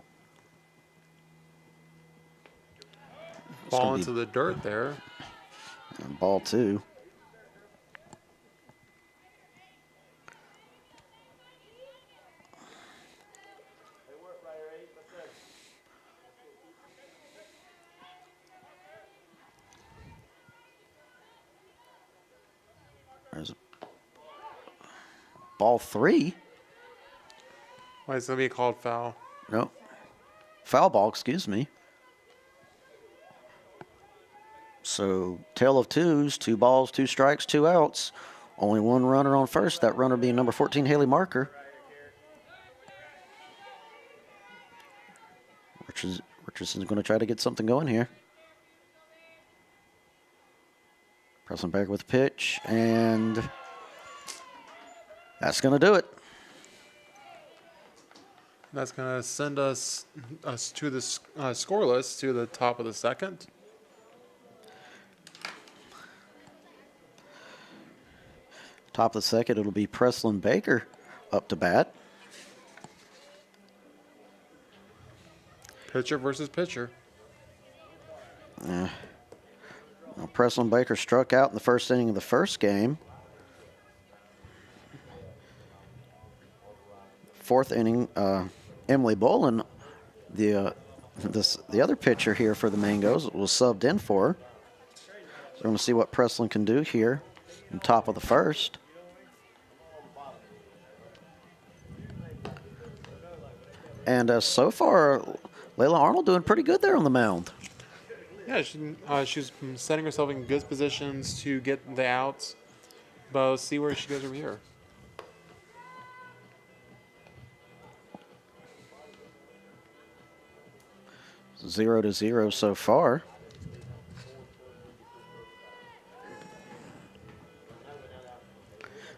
Ball into the dirt there. And ball 2. There's ball 3. Why is it going to be called foul? No. Foul ball, excuse me. So, tale of twos, 2 balls, 2 strikes, 2 outs. Only 1 runner on first, that runner being number 14, Haley Marker. Richardson's going to try to get something going here. Preslin Baker with the pitch, and that's going to do it. That's going to send us to the scoreless to the top of the second. Top of the second, it'll be Preslin Baker up to bat. Pitcher versus pitcher. Now, Preslin Baker struck out in the first inning of the first game. 4th inning, Emily Bolin, the other pitcher here for the Mangoes, was subbed in for her. So we're going to see what Preslin can do here in top of the first. And so far, Layla Arnold doing pretty good there on the mound. Yeah, she's setting herself in good positions to get the outs, but we'll see where she goes from here. Zero to 0 so far.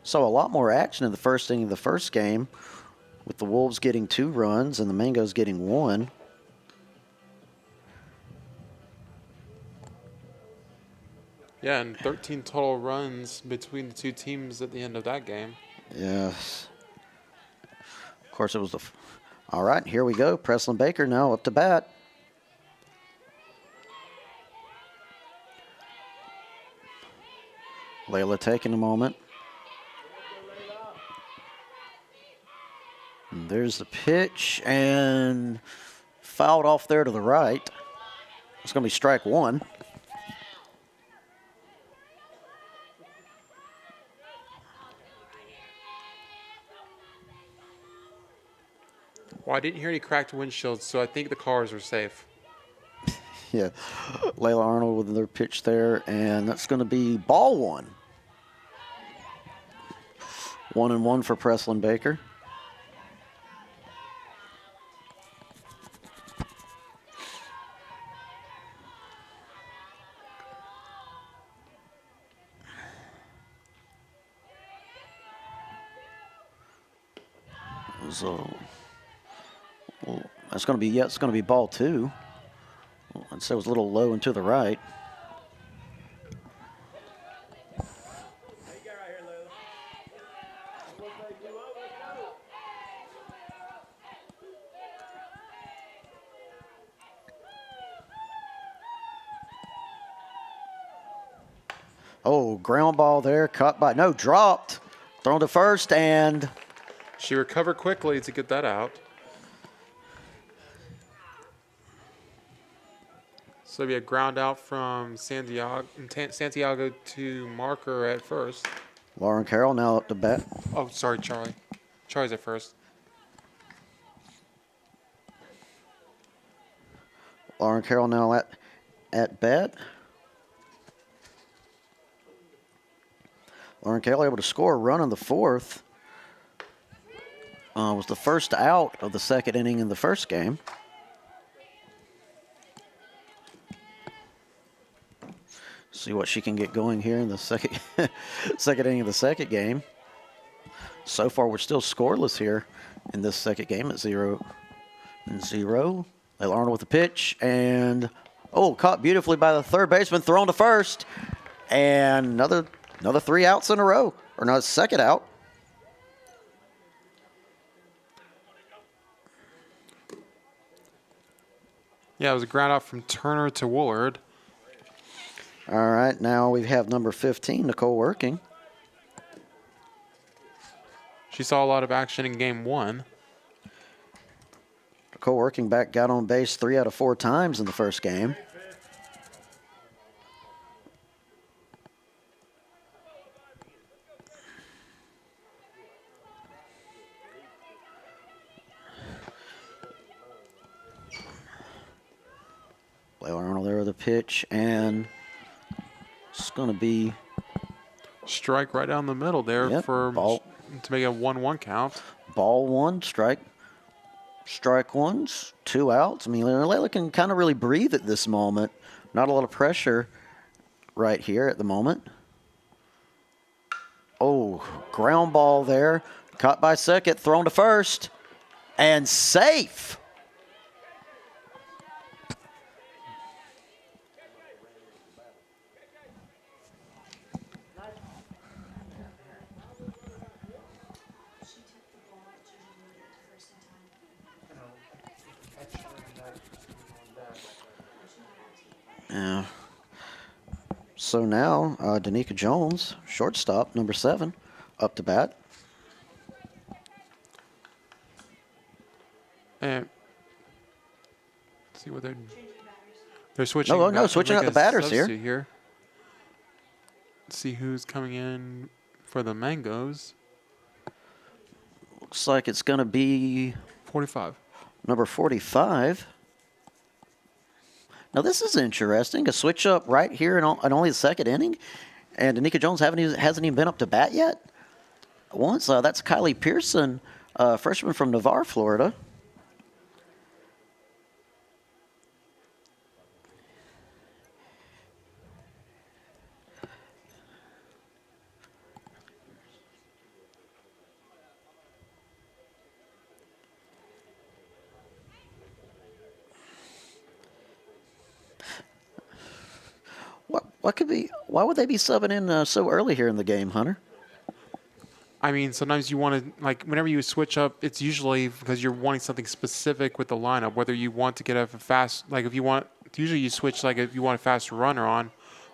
So a lot more action in the first inning of the first game, with the Wolves getting 2 runs and the Mangoes getting 1. Yeah, and 13 total runs between the 2 teams at the end of that game. Yes. Of course, it was the... All right, here we go. Preslin Baker now up to bat. Layla taking a moment. And there's the pitch, and fouled off there to the right. It's going to be strike 1. Well, I didn't hear any cracked windshields, so I think the cars are safe. Yeah, Layla Arnold with another pitch there, and that's going to be ball 1. 1-1 for Preslin Baker. So, well, that's going to be, it's going to be ball 2. I'd say it was a little low and to the right. Oh, ground ball there, caught by, no, dropped. Thrown to first, and She recovered quickly to get that out. So it'll be a ground out from Santiago to Marker at first. Lauren Carroll now up to bat. Oh, sorry, Charlie. Charlie's at first. Lauren Carroll now at bat. Lauren Carroll able to score a run in the 4th. Was the first out of the 2nd inning in the first game. See what she can get going here in the second inning of the second game. So far, we're still scoreless here in this second game at 0-0. Layla Arnold with the pitch, and caught beautifully by the third baseman, thrown to first, and another 3 outs in a row. Or no, it's second out. Yeah, it was a ground out from Turner to Woolard. All right, now we have number 15, Nicole Working. She saw a lot of action in game 1. Nicole Working back got on base 3 out of 4 times in the first game. Layla Arnold there with a pitch, and it's going to be Strike right down the middle there Yep, for ball. to make a 1-1 count. ball 1, strike 1's 2 outs. I mean, Layla can kind of really breathe at this moment. Not a lot of pressure right here at the moment. Oh, ground ball there. Caught by second, thrown to first, and safe. She took the ball, but she didn't get it to first in time. Yeah. So now, Danica Jones, shortstop, number 7, up to bat. And see what they're switching. No, to switching make out the a batters here. substitute Let's see who's coming in for the Mangoes. Looks like it's going to be 45. number 45. Now this is interesting. A switch up right here in only the second inning, and Danica Jones hasn't even been up to bat yet. Once that's Kylie Pearson, freshman from Navarre, Florida. What could be? Why would they be subbing in so early here in the game, Hunter? I mean, sometimes you want to, like, whenever you switch up, it's usually because you're wanting something specific with the lineup, whether you want to get a fast, like, if you want, usually you switch, like, if you want a fast runner on,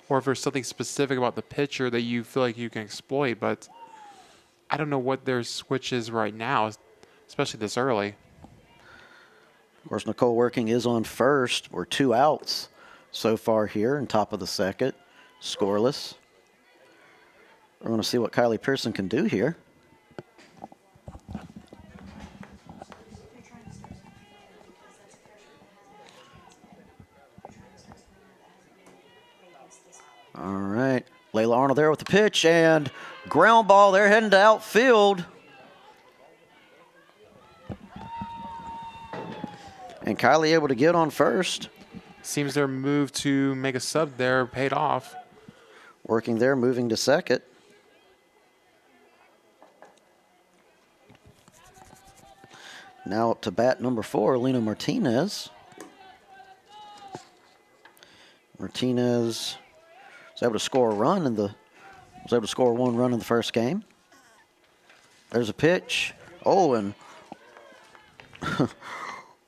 or if there's something specific about the pitcher that you feel like you can exploit, but I don't know what their switch is right now, especially this early. Of course, Nicole Working is on first. We're 2 outs so far here in top of the second, scoreless. We're going to see what Kylie Pearson can do here. They're trying to start something new because that's a freshman that hasn't been against it. They're trying to start something new that hasn't been played against this. All right. Layla Arnold there with the pitch, and ground ball. They're heading to outfield. And Kylie able to get on first. Seems their move to make a sub there paid off. Working there, moving to second. Now up to bat number 4, Lena Martinez. Martinez was able to score a run was able to score 1 run in the first game. There's a pitch. Oh, and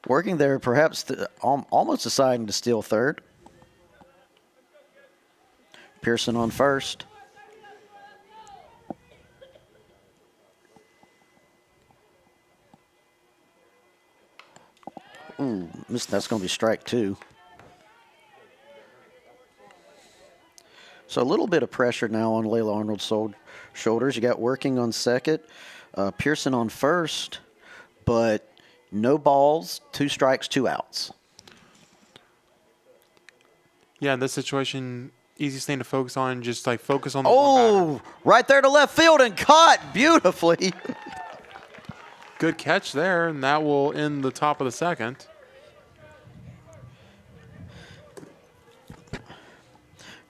working there, perhaps almost deciding to steal third. Pearson on first. Ooh, that's going to be strike 2. So a little bit of pressure now on Layla Arnold's shoulders. You got Working on second, Pearson on first, but no balls, 2 strikes, 2 outs. Yeah, in this situation, easiest thing to focus on, just like focus on the one Oh, right there to left field and caught beautifully. Good catch there, and that will end the top of the second.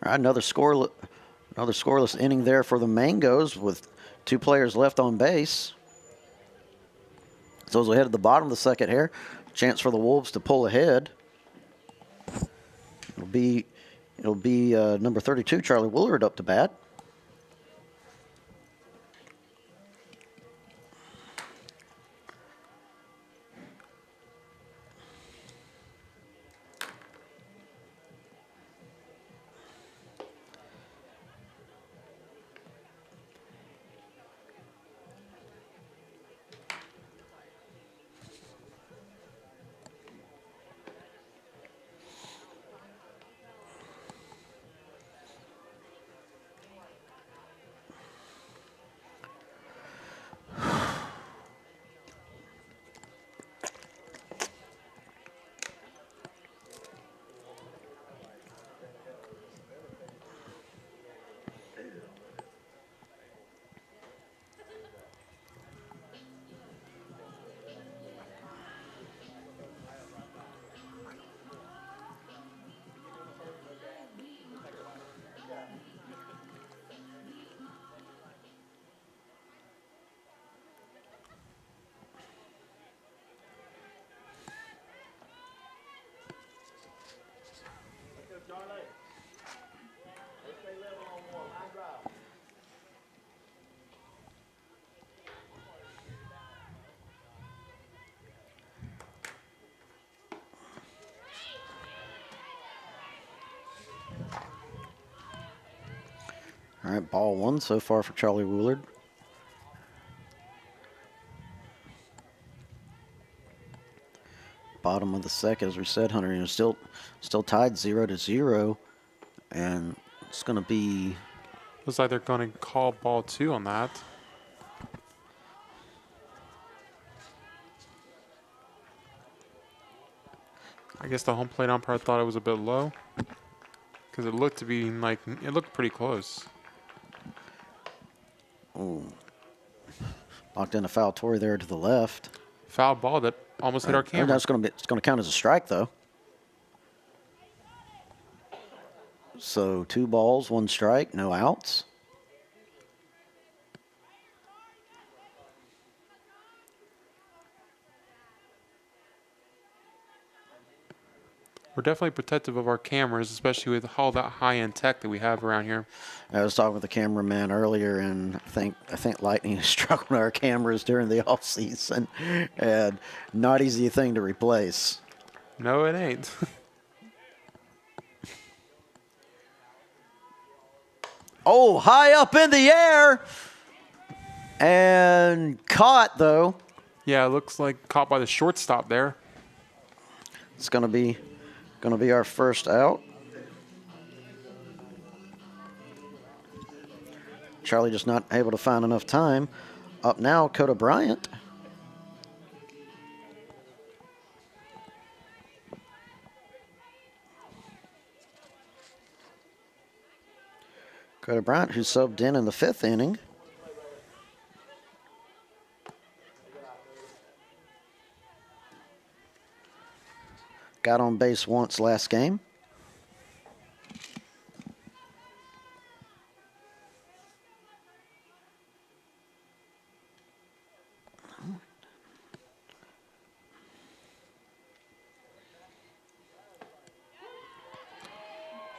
All right, another scoreless inning there for the Mangoes with 2 players left on base. So as we head to the bottom of the second here, chance for the Wolves to pull ahead. It'll be number 32, Charlie Woolard, up to bat. right, ball one so far for Charlie Woolard. Bottom of the second, as we said, Hunter, still tied 0-0, and it's going to be. Looks like they're going to call ball 2 on that. I guess the home plate umpire thought it was a bit low because it looked to be like it looked pretty close. Ooh. Locked in a foul Torrey there to the left. Foul ball that almost hit our camera. That's going to count as a strike though. So 2 balls, 1 strike, no outs. We're definitely protective of our cameras, especially with all that high-end tech that we have around here. I was talking with the cameraman earlier, and I think Lightning has struggled with our cameras during the off season, and not easy thing to replace. No, it ain't. Oh, high up in the air, and caught though. Yeah, it looks like caught by the shortstop there. It's going to be our first out. Charlie just not able to find enough time. Up now, Coda Bryant. Coda Bryant, who subbed in the 5th inning. Got on base once last game.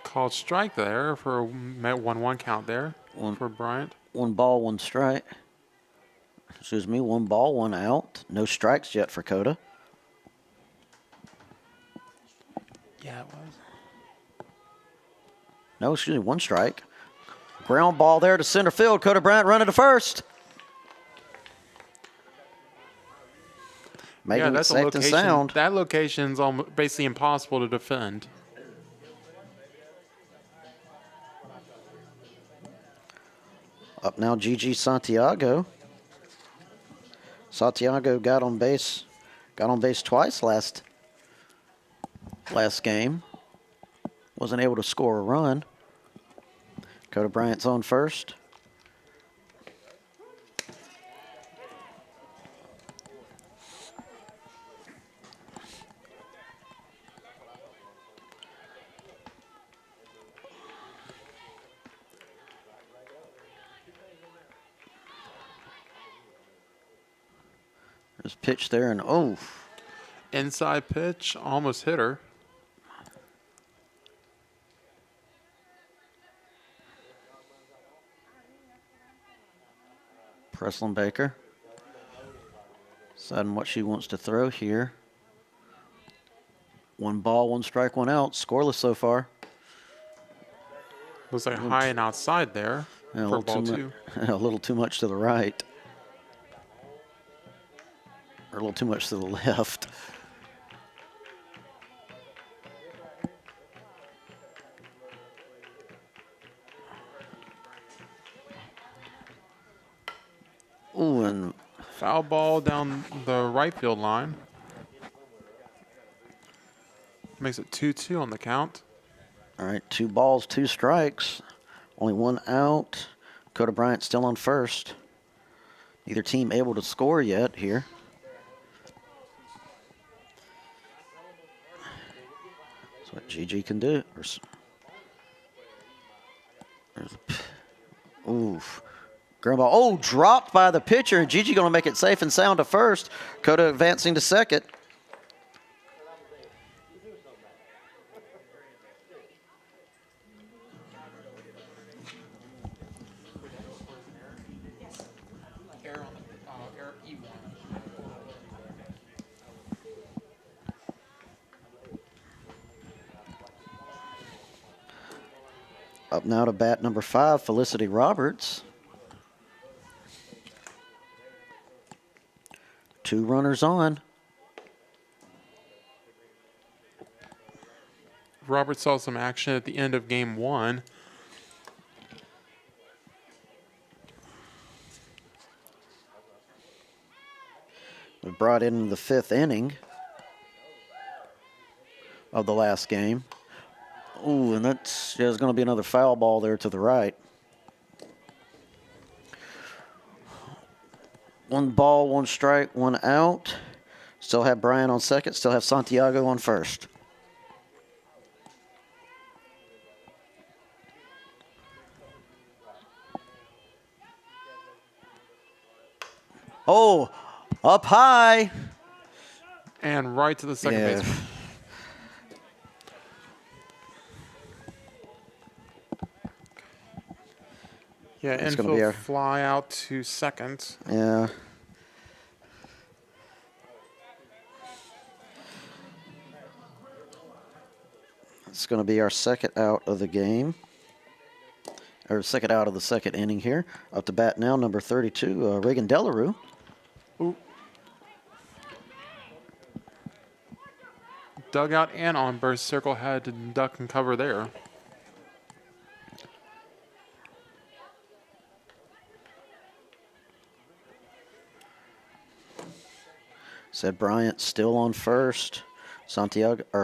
Called strike there for a 1-1 count there for Bryant. 1 ball, 1 strike. Excuse me, 1 ball, 1 out. No strikes yet for Coda. Yeah, it was. No, excuse me, 1 strike. Ground ball there to center field. Coda Bryant running to first. Making it safe and sound. That location's almost basically impossible to defend. Up now, Gigi Santiago. Santiago got on base twice last game. Wasn't able to score a run. Coda Bryant's on first. There's pitch there, and oh. Inside pitch, almost hit her. Preslin Baker deciding what she wants to throw here. 1 ball, 1 strike, 1 out. Scoreless so far. Looks like high and outside there for ball 2. A little too much to the right. Or a little too much to the left. Ooh, and foul ball down the right field line. Makes it 2-2 on the count. All right, 2 balls, 2 strikes. Only 1 out. Coda Bryant still on first. Neither team able to score yet here. That's what GG can do. Oof. Ground ball. Oh, dropped by the pitcher. GG going to make it safe and sound to first. Coda advancing to second. Up now to bat number 5, Felicity Roberts. 2 runners on. Robert saw some action at the end of game 1. We brought in the 5th inning of the last game. Ooh, and there's going to be another foul ball there to the right. 1 ball, 1 strike, 1 out. Still have Brian on second. Still have Santiago on first. Oh, up high. And right to the second baseman. Yeah, It's gonna infield be our- fly out to second. Yeah. It's going to be our second out of the game. Or second out of the second inning here. Up to bat now, number 32, Reagan Delarue. Ooh. Dugout and on burst circle had to duck and cover there. Said Bryant still on first.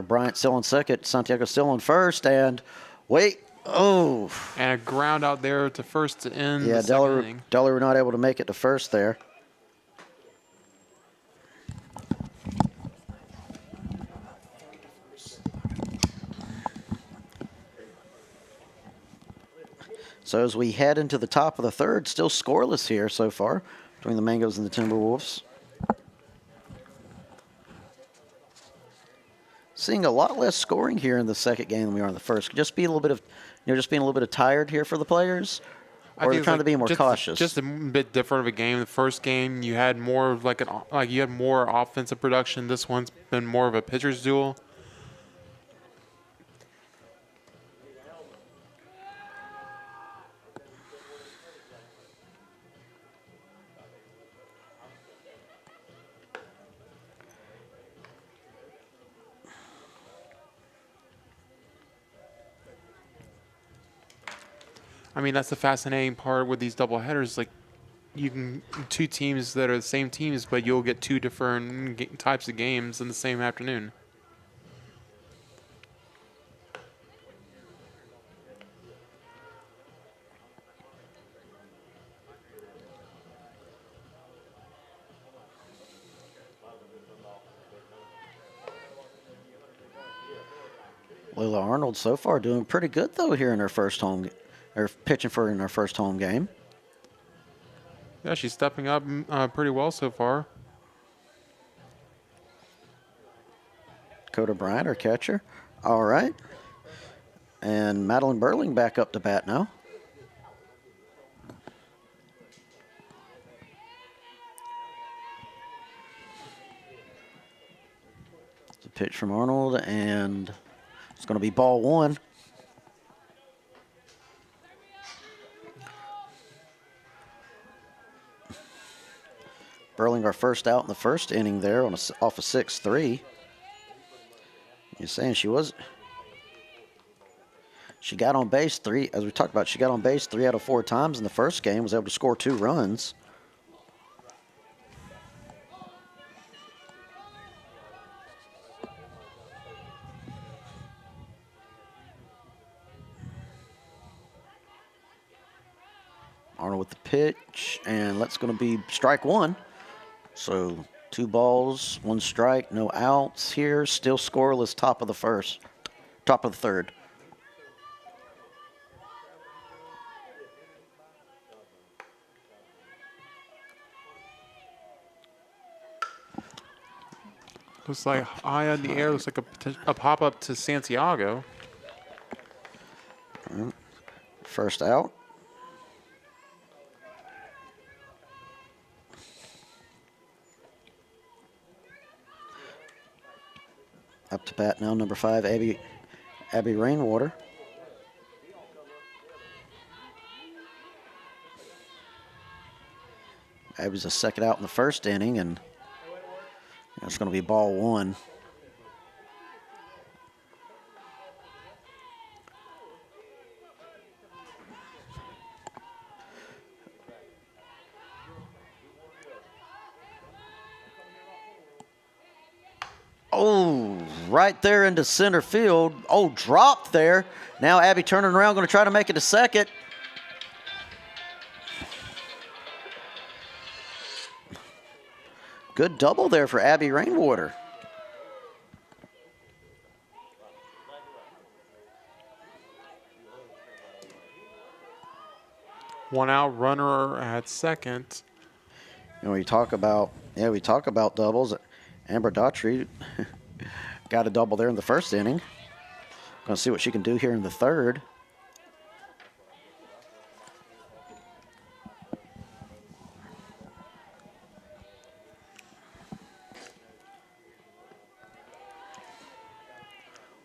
Bryant still on second. Santiago still on first. And wait. Oh. And a ground out there to first to end Yeah, the second inning. Delarue not able to make it to first there. So as we head into the top of the third, still scoreless here so far between the Mangoes and the Timberwolves. Seeing a lot less scoring here in the second game than we are in the first. Just be a little bit of, just being a little bit of tired here for the players, or they're trying to be more cautious. Just a bit different of a game. The first game you had more of like you had more offensive production. This one's been more of a pitcher's duel. I mean, that's the fascinating part with these doubleheaders. Like, you can 2 teams that are the same teams, but you'll get 2 different types of games in the same afternoon. Lila Arnold so far doing pretty good though here in her first home, or pitching for in her first home game. Yeah, she's stepping up pretty well so far. Dakota Bryant, our catcher. All right. And Madeline Burling back up to bat now. It's a pitch from Arnold, and it's going to be ball 1. Burling, our first out in the first inning there on off a 6-3. You're saying she got on base 3, as we talked about, she got on base 3 out of 4 times in the first game, was able to score 2 runs. Arnold with the pitch, and that's going to be strike 1. So 2 balls, 1 strike, no outs here. Still scoreless, top of the third. Looks like high in the air. Looks like a pop up to Santiago. First out. Up to bat now, number 5, Abby Rainwater. It was a second out in the first inning, and it's going to be ball one. Oh, right there into center field. Oh, dropped there. Now Abby turning around, going to try to make it to second. Good double there for Abby Rainwater. One out, runner at second. You know, we talk about doubles. Amber Daughtry got a double there in the first inning. Going to see what she can do here in the third.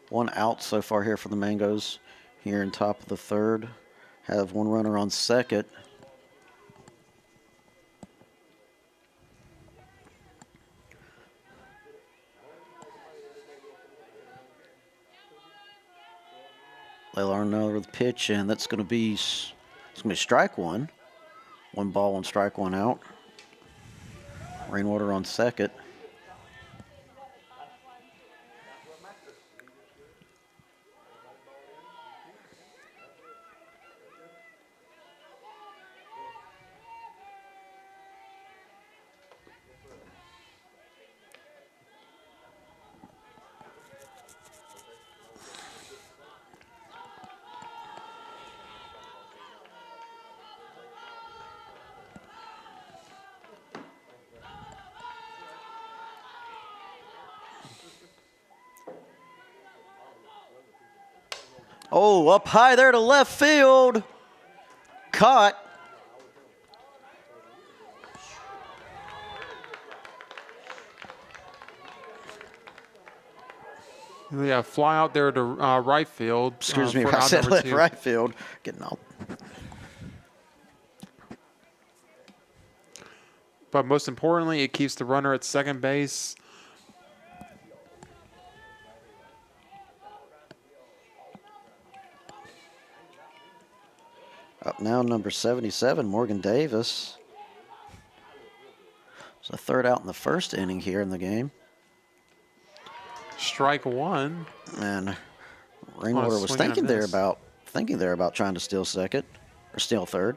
One out so far here for the Mangoes here in top of the third. Have one runner on second. Layla Arnold with the pitch, and that's going to be strike one. 1 ball, 1 strike, 1 out. Rainwater on second. Oh, up high there to left field. Caught. Yeah, fly out there to right field. Excuse me, for I out said number left 2. right field. Getting out. But most importantly, it keeps the runner at second base. Up now, number 77, Morgan Davis. It's a third out in the first inning here in the game. Strike one. And Rainwater was thinking there about trying to steal second or steal third.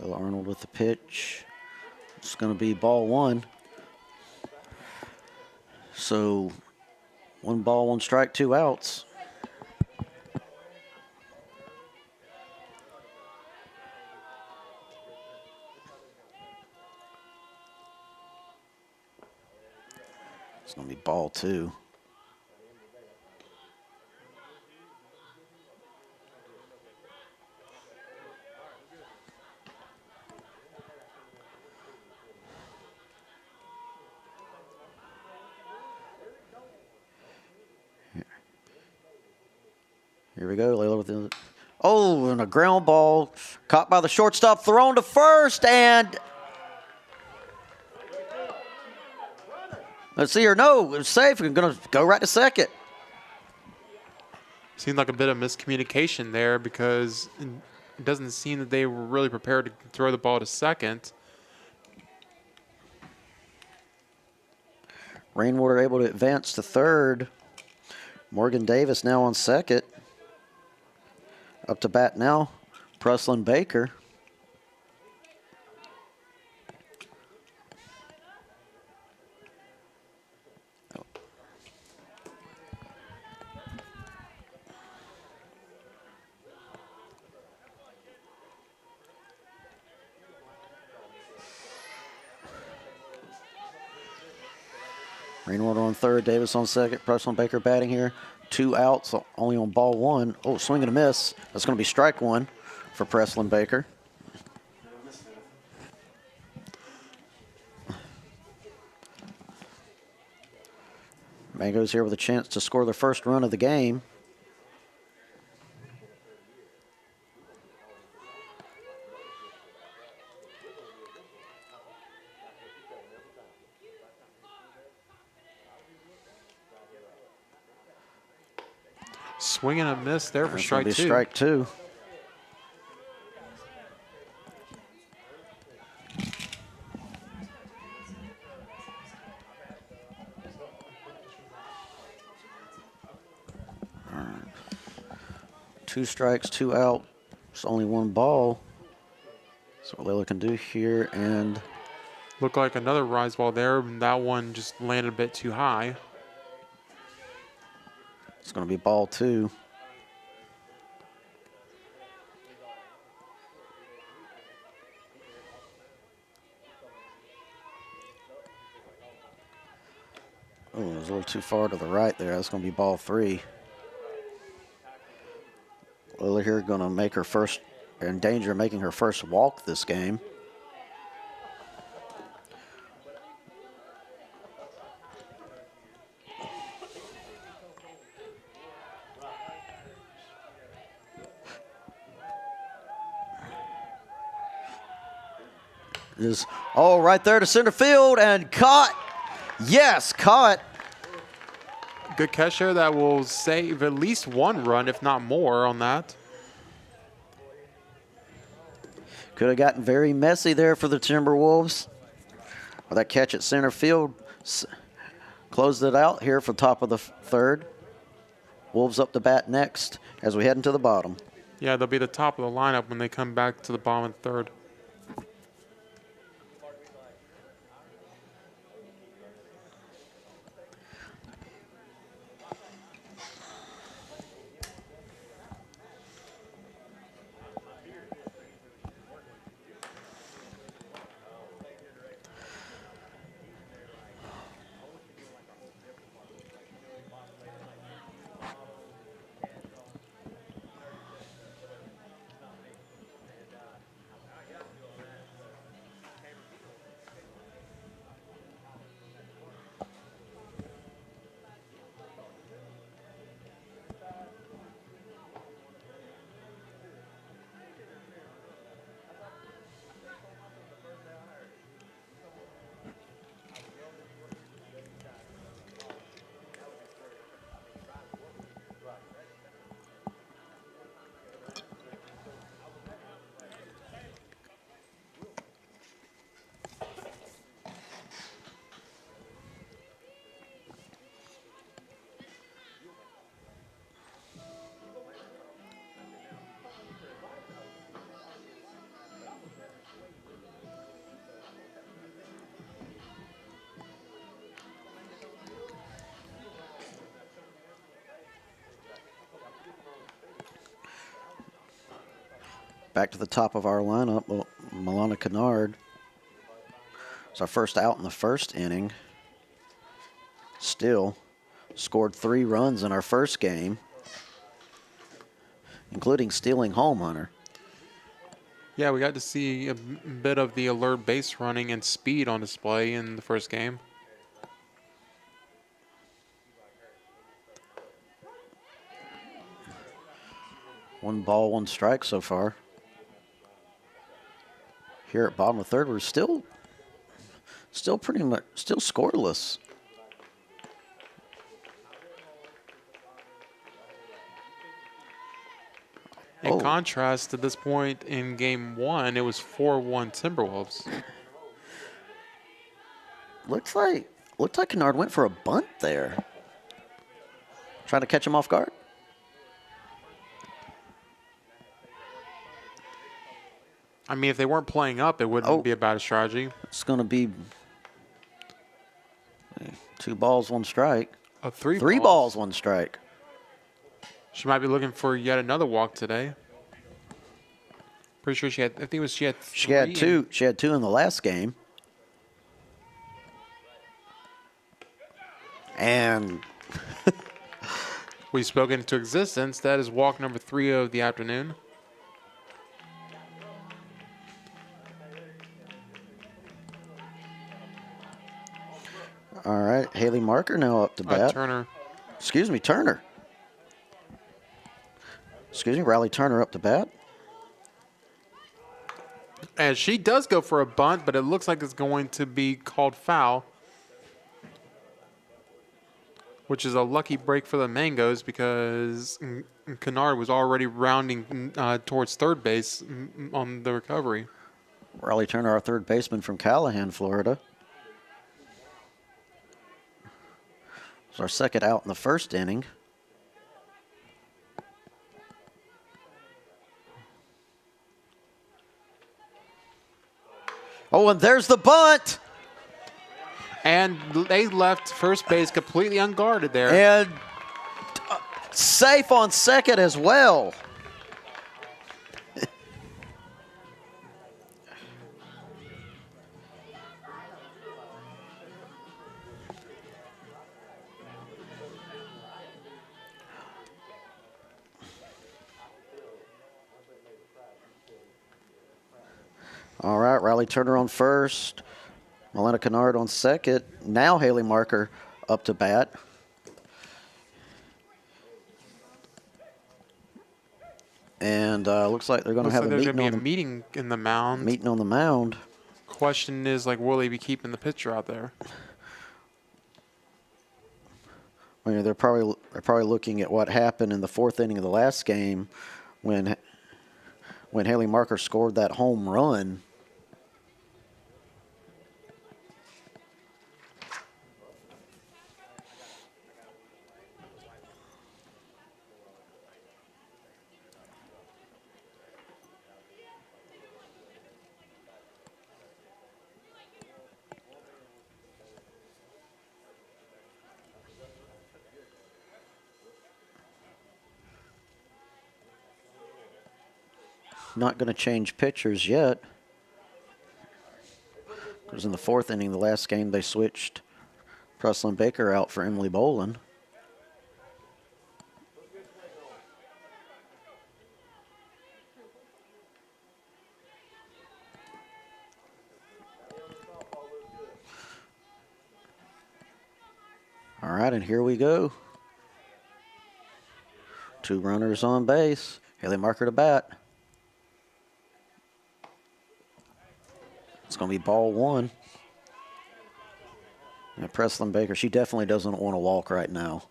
Will Arnold with the pitch. It's going to be ball one. So 1 ball, 1 strike, 2 outs. It's going to be ball 2. Here we go, Layla with the... Oh, and a ground ball caught by the shortstop, thrown to first, and... Let's see her. No, it's safe. We're going to go right to second. Seemed like a bit of miscommunication there because it doesn't seem that they were really prepared to throw the ball to second. Rainwater able to advance to third. Morgan Davis now on second. Up to bat now, Preslin Baker. Rainwater on third, Davis on second, Preslin Baker batting here. 2 outs, only on ball 1. Oh, swing and a miss. That's going to be strike 1 for Preslin Baker. Mango's here with a chance to score their first run of the game. Swing and a miss there for That's going strike to be two. strike two. All right. 2 strikes, 2 out. It's only 1 ball. So what Layla can do here, and Looked like another rise ball there, and that one just landed a bit too high. it's going to be ball 2. Oh, it was a little too far to the right there. That's going to be ball 3. Lila here going to make her first, in danger of making her first walk this game. Is right there to center field and caught. Yes, caught. Good catch there that will save at least 1 run, if not more, on that. Could have gotten very messy there for the Timberwolves. With that catch at center field, closed it out here for top of the 3rd. Wolves up to bat next as we head into the bottom. Yeah, they'll be the top of the lineup when they come back to the bottom of the 3rd. Back to the top of our lineup, Milana Kennard. It's our first out in the first inning. Still scored 3 runs in our first game, including stealing home hunter. Yeah, we got to see a bit of the alert base running and speed on display in the first game. One ball, 1 strike so far. Here at bottom of 3rd, we're still pretty much scoreless. In contrast to this point in game 1, it was 4-1 Timberwolves. Looked like Kennard went for a bunt there. Trying to catch him off guard. I mean, if they weren't playing up, it wouldn't be a bad strategy. It's going to be 2 balls, 1 strike. A 3 3 balls, 1 strike. She might be looking for yet another walk today. Pretty sure she had. I think it was she had. She had 2. She had 2 in the last game. And we've spoken into existence. That is walk number 3 of the afternoon. all right, Haley Marker now up to bat. Turner. Excuse me, Turner. Excuse me, Riley Turner up to bat. And she does go for a bunt, but it looks like it's going to be called foul, which is a lucky break for the Mangoes because Kennard was already rounding towards third base on the recovery. Riley Turner, our third baseman from Callahan, Florida. It's our second out in the first inning. Oh, and there's the bunt. And they left first base completely unguarded there. And safe on second as well. All right, Riley Turner on first. Melena Kennard on second. Now Haley Marker up to bat. And looks like they're going to have a meeting in the mound. Meeting on the mound. Question is, like, will they be keeping the pitcher out there? I mean, they're probably looking at what happened in the fourth inning of the last game when Haley Marker scored that home run. Not going to change pitchers yet. Because in the fourth inning, the last game, they switched Preslyn Baker out for Emily Bolin. All right, and here we go. 2 runners on base. Haley Marker to bat. It's going to be ball 1. And Preslyn Baker, she definitely doesn't want to walk right now.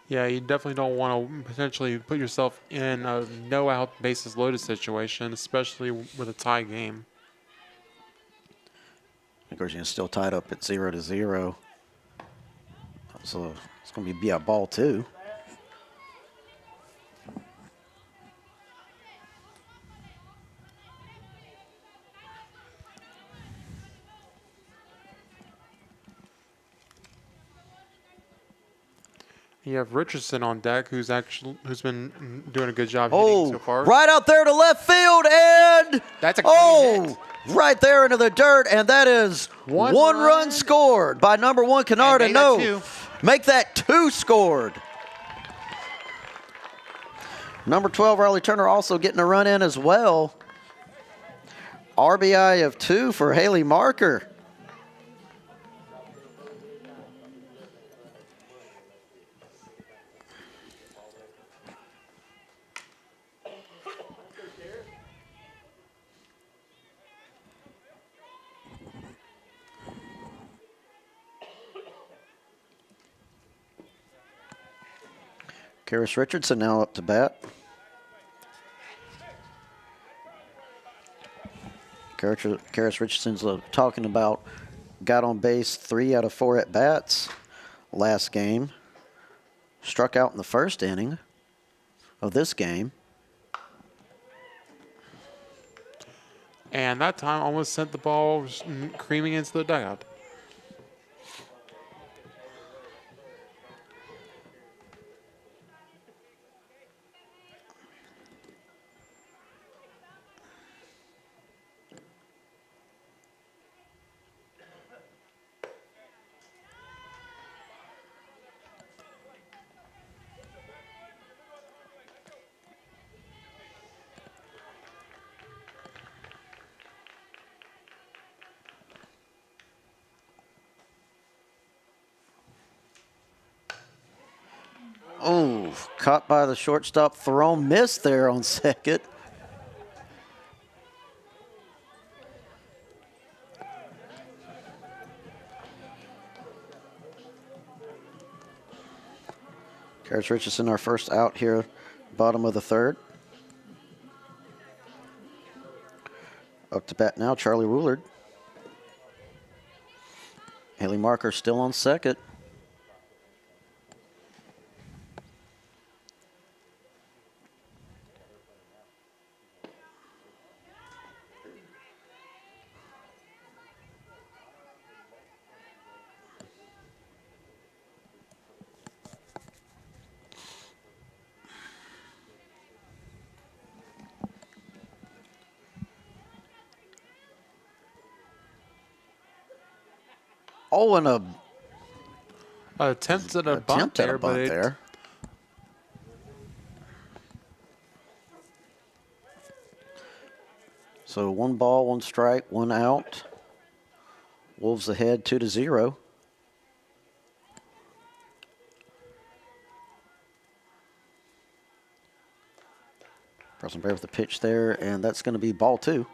Yeah, you definitely don't want to potentially put yourself in a no-out bases loaded situation, especially with a tie game. Of course, you're still tied up at 0-0. So it's going to be a ball 2. You have Richardson on deck, who's been doing a good job hitting so far. Right out there to left field, and that's a clean hit. Right there into the dirt, and that is one run scored by number 1 Kennard. And no, make that 2 scored. Number 12 Riley Turner also getting a run in as well. RBI of 2 for Haley Marker. Karis Richardson now up to bat. Karis Richardson's talking about got on base 3 out of 4 at bats last game. Struck out in the first inning of this game. And that time almost sent the ball creaming into the dugout. Oh, caught by the shortstop. Thrown missed there on second. Karis Richardson, our first out here, bottom of the third. Up to bat now, Charlie Woolard. Haley Marker still on second. Oh, and a Attempt at a bunt attempt at there, a bunt but it, there. So 1 ball, 1 strike, 1 out. Wolves ahead 2-0. Preston Bear with the pitch there, and that's going to be ball 2.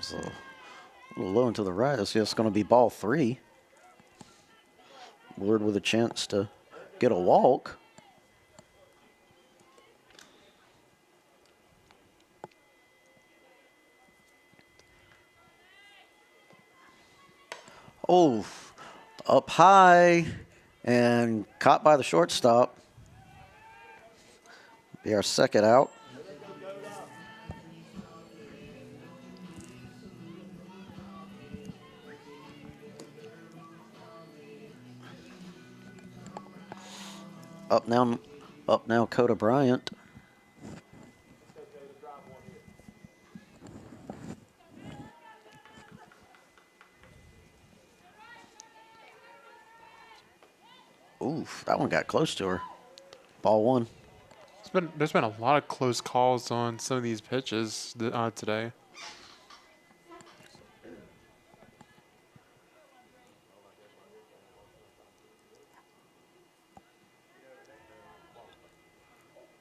So a little low and to the right. It's just going to be ball 3. Willard with a chance to get a walk. Oh, up high and caught by the shortstop. Be our second out. Up now, Coda Bryant. Oof, that one got close to her. Ball 1. there's been a lot of close calls on some of these pitches today.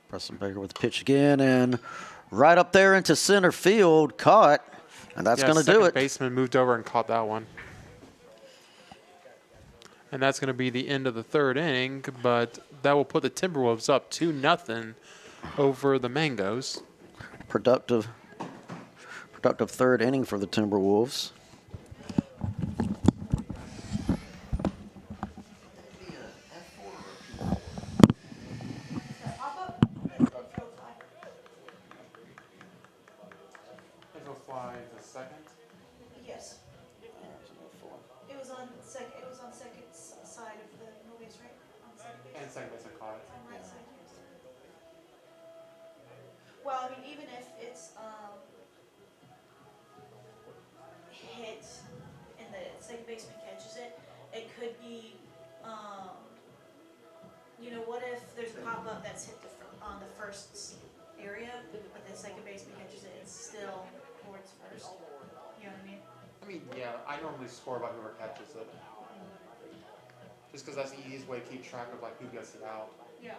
Preston Baker with the pitch again, and right up there into center field, caught, and that's going to do it. Second baseman moved over and caught that one. And that's going to be the end of the third inning, but that will put the Timberwolves up 2-0 over the Mangoes. Productive third inning for the Timberwolves. Fly the second. Yes. It was on second side of the movies, right? On second base. And second base, I caught it. On right side, yes. Well, I mean, even if it's hit and the second baseman catches it, it could be, what if there's a pop up that's hit on the first area, but the second baseman catches it, it's still towards first. You know what I mean? I mean, yeah, I normally score by whoever catches it. Just because that's the easiest way to keep track of like who gets it out. Yeah.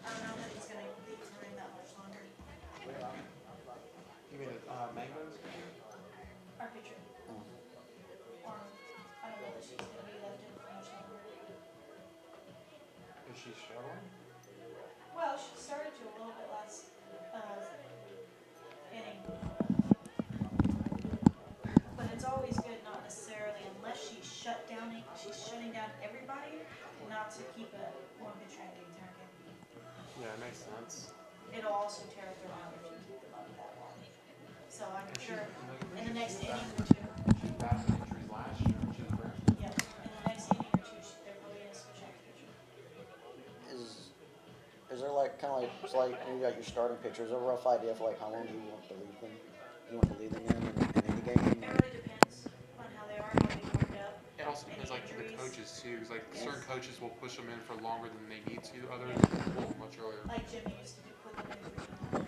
I don't know that he's going to be touring that much longer. You mean the Mangoes? Our pitcher. Or, I don't know that she's going to be left in for much longer. Is she struggling? Well, she started to a little bit last inning. But it's always good, not necessarily, unless she's shutting down everybody, not to keep one pitcher in the entire game. Yeah, it makes sense. It'll also tear up their mound if you keep them up that long. So I'm sure in the next inning or two. She battled injuries last year. She was great. Yeah, in the next inning or two, they're probably going to switch out the pitcher. Is there like kind of like You got your starting pitchers. A rough idea of like how long you want to leave them. You want to leave them in any game. It really depends on how they are, how they warmed up. It also depends Any like the injuries. coaches too. 'Cause, like certain coaches will push them in for longer than they need to. Others will pull them much earlier. Like Jimmy used to do, put them in for you.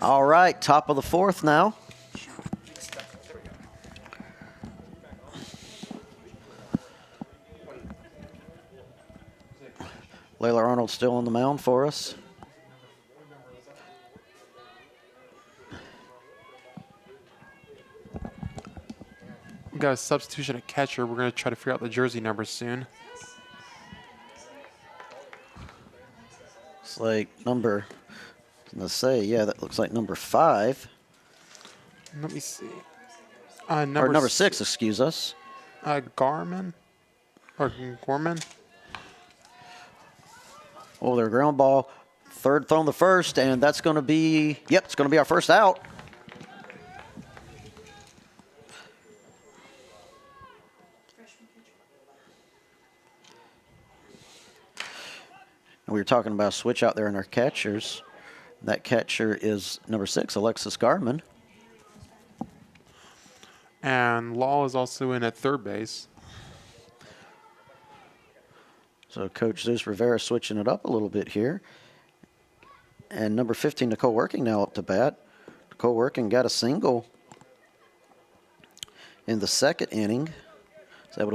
All right, top of the fourth now. Layla Arnold still on the mound for us. We got a substitution at catcher. We're going to try to figure out the jersey numbers soon. It's like number, let's say, yeah, that looks like number 5. Let me see. Or number 6, excuse us. Garman or Gorman. Oh, their ground ball. Third thrown the first, and that's going to be, yep, it's going to be our first out. And we were talking about a switch out there in our catchers. That catcher is number 6, Alexis Garman. And Law is also in at third base. So Coach Zeus Rivera switching it up a little bit here. And number 15, Nicole Working now up to bat. Nicole Working got a single in the second inning. Was able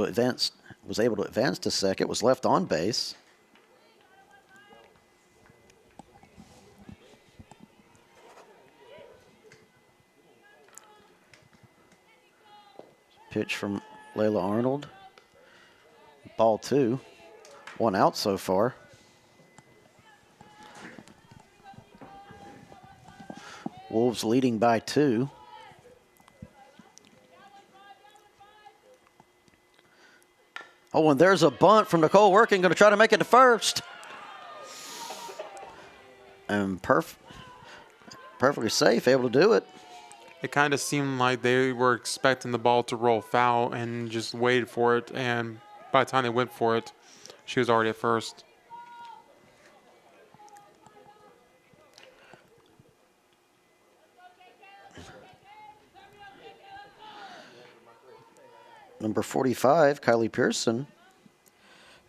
to advance to second. Was left on base. Pitch from Layla Arnold. Ball 2. 1 out so far. Wolves leading by 2. Oh, and there's a bunt from Nicole Working, going to try to make it to first. And perfectly safe, able to do it. It kind of seemed like they were expecting the ball to roll foul and just waited for it. And by the time they went for it, she was already at first. Number 45, Kylie Pearson,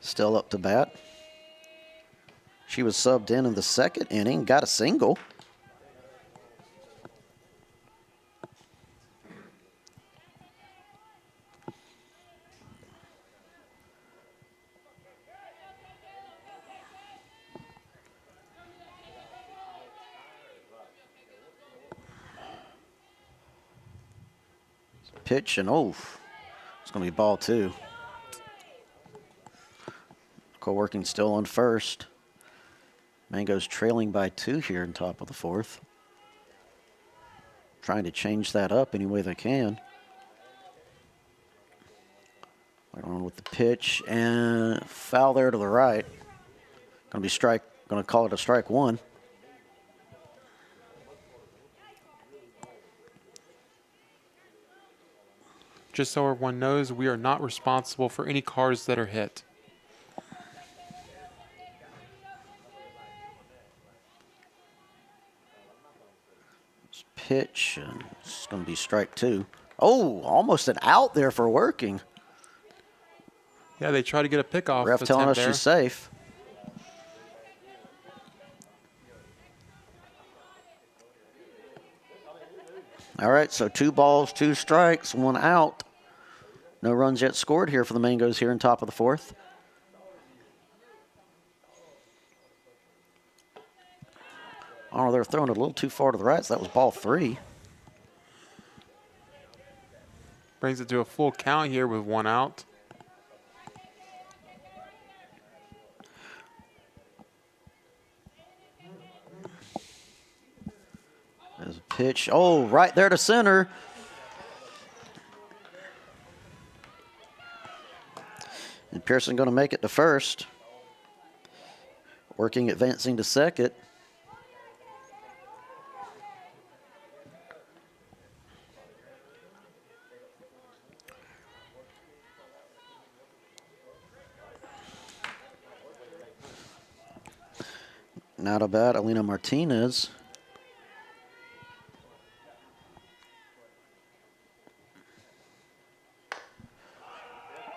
still up to bat. She was subbed in the second inning, got a single. Pitch and it's going to be ball 2. Nicole Working still on first. Mango's trailing by 2 here in top of the fourth. Trying to change that up any way they can. Right on with the pitch and foul there to the right. Going to call it a strike 1. Just so everyone knows, we are not responsible for any cars that are hit. Pitch, and it's going to be strike 2. Oh, almost an out there for Working. Yeah, they try to get a pickoff. Ref telling us she's safe. All right, so 2 balls, 2 strikes, 1 out. No runs yet scored here for the Mangoes here in top of the fourth. Oh, they're throwing it a little too far to the right, so that was ball 3. Brings it to a full count here with 1 out. There's a pitch. Oh, right there to center. And Pearson going to make it to first. Working, advancing to second. Now to bat, Alina Martinez.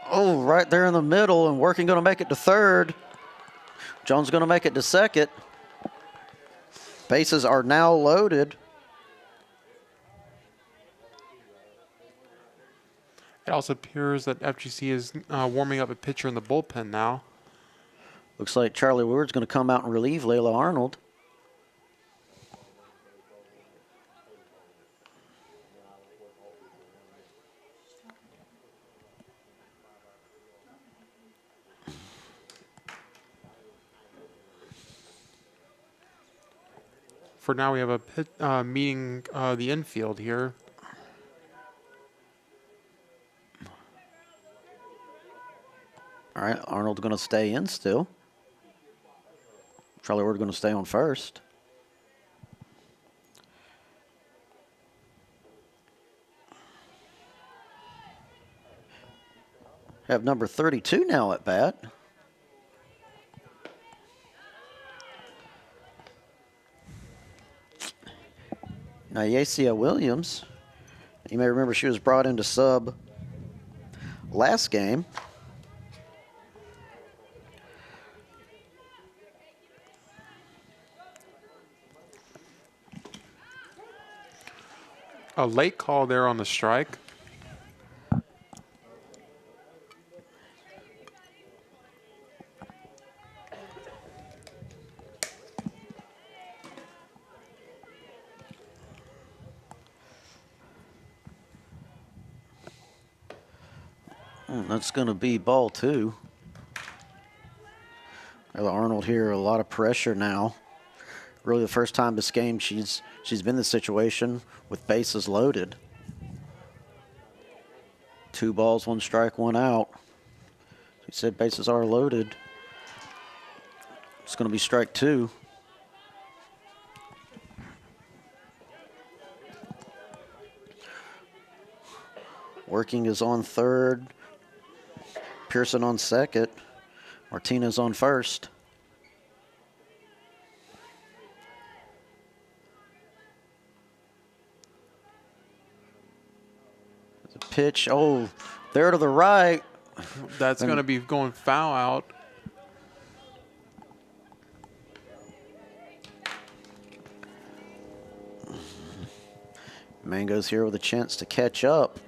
Oh, right there in the middle, and Working going to make it to third. Jones going to make it to second. Bases are now loaded. It also appears that FGC is warming up a pitcher in the bullpen now. Looks like Charlie Ward's going to come out and relieve Layla Arnold. For now, we have a meeting the infield here. All right, Arnold's going to stay in still. Charlie Ward going to stay on first. Have number 32 now at bat. Now, Yacia Williams, you may remember she was brought into sub last game. A late call there on the strike. That's going to be ball 2. Arnold here, a lot of pressure now. Really the first time this game she's been in this situation with bases loaded. 2 balls, 1 strike, 1 out. He said bases are loaded. It's going to be strike 2. Working is on third. Pearson on second. Martinez on first. The pitch, oh, there to the right. That's going to be going foul out. Mango's here with a chance to catch up.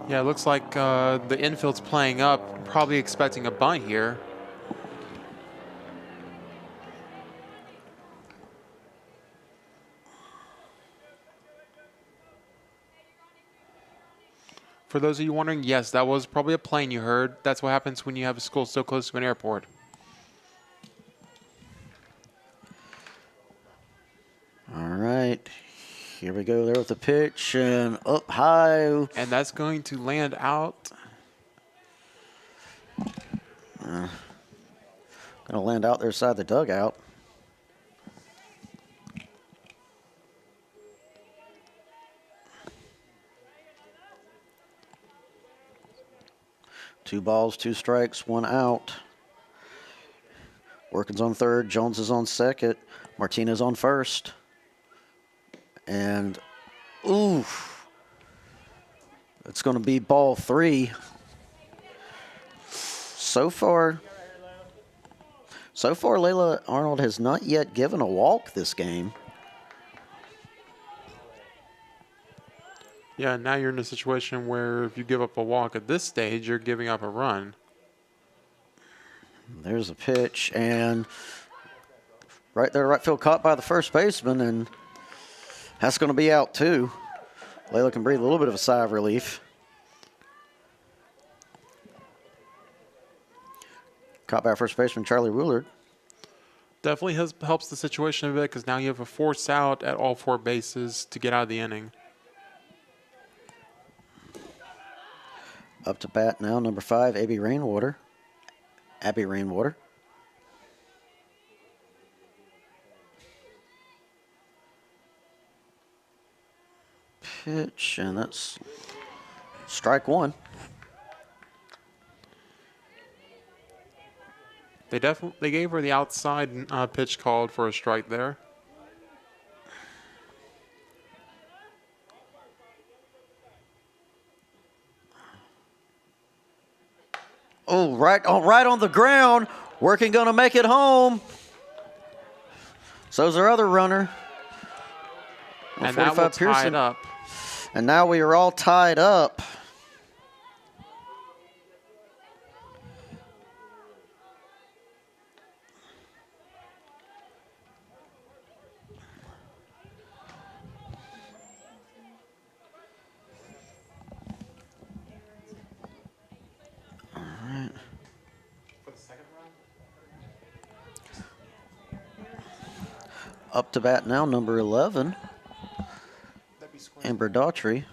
Yeah, it looks like the infield's playing up, probably expecting a bunt here. For those of you wondering, yes, that was probably a plane you heard. That's what happens when you have a school so close to an airport. All right. Here we go there with the pitch and up high. And that's going to land out. Going to land out there side the dugout. Two balls, 2 strikes, 1 out. Workins on third, Jones is on second, Martinez on first. And, ooh, it's going to be ball 3. So far, Layla Arnold has not yet given a walk this game. Yeah, now you're in a situation where if you give up a walk at this stage, you're giving up a run. There's a pitch, and right there, right field caught by the first baseman, and that's going to be out too. Layla can breathe a little bit of a sigh of relief. Caught by first baseman Charlie Woolard. Definitely helps the situation a bit because now you have a force out at all 4 bases to get out of the inning. Up to bat now, number 5, Abby Rainwater. Pitch, and that's Strike one. They gave her the outside pitch called for a strike there. Oh, right on the ground. Working going to make it home. So's our other runner. And that will tie it up. And now we are all tied up. All right. For the second round? Up to bat now, number 11, Amber Daughtry.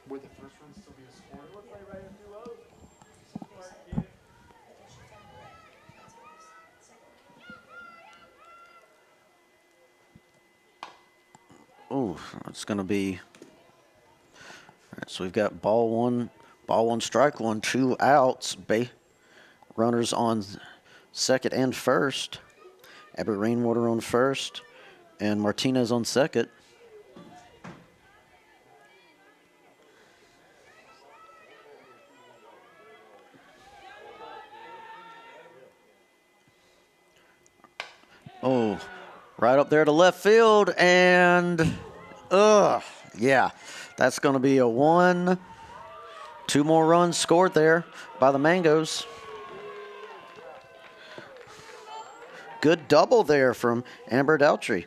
Would the first run still be a score? Oh, it's going to be. All right, so we've got ball one, strike one, 2 outs. Runners on second and first. Abby Rainwater on first, and Martinez on second. Oh, right up there to left field, and yeah, that's going to be a 1. 2 more runs scored there by the Mangoes. Good double there from Amber Daughtry.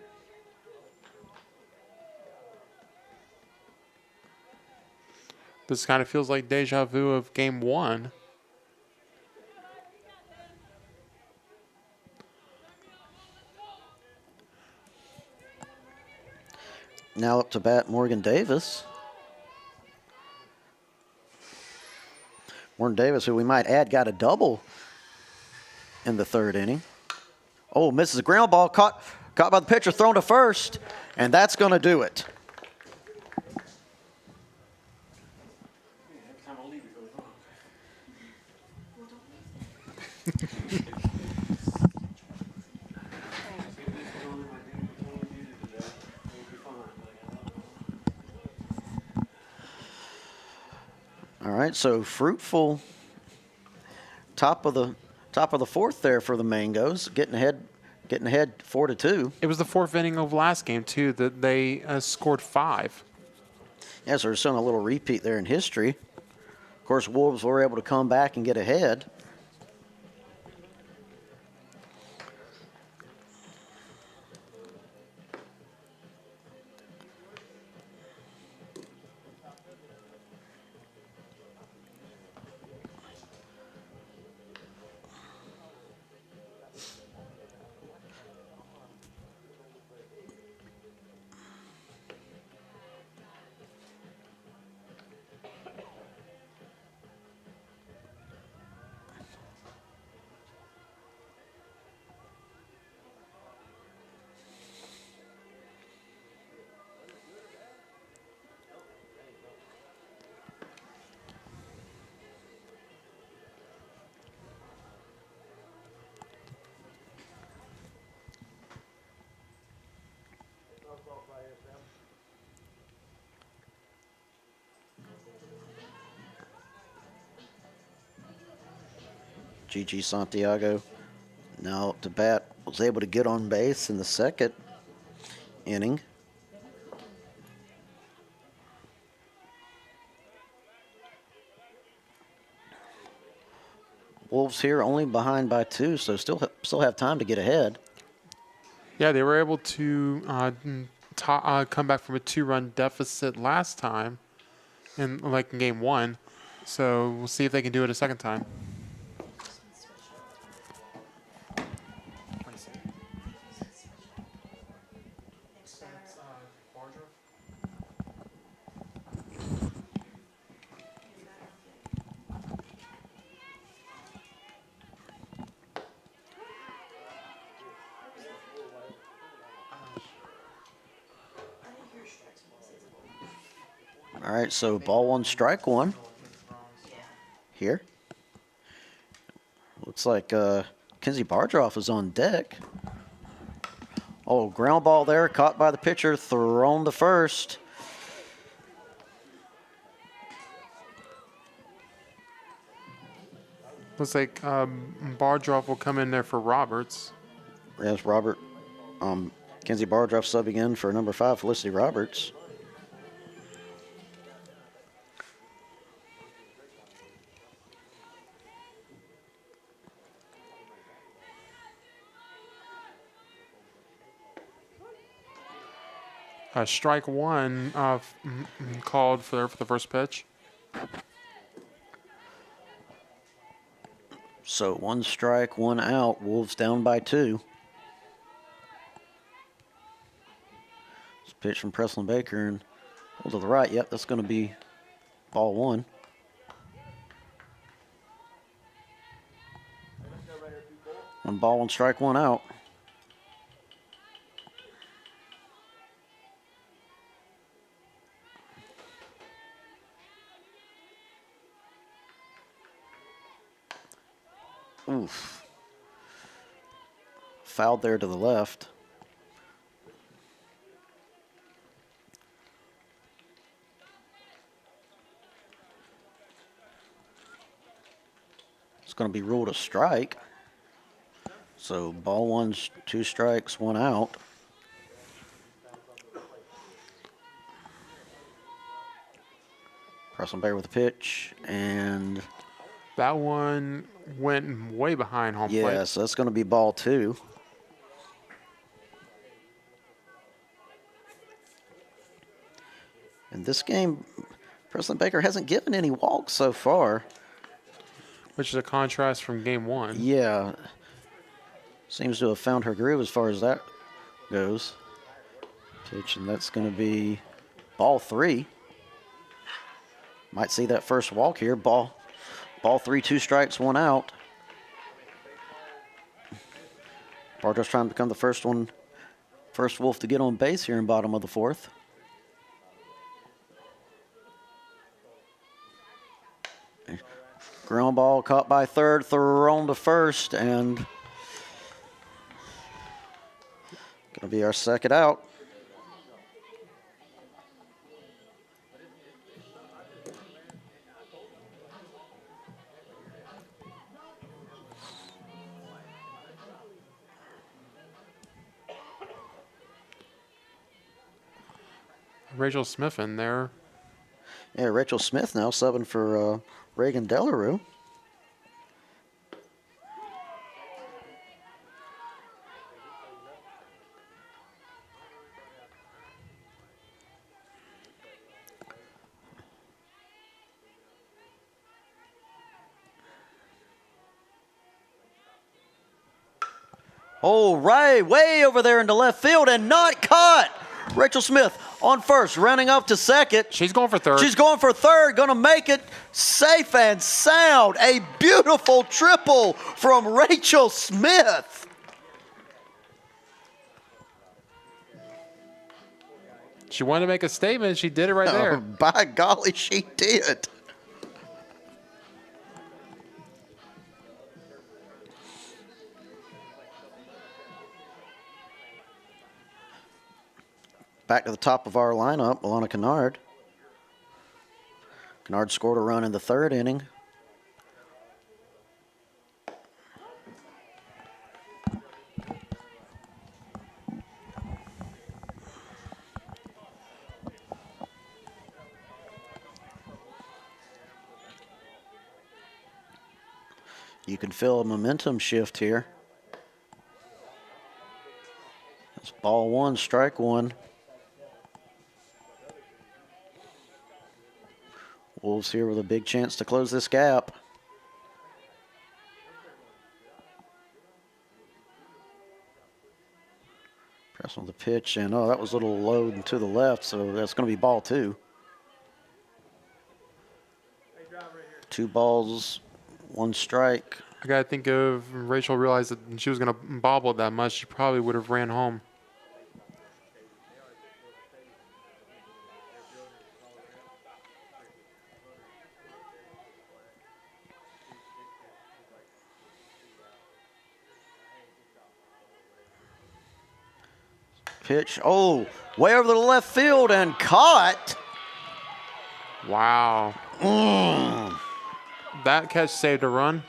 This kind of feels like deja vu of game 1. Now up to bat, Morgan Davis. Morgan Davis, who we might add, got a double in the 3rd inning. Oh, misses a ground ball, caught by the pitcher, thrown to first, and that's going to do it. All right, so fruitful top of the 4th there for the Mangoes, getting ahead 4-2. It was the 4th inning of last game, too, that they scored 5. Yeah, so we're showing a little repeat there in history. Of course, Wolves were able to come back and get ahead. Gigi Santiago now up to bat, was able to get on base in the 2nd inning. Wolves here only behind by 2, so still have time to get ahead. Yeah, they were able to come back from a 2-run deficit last time, in game 1. So we'll see if they can do it a second time. All right, so ball one, strike one here. Looks like Kenzie Bardroff is on deck. Oh, ground ball there, caught by the pitcher, thrown to first. Looks like Bardroff will come in there for Roberts. Yes, Robert. Kenzie Bardroff subbing in for number 5, Felicity Roberts. Strike one called for the first pitch. So 1 strike, 1 out. Wolves down by 2. This pitch from Preslin Baker and pull to the right. Yep, that's going to be ball 1. One ball, 1 strike, 1 out. Oof. Fouled there to the left. It's going to be ruled a strike. So ball 1, 2 strikes, 1 out. Preslin Baker with the pitch, and That one went way behind home plate. yeah, so that's going to be ball 2. In this game, Preslin Baker hasn't given any walks so far. Which is a contrast from game 1. Yeah, seems to have found her groove as far as that goes. Pitch, and that's going to be ball 3. Might see that first walk here. Ball 3, 2 strikes, 1 out. Bardroff's trying to become the first Wolf to get on base here in bottom of the 4th. Ground ball caught by third, thrown to first, and gonna be our second out. Rachel Smith in there. Yeah, Rachel Smith now subbing for Reagan Delarue. Oh, right, way over there into left field and not caught. Rachel Smith on first, running up to second. She's going for third. She's going for third, going to make it safe and sound. A beautiful triple from Rachel Smith. She wanted to make a statement. She did it right there. By golly, she did. Back to the top of our lineup, Alana Kennard. Kennard scored a run in the 3rd inning. You can feel a momentum shift here. It's ball 1, strike 1. Wolves here with a big chance to close this gap. Press on the pitch, and oh, that was a little low and to the left, so that's going to be ball 2. 2 balls, 1 strike. I got to think if Rachel realized that she was going to bobble it that much, she probably would have ran home. Pitch. Oh, way over to the left field and caught. Wow. Mm. That catch saved a run.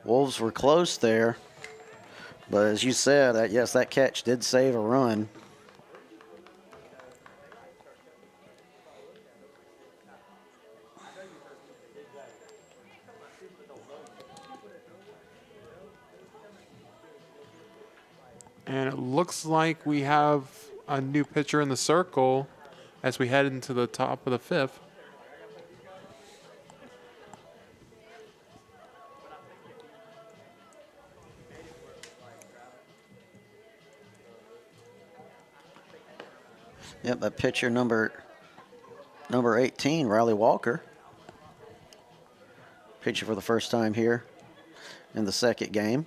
Wolves were close there. But as you said, yes, that catch did save a run. And it looks like we have a new pitcher in the circle as we head into the top of the 5th. Yep, that pitcher number 18, Riley Walker. Pitcher for the first time here in the second game.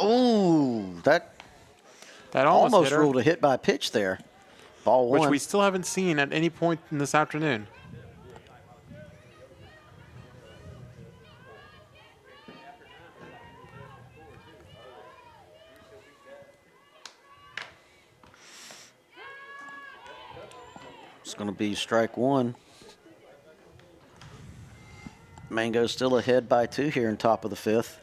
Oh, that That almost hit her, ruled a hit by pitch there. Ball which one. we still haven't seen at any point in this afternoon. It's going to be strike one. Mango still ahead by 2 here in top of the 5th.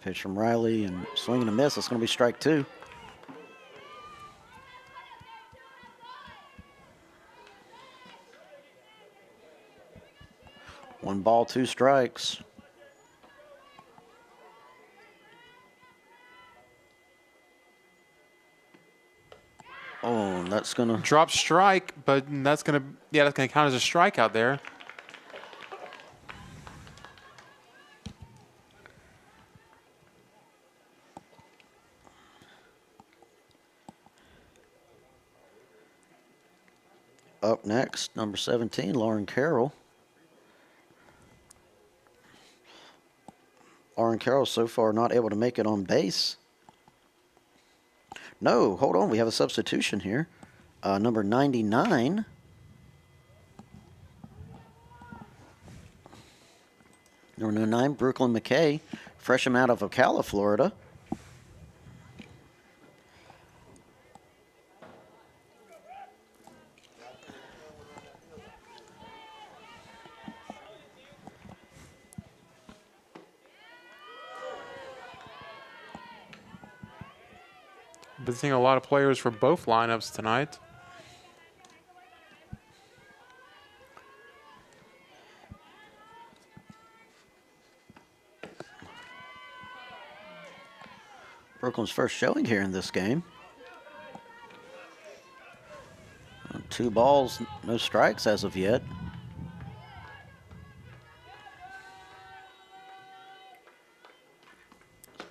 Pitch from Riley and swing and a miss. It's going to be strike 2. One ball, 2 strikes. Oh, and that's going to Drop strike, but that's gonna count as a strikeout there. up next, number 17, Lauren Carroll. Lauren Carroll so far not able to make it on base. No, hold on. We have a substitution here. Number 99. Number 9, Brooklyn McKay, freshman out of Ocala, Florida. Been seeing a lot of players for both lineups tonight. Brooklyn's first showing here in this game. 2 balls, no strikes as of yet.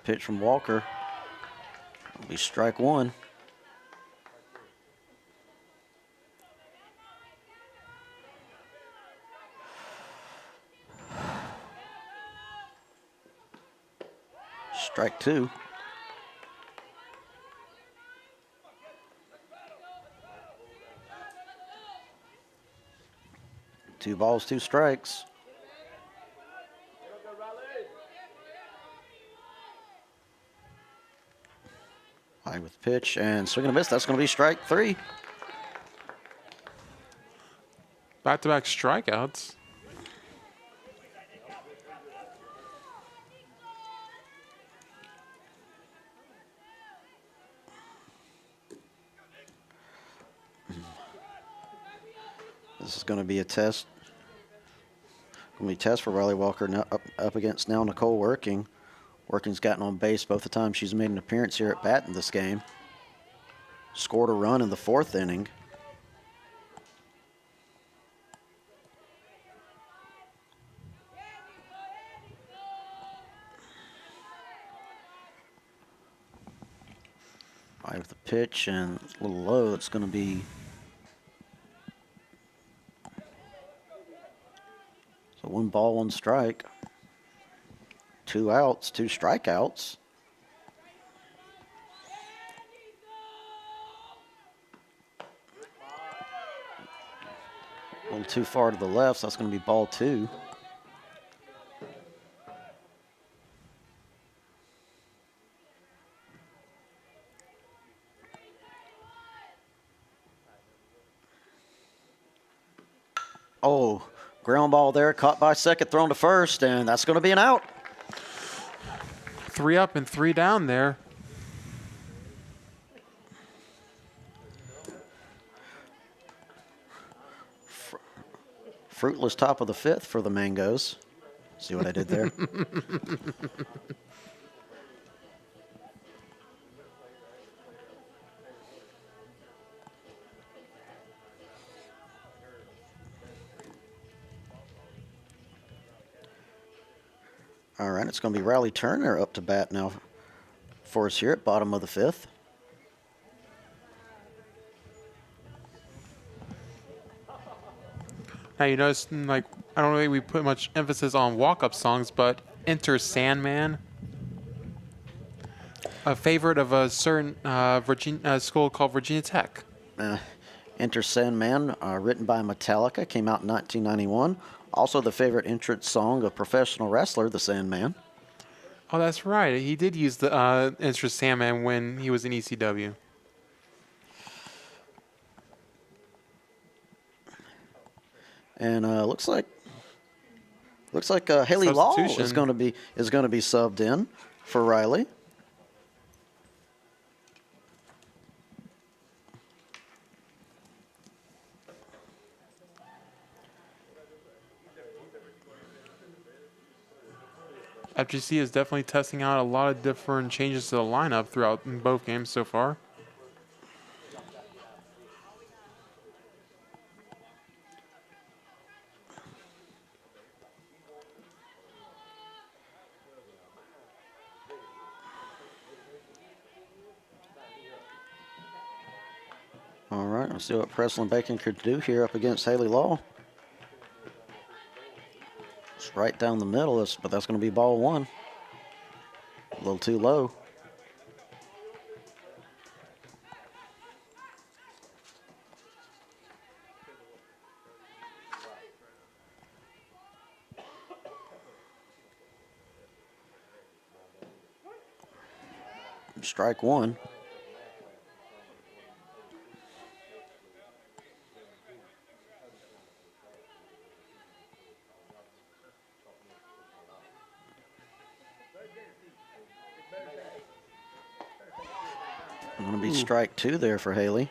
Pitch from Walker. It'll be strike 1. Strike 2. 2 balls, 2 strikes. High with pitch and swing and a miss. That's going to be strike 3. Back-to-back strikeouts. This is going to be a test. Going to be a test for Riley Walker now up against now Nicole Working. Working's gotten on base both the times she's made an appearance here at bat in this game. Scored a run in the 4th inning. High with the pitch and a little low. It's going to be so 1 ball, 1 strike. 2 outs, 2 strikeouts. A little too far to the left, so that's going to be ball 2. Oh, ground ball there, caught by second, thrown to first, and that's going to be an out. 3 up and 3 down there. Fruitless top of the 5th for the Mangoes. See what I did there? All right, it's going to be Riley Turner up to bat now for us here at bottom of the 5th. Now you notice, like, I don't think we put much emphasis on walk-up songs, but Enter Sandman, a favorite of a certain school called Virginia Tech. Enter Sandman, written by Metallica, came out in 1991. Also the favorite entrance song of professional wrestler, the Sandman. Oh, that's right. He did use the Enter Sandman when he was in ECW. And looks like Haley Law is going to be subbed in for Riley. FGC is definitely testing out a lot of different changes to the lineup throughout both games so far. All right, let's see what Presley Bacon could do here up against Haley Law. It's right down the middle, but that's going to be ball 1. A little too low. Strike 1. Going to be strike 2 there for Haley.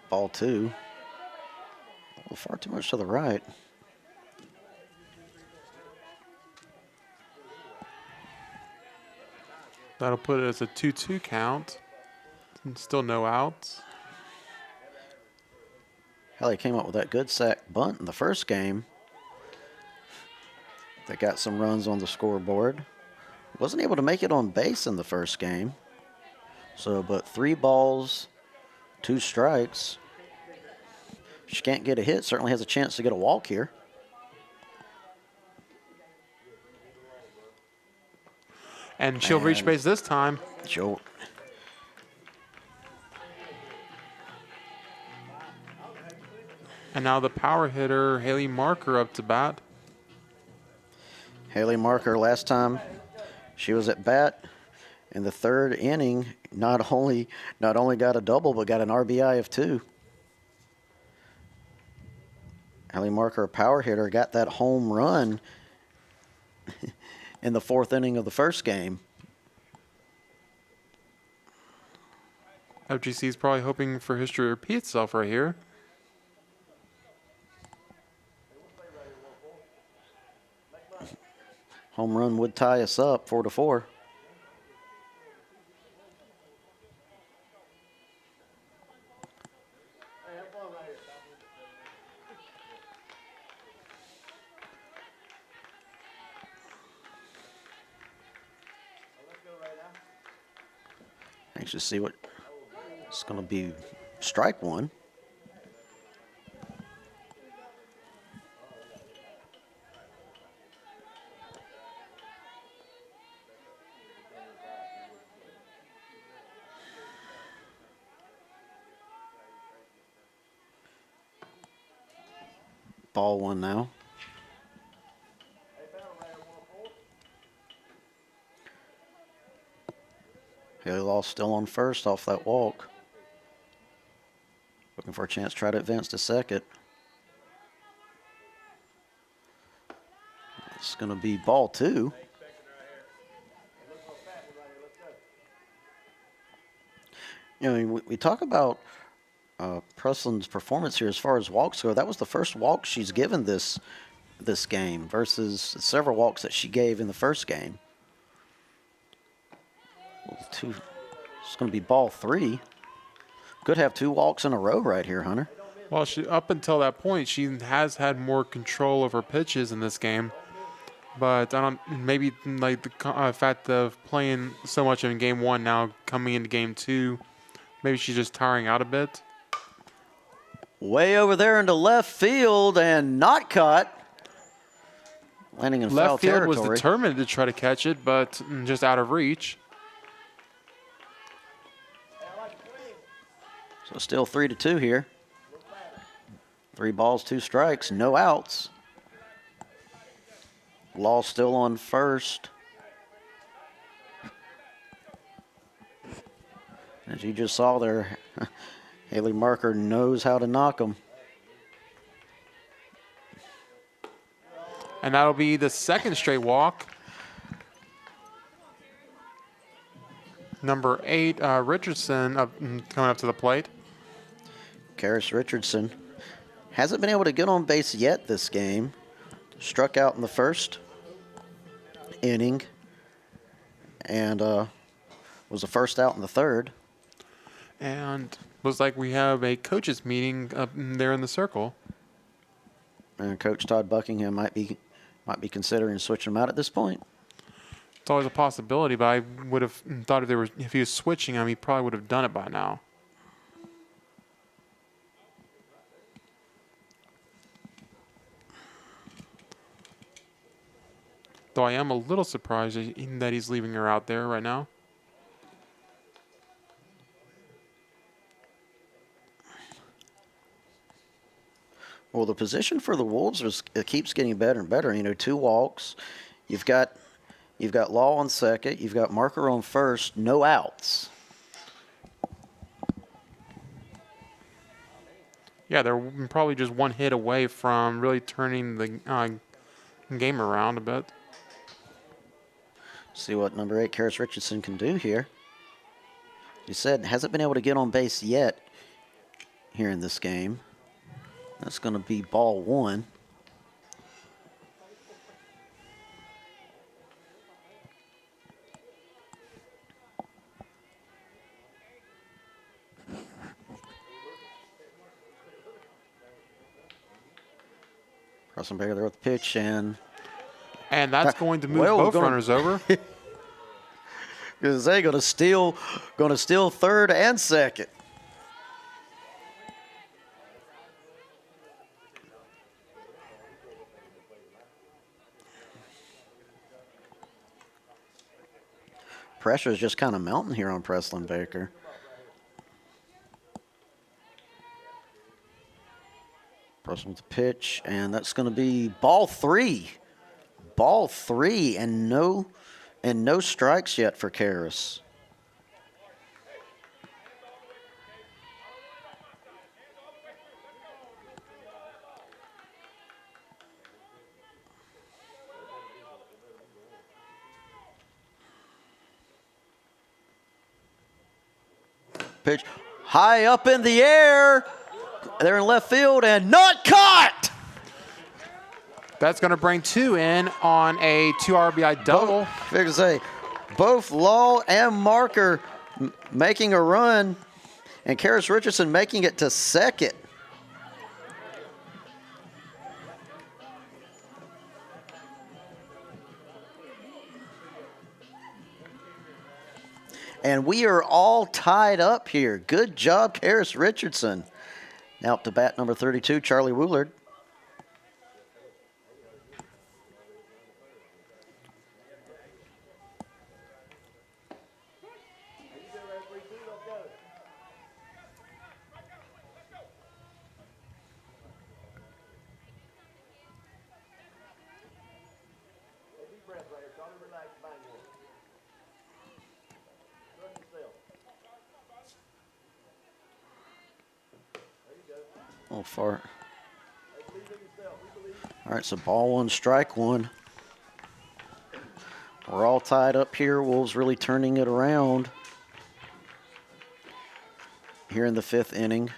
Ball 2. A little far too much to the right. That'll put it as a 2-2 count. And still no outs. Haley came up with that good sack bunt in the first game. They got some runs on the scoreboard. Wasn't able to make it on base in the first game. So, but 3 balls, 2 strikes. She can't get a hit. Certainly has a chance to get a walk here. And she'll reach And base this time. Joe. And now the power hitter, Haley Marker, up to bat. Haley Marker, last time she was at bat in the 3rd inning, not only got a double, but got an RBI of 2. Haley Marker, a power hitter, got that home run in the 4th inning of the first game. FGC is probably hoping for history to repeat itself right here. Home run would tie us up 4-4. Anxious to see what it's going to be. Strike 1. Ball 1 now. Haley Law still on first off that walk. Looking for a chance to try to advance to second. It's going to be ball 2. You know, we talk about Preslin's performance here as far as walks go. That was the first walk she's given this game versus several walks that she gave in the first game. It's going to be ball 3. Could have 2 walks in a row right here, Hunter. Well, up until that point, she has had more control of her pitches in this game. But I don't. Maybe like the fact of playing so much in game 1 now, coming into game 2, maybe she's just tiring out a bit. Way over there into left field and not caught. Landing in foul Left field territory. was determined to try to catch it, but just out of reach. So still 3-2 here. 3 balls, 2 strikes, no outs. Law still on first. As you just saw there, Haley Marker knows how to knock them. And that'll be the 2nd straight walk. Number 8, Richardson, coming up to the plate. Karis Richardson hasn't been able to get on base yet this game. Struck out in the first inning and was the first out in the 3rd. And looks like we have a coaches meeting up there in the circle. And Coach Todd Buckingham might be considering switching him out at this point. It's always a possibility, but I would have thought if he was switching him, he probably would have done it by now. Though I am a little surprised that he's leaving her out there right now. Well, the position for the Wolves it keeps getting better and better. You know, 2 walks. You've got Law on second. You've got Marker on first. No outs. Yeah, they're probably just 1 hit away from really turning the game around a bit. See what number 8, Karis Richardson, can do here. You said hasn't been able to get on base yet here in this game. That's going to be ball 1. Rosenberger there with the pitch, and that's going to move well, both runners over. Because they're going to steal third and second. pressure is just kind of mounting here on Preslin Baker. Preslin with the pitch, and that's going to be ball 3. Ball 3, and no strikes yet for Karras. Pitch high up in the air. They're in left field and not caught. That's going to bring 2 in on a 2 RBI double. Fair to say, both Law and Marker making a run, and Karras Richardson making it to second. And we are all tied up here. Good job, Karras Richardson. Now up to bat number 32, Charlie Woolard. Oh, far. All right, so ball 1, strike 1. We're all tied up here. Wolves really turning it around here in the 5th inning.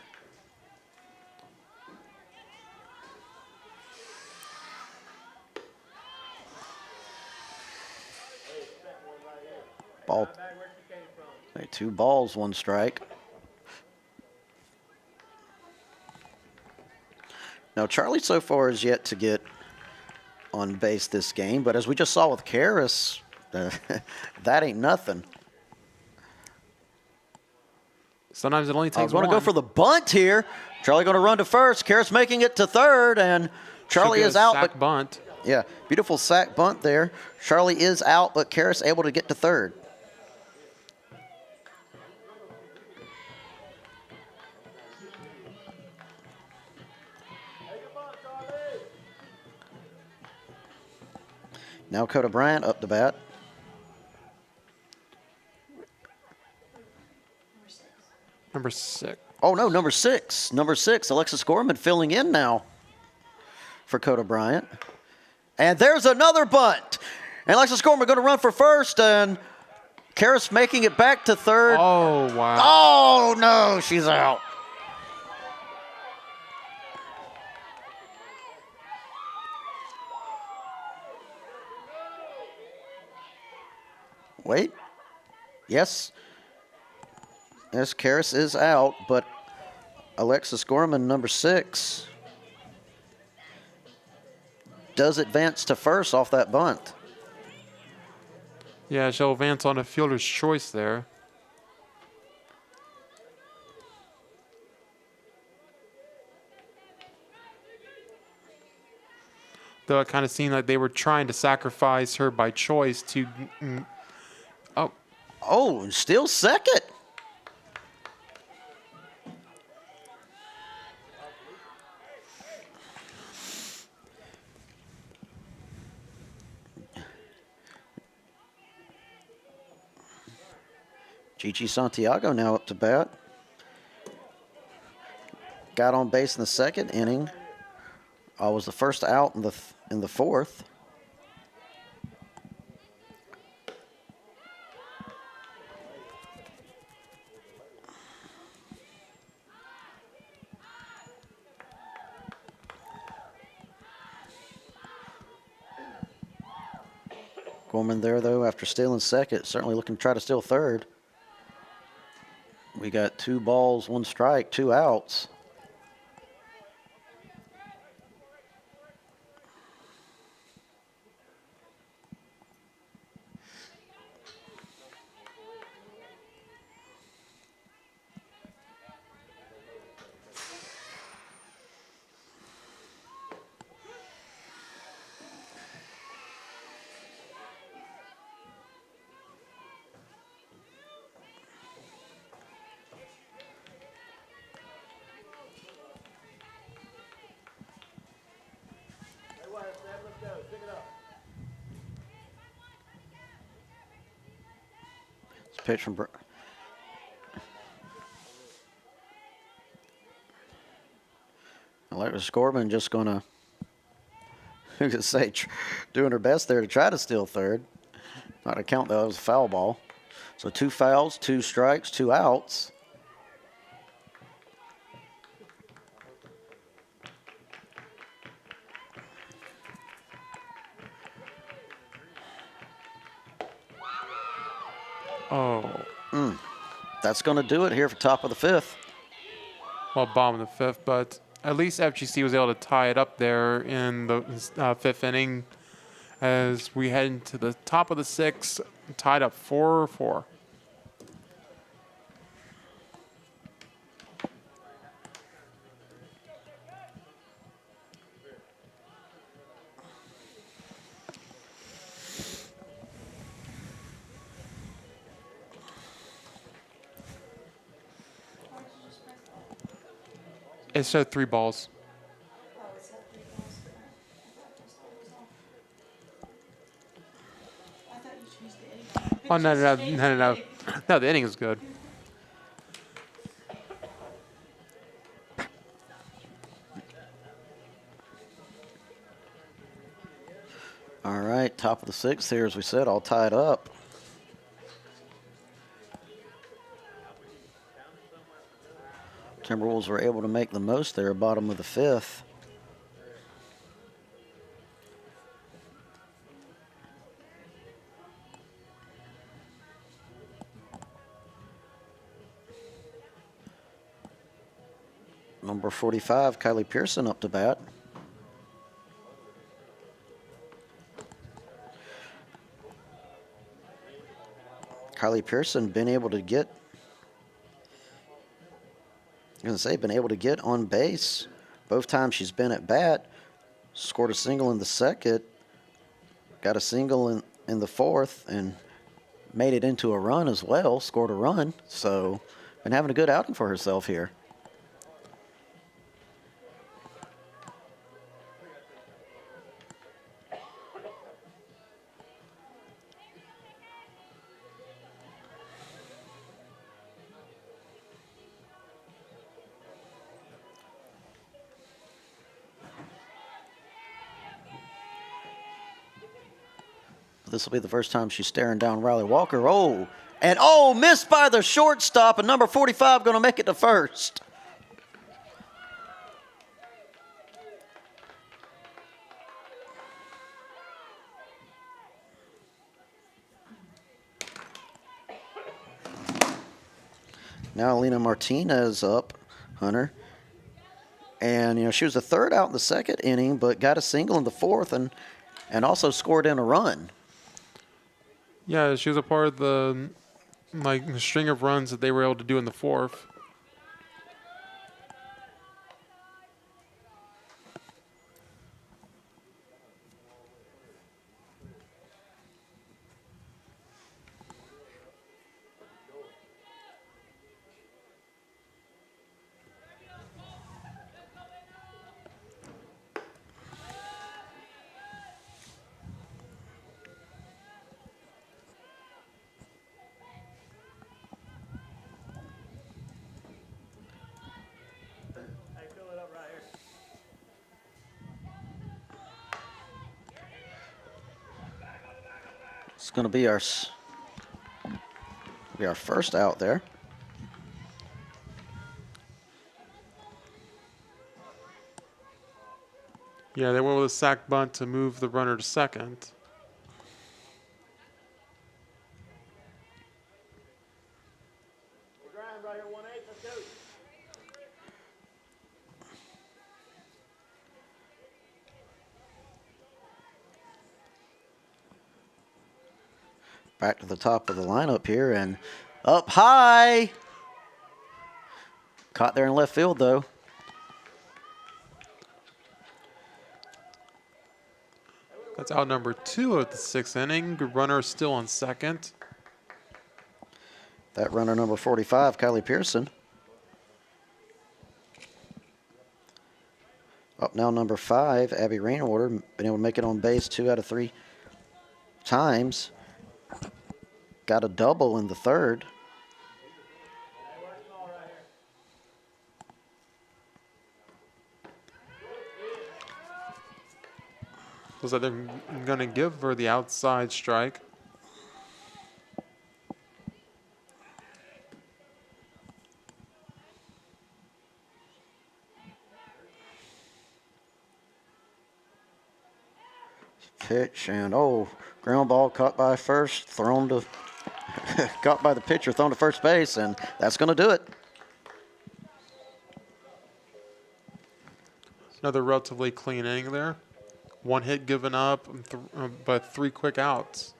Ball. 2 balls, 1 strike. Now, Charlie so far is yet to get on base this game, but as we just saw with Karras, that ain't nothing. Sometimes it only I takes was going one. to go for the bunt here. Charlie going to run to first. Karras making it to third, and Charlie is out. Sack But bunt. yeah, beautiful sack bunt there. Charlie is out, but Karras able to get to third. Now Coda Bryant up to bat. Number 6. Oh, no, number 6. Number 6, Alexis Gorman filling in now for Coda Bryant. And there's another bunt. And Alexis Gorman going to run for first, and Karras making it back to third. Oh, wow. Oh, no, she's out. Wait. Yes. Yes, Karras is out, but Alexis Gorman, number 6, does advance to first off that bunt. Yeah, she'll advance on a fielder's choice there. Though it kind of seemed like they were trying to sacrifice her by choice to... Oh, Oh, and still second. Gigi Santiago now up to bat. Got on base in the 2nd inning. Was the first out in the 4th. Gorman there, though, after stealing second, certainly looking to try to steal third. We got 2 balls, 1 strike, 2 outs. pitch from Alexis Corbin just going to, who could say, doing her best there to try to steal third. Not to count that was a foul ball. So 2 fouls, 2 strikes, 2 outs. Oh. That's going to do it here for top of the 5th. Well, bottom of the 5th, but at least FGC was able to tie it up there in the 5th inning as we head into the top of the 6th, tied up 4-4. It said 3 balls. Oh, it's at 3 balls. I thought you changed the inning. Oh, no. No, the inning is good. All right, top of the 6th here, as we said, all tied up. Timberwolves were able to make the most there, bottom of the 5th. Number 45, Kylie Pearson up to bat. Kylie Pearson been able to get, been able to get on base both times she's been at bat. Scored a single in the 2nd, got a single in the 4th, and made it into a run as well, scored a run. So, been having a good outing for herself here. This will be the first time she's staring down Riley Walker. Missed by the shortstop, and number 45 going to make it to first. Now Alina Martinez up, Hunter. And, she was the 3rd out in the 2nd inning, but got a single in the 4th and also scored in a run. Yeah, she was a part of the string of runs that they were able to do in the 4th. It's going to be our first out there. Yeah, they went with a sack bunt to move the runner to second. Back to the top of the lineup here and up high. Caught there in left field, though. That's out number 2 of the 6th inning. Good runner still on second. That runner, number 45, Kylie Pearson. Up now, number 5, Abby Rainwater. Been able to make it on base 2 out of 3 times. got a double in the third. Looks like they're going to give her the outside strike. Pitch and ground ball caught by first, thrown to caught by the pitcher, thrown to first base, and that's going to do it. Another relatively clean inning there. One hit given up, but 3 quick outs.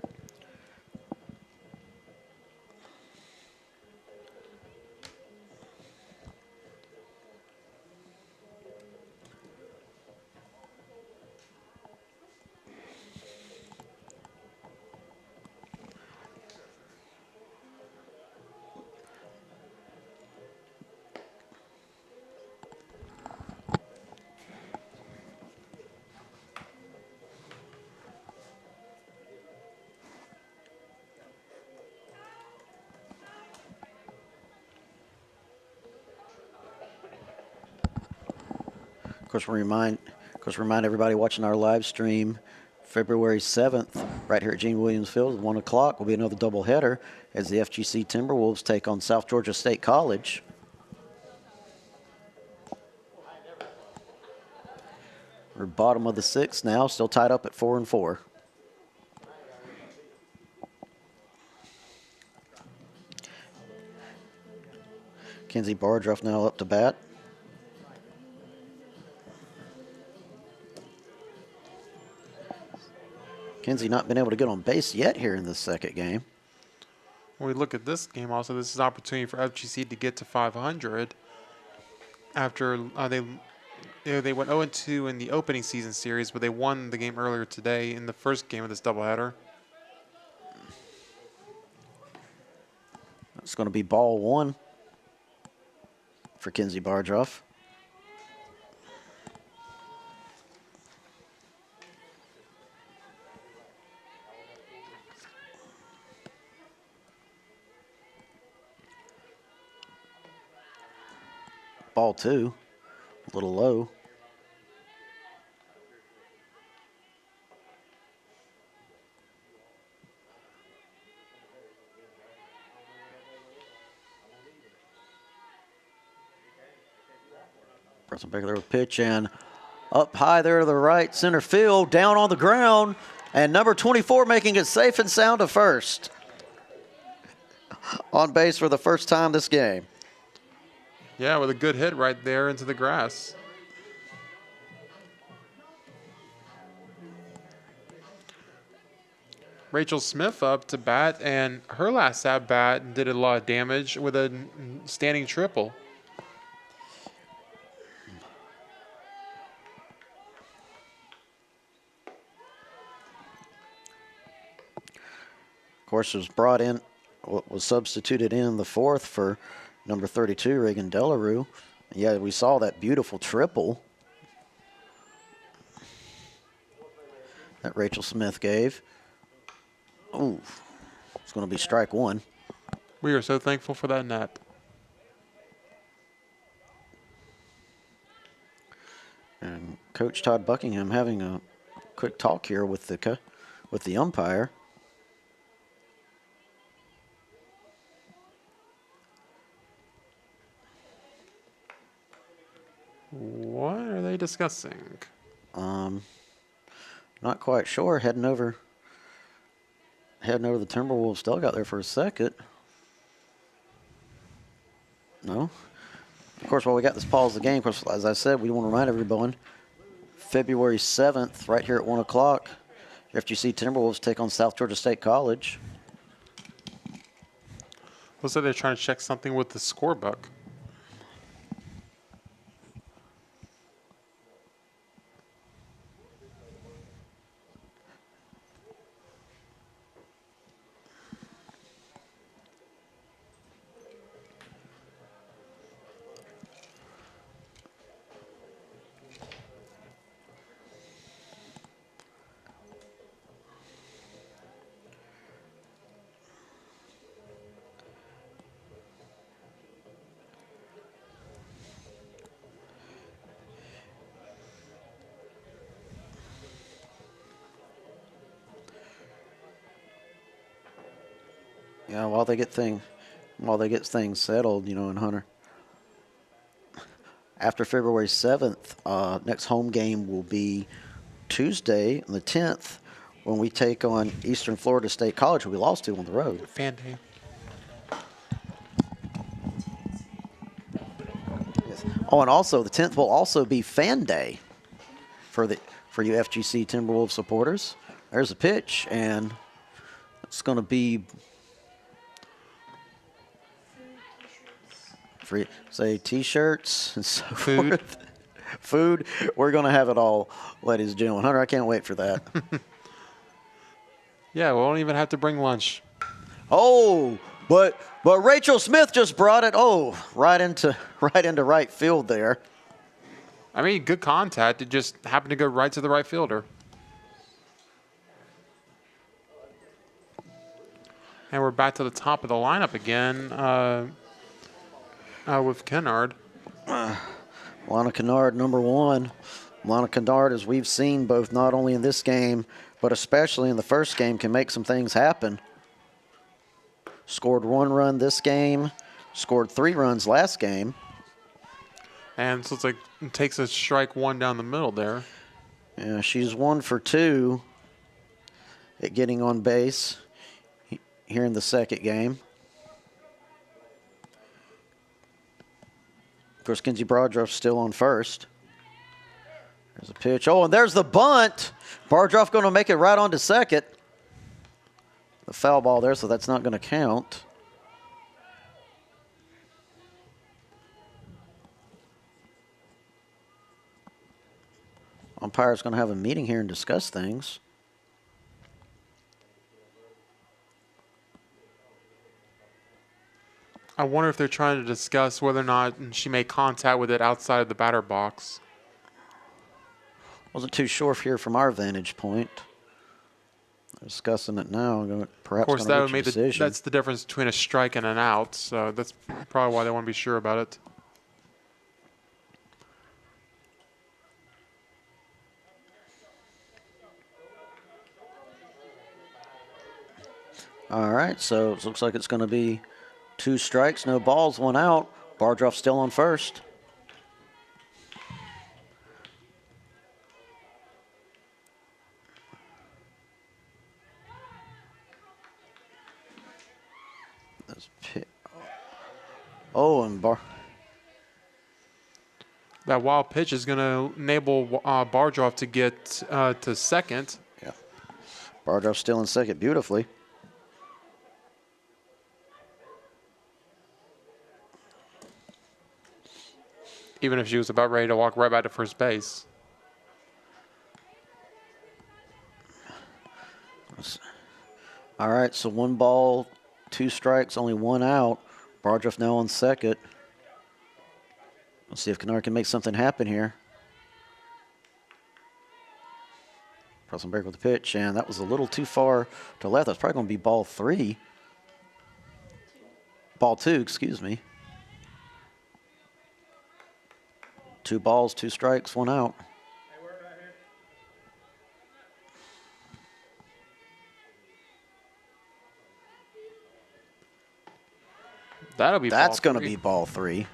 Of course, remind everybody watching our live stream, February 7th, right here at Gene Williams Field at 1 o'clock will be another doubleheader as the FGC Timberwolves take on South Georgia State College. We're bottom of the 6th now, still tied up at 4-4. Kenzie Bardruff now up to bat. Kenzie not been able to get on base yet here in this second game. When we look at this game also, this is an opportunity for FGC to get to 500 after they went 0-2 in the opening season series, but they won the game earlier today in the first game of this doubleheader. It's going to be ball 1 for Kenzie Bardruff. Ball 2, a little low. Preston Baker there with pitch and up high there to the right center field, down on the ground, and number 24 making it safe and sound to first. On base for the first time this game. Yeah, with a good hit right there into the grass. Rachel Smith up to bat, and her last at bat did a lot of damage with a standing triple. Of course, was substituted in the 4th for number 32, Reagan Delarue. Yeah, we saw that beautiful triple that Rachel Smith gave. Ooh, it's going to be strike 1. We are so thankful for that net. And Coach Todd Buckingham having a quick talk here with the umpire. What are they discussing? Not quite sure. Heading over the Timberwolves dugout there for a second. No. Of course, while we got this pause of the game, of course, as I said, we want to remind everyone, February 7th, right here at 1 o'clock, FGC Timberwolves take on South Georgia State College. Looks like they're trying to check something with the scorebook. Yeah, while they get things settled, in Hunter. After February 7th, next home game will be Tuesday on the 10th when we take on Eastern Florida State College, who we lost to on the road. Fan day. Yes. Oh, and also the 10th will also be Fan Day for you FGC Timberwolves supporters. There's a pitch, and it's going to be free, say T-shirts and so Food. forth. Food. We're going to have it all, ladies and gentlemen. Hunter, I can't wait for that. Yeah, we won't even have to bring lunch. Oh, but Rachel Smith just brought it. Oh, right into right field there. I mean, good contact. It just happened to go right to the right fielder. And we're back to the top of the lineup again with Kennard. Lana Kennard, number 1. Lana Kennard, as we've seen both not only in this game, but especially in the first game, can make some things happen. Scored 1 run this game, scored 3 runs last game. And so it's like it takes a strike 1 down the middle there. Yeah, she's 1 for 2 at getting on base here in the second game. Of course, Kenzie Bardroff's still on first. There's a pitch. Oh, and there's the bunt. Bardroff going to make it right onto second. The foul ball there, so that's not going to count. Umpire's going to have a meeting here and discuss things. I wonder if they're trying to discuss whether or not she made contact with it outside of the batter box. Wasn't too sure if here from our vantage point. They're discussing it now. Perhaps Of course, gonna that reach would a make decision. that's the difference between a strike and an out. So that's probably why they want to be sure about it. All right, so it looks like it's going to be 2 strikes, no balls, 1 out. Bardroff still on first. Oh, and That wild pitch is going to enable Bardroff to get to second. yeah, Bardroff still in second beautifully. Even if she was about ready to walk right back to first base. All right, so 1 ball, 2 strikes, only 1 out. Bardroff now on second. Let's see if Kennard can make something happen here. Presselberg with the pitch, and that was a little too far to left. That's probably going to be ball 3. Ball 2, excuse me. 2 balls, 2 strikes, 1 out. That's going to be ball 3.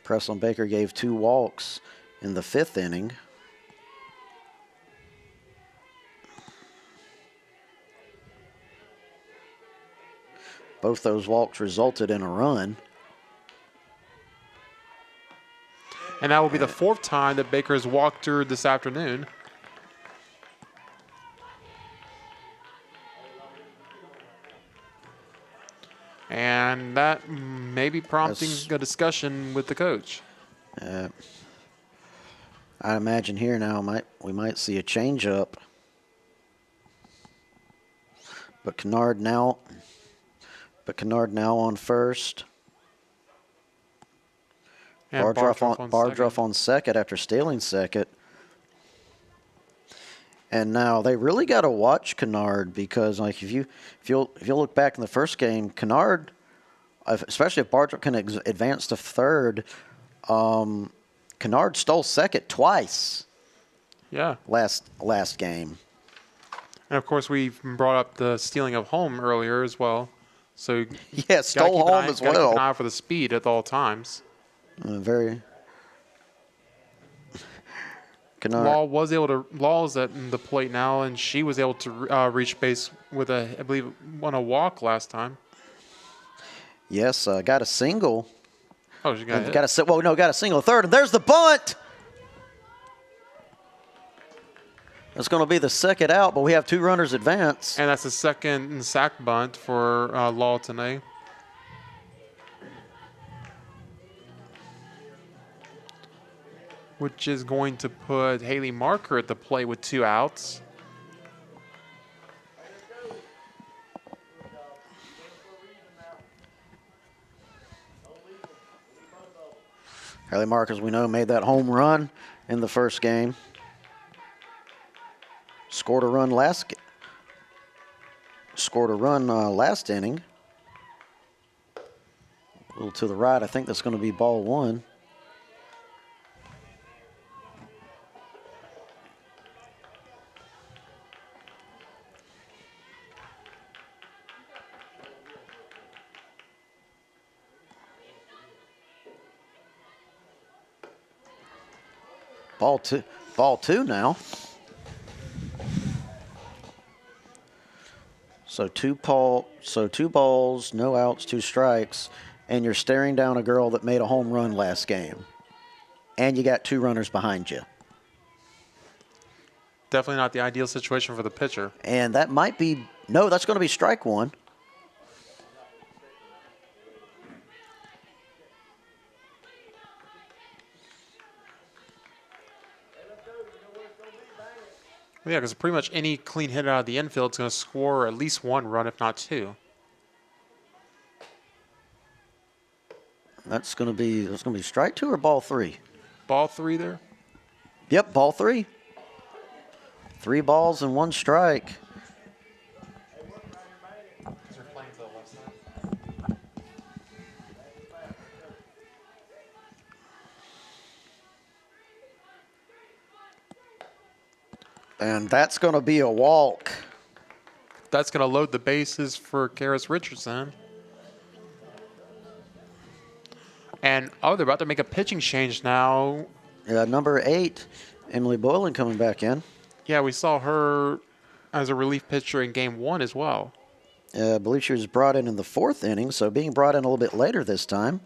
Preston Baker gave 2 walks in the 5th inning. Both those walks resulted in a run. And that will be the 4th time that Baker has walked her this afternoon. And that may be prompting a discussion with the coach. I imagine here now we might see a changeup. But Kennard now on first. And Bardroff on second after stealing second. And now they really got to watch Kennard because, like, if you look back in the first game, Kennard, especially if Bardroff can advance to third, Kennard stole second twice Yeah. last game. And of course, we brought up the stealing of home earlier as well. So you Yeah, stole home as gotta keep an well. eye out for the speed at all times. Very. Kennard. Law is at the plate now, and she was able to reach base with I believe, on a walk last time. Yes, got a single. Oh, she got hit. Got a single third, and there's the bunt. That's going to be the second out, but we have 2 runners advance. And that's the second sack bunt for Law tonight. Which is going to put Haley Marker at the plate with 2 outs. Haley Marcus, we know, made that home run in the first game. Scored a run last inning. A little to the right. I think that's going to be ball 1. Ball two now. So two balls, no outs, 2 strikes, and you're staring down a girl that made a home run last game. And you got 2 runners behind you. Definitely not the ideal situation for the pitcher. And that might be, no, that's going to be strike 1. Well, yeah, because pretty much any clean hit out of the infield is going to score at least 1 run, if not 2. That's going to be strike 2 or ball 3? Ball 3 there. Yep, ball 3. 3 balls and 1 strike. And that's going to be a walk. That's going to load the bases for Karis Richardson. And, they're about to make a pitching change now. Number 8, Emily Boylan coming back in. Yeah, we saw her as a relief pitcher in game 1 as well. I believe she was brought in the 4th inning, so being brought in a little bit later this time.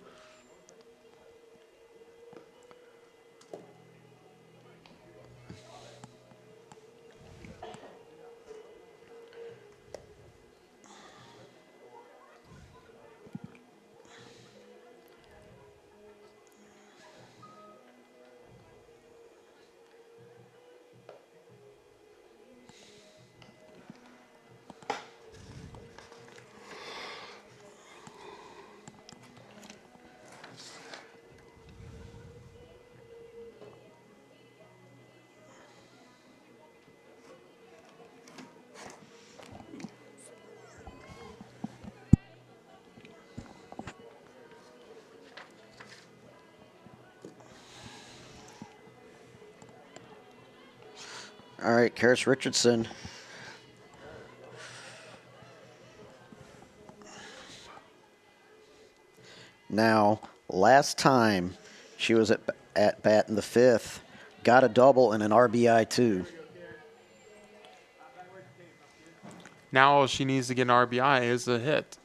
All right, Karis Richardson. Now, last time she was at bat in the 5th, got a double and an RBI too. Now all she needs to get an RBI is a hit.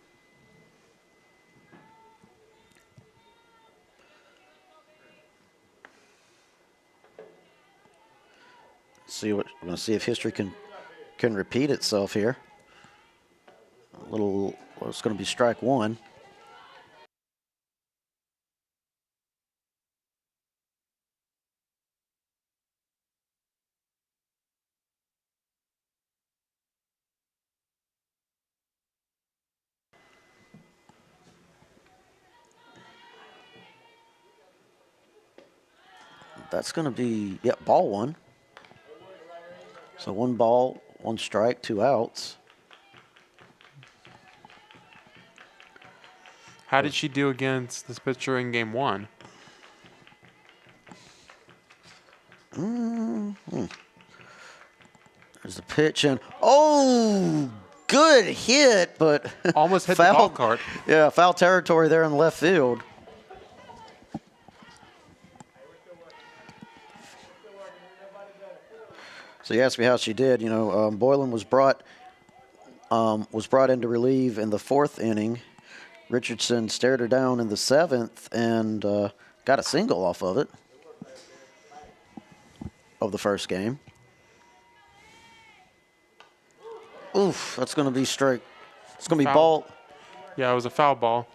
We're going to see if history can repeat itself here. It's going to be strike 1. That's going to be, ball 1. So 1 ball, 1 strike, 2 outs. How did she do against this pitcher in game 1? There's the pitch, and oh, good hit, but Almost hit the ball foul. cart. Yeah, foul territory there in the left field. So you asked me how she did. You know, Boylan was brought in to relieve in the 4th inning. Richardson stared her down in the 7th and got a single off of it of the first game. Oof, that's going to be strike. It's going to be Foul. ball. Yeah, it was a foul ball.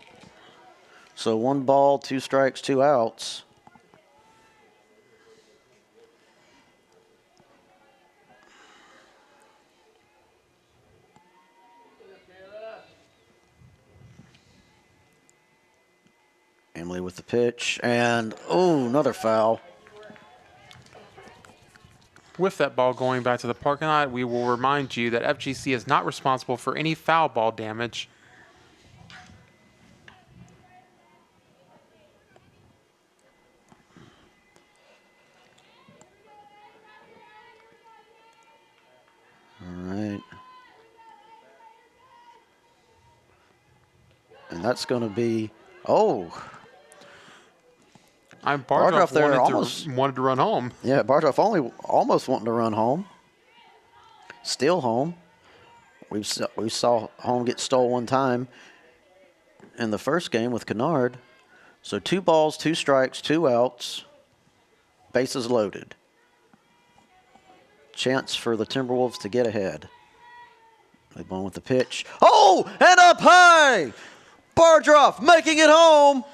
So 1 ball, 2 strikes, 2 outs. Emily with the pitch, and oh, another foul. With that ball going back to the parking lot, we will remind you that FGC is not responsible for any foul ball damage. All right. And that's going to be, oh. Bardroff there almost wanted to run home. Yeah, Bardroff almost wanting to run home. Still home. We saw home get stole 1 time in the first game with Kennard. So 2 balls, 2 strikes, 2 outs. Bases loaded. Chance for the Timberwolves to get ahead. They won with the pitch. Oh, and up high! Bardroff making it home.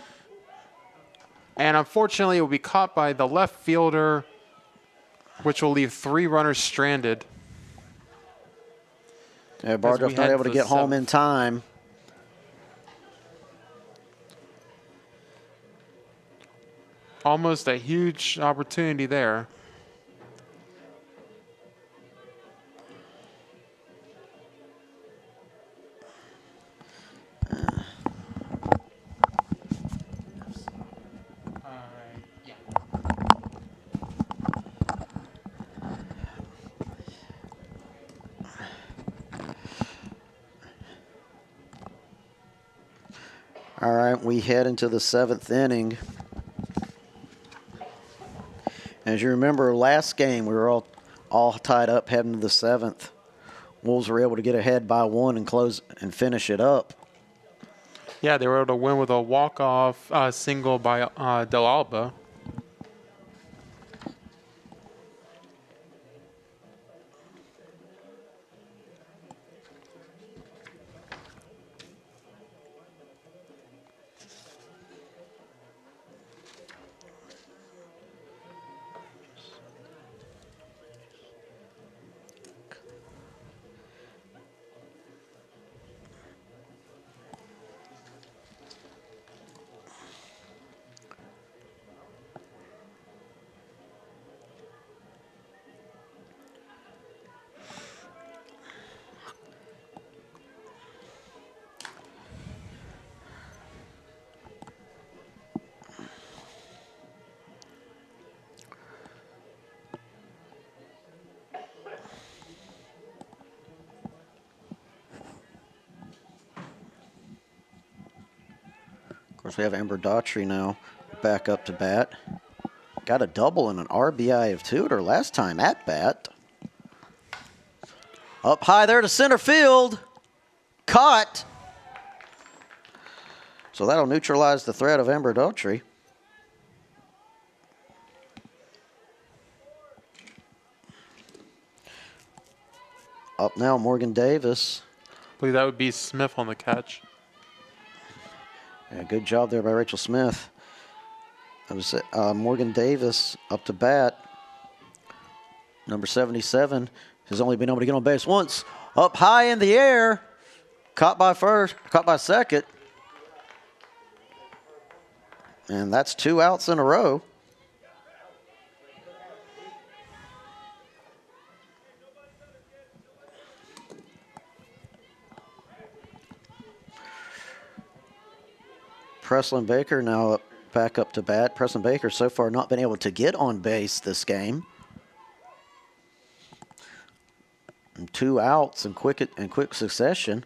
And unfortunately, it will be caught by the left fielder, which will leave 3 runners stranded. Yeah, Bardroff not able to get home in time. Almost a huge opportunity there. All right, we head into the 7th inning. As you remember, last game we were all tied up heading to the 7th. Wolves were able to get ahead by 1 and close and finish it up. Yeah, they were able to win with a walk-off single by Del Alba. Of course, we have Amber Daughtry now back up to bat. Got a double and an RBI of 2 at her last time at bat. Up high there to center field. Caught. So that'll neutralize the threat of Amber Daughtry. Up now, Morgan Davis. I believe that would be Smith on the catch. Yeah, good job there by Rachel Smith. That was Morgan Davis up to bat. Number 77 has only been able to get on base once. Up high in the air. Caught by second. And that's 2 outs in a row. Preslin Baker now back up to bat. Preslin Baker so far not been able to get on base this game. And 2 outs in quick succession.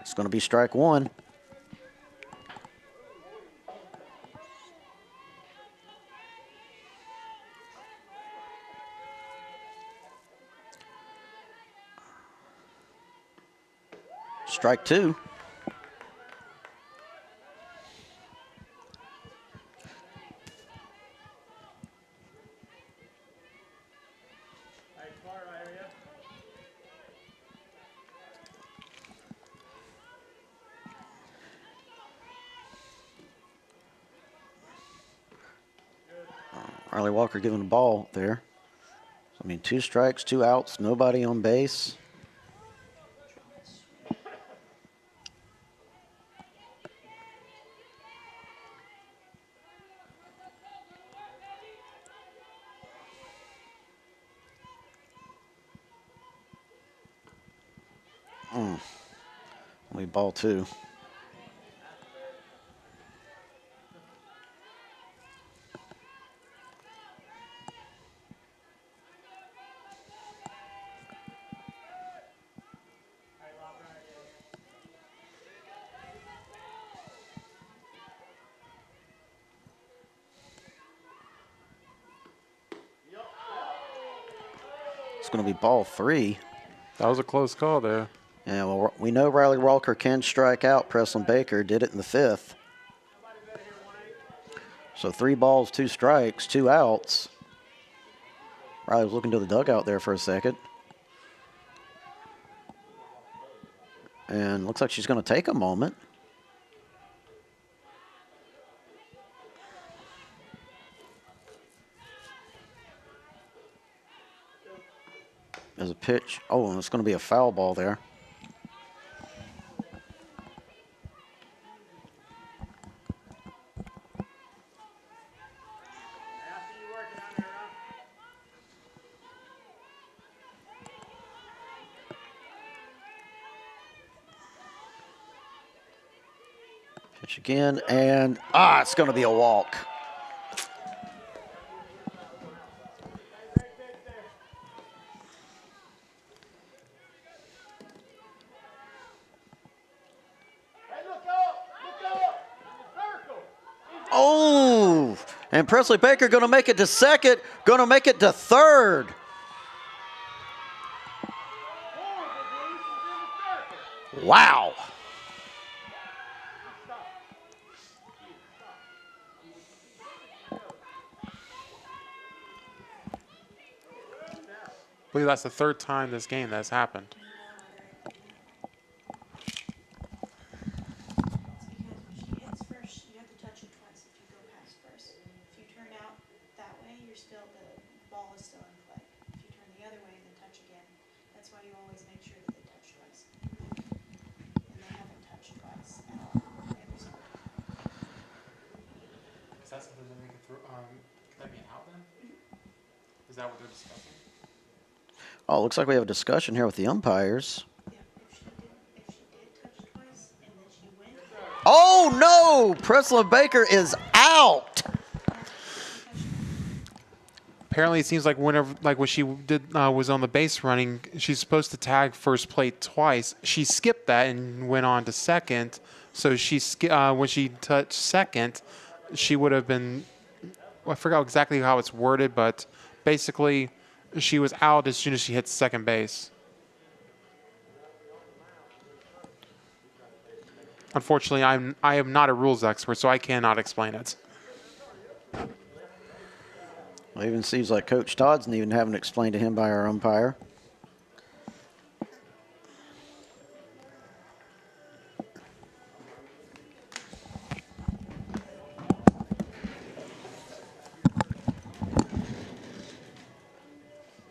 It's going to be strike 1. Strike 2. Riley Walker giving the ball there. I mean, 2 strikes, 2 outs, nobody on base. Only ball 2. It's going to be ball 3. That was a close call there. Yeah, well, we know Riley Walker can strike out. Preslin Baker did it in the 5th. So 3 balls, 2 strikes, 2 outs. Riley was looking to the dugout there for a second. And looks like she's going to take a moment. There's a pitch. Oh, and it's going to be a foul ball there. Pitch again, and it's going to be a walk. Oh, and Presley Baker going to make it to second, going to make it to third. Wow. I believe that's the 3rd time this game that's happened. It's because when she hits first, you have to touch it twice if you go past first. If you turn out that way, the ball is still in play. If you turn the other way, then touch again. That's why you always make sure that they touch twice. And they haven't touched twice at all. Every single time. Is that something that we can throw? Could that be an out then? Is that what they're discussing? Oh, looks like we have a discussion here with the umpires. Yeah, if she did touch twice and then she went. Oh, no! Preslin Baker is out. Apparently, it seems like whenever, like when she did was on the base running, she's supposed to tag first plate twice. She skipped that and went on to second. So when she touched second, she would have been. Well, I forgot exactly how it's worded, but basically, she was out as soon as she hit second base. Unfortunately, I am not a rules expert, so I cannot explain it. Well, it even seems like Coach Todd's even having it explained to him by our umpire.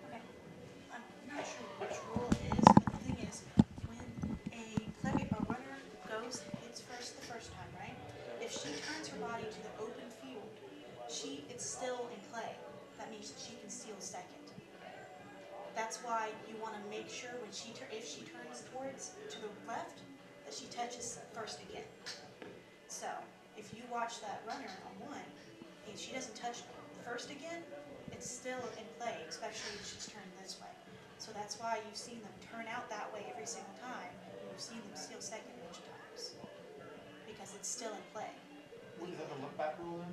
Okay, I'm not sure which rule it is, but the thing is, when a runner hits first the first time, right? If she turns her body to the open field, it's still in play. That means she can steal second. That's why you want to make sure if she turns to the left, that she touches first again. So if you watch that runner on 1, and she doesn't touch first again, it's still in play, especially if she's turned this way. So that's why you've seen them turn out that way every single time, and you've seen them steal second a bunch of times. Because it's still in play. What is that, the look back rule then?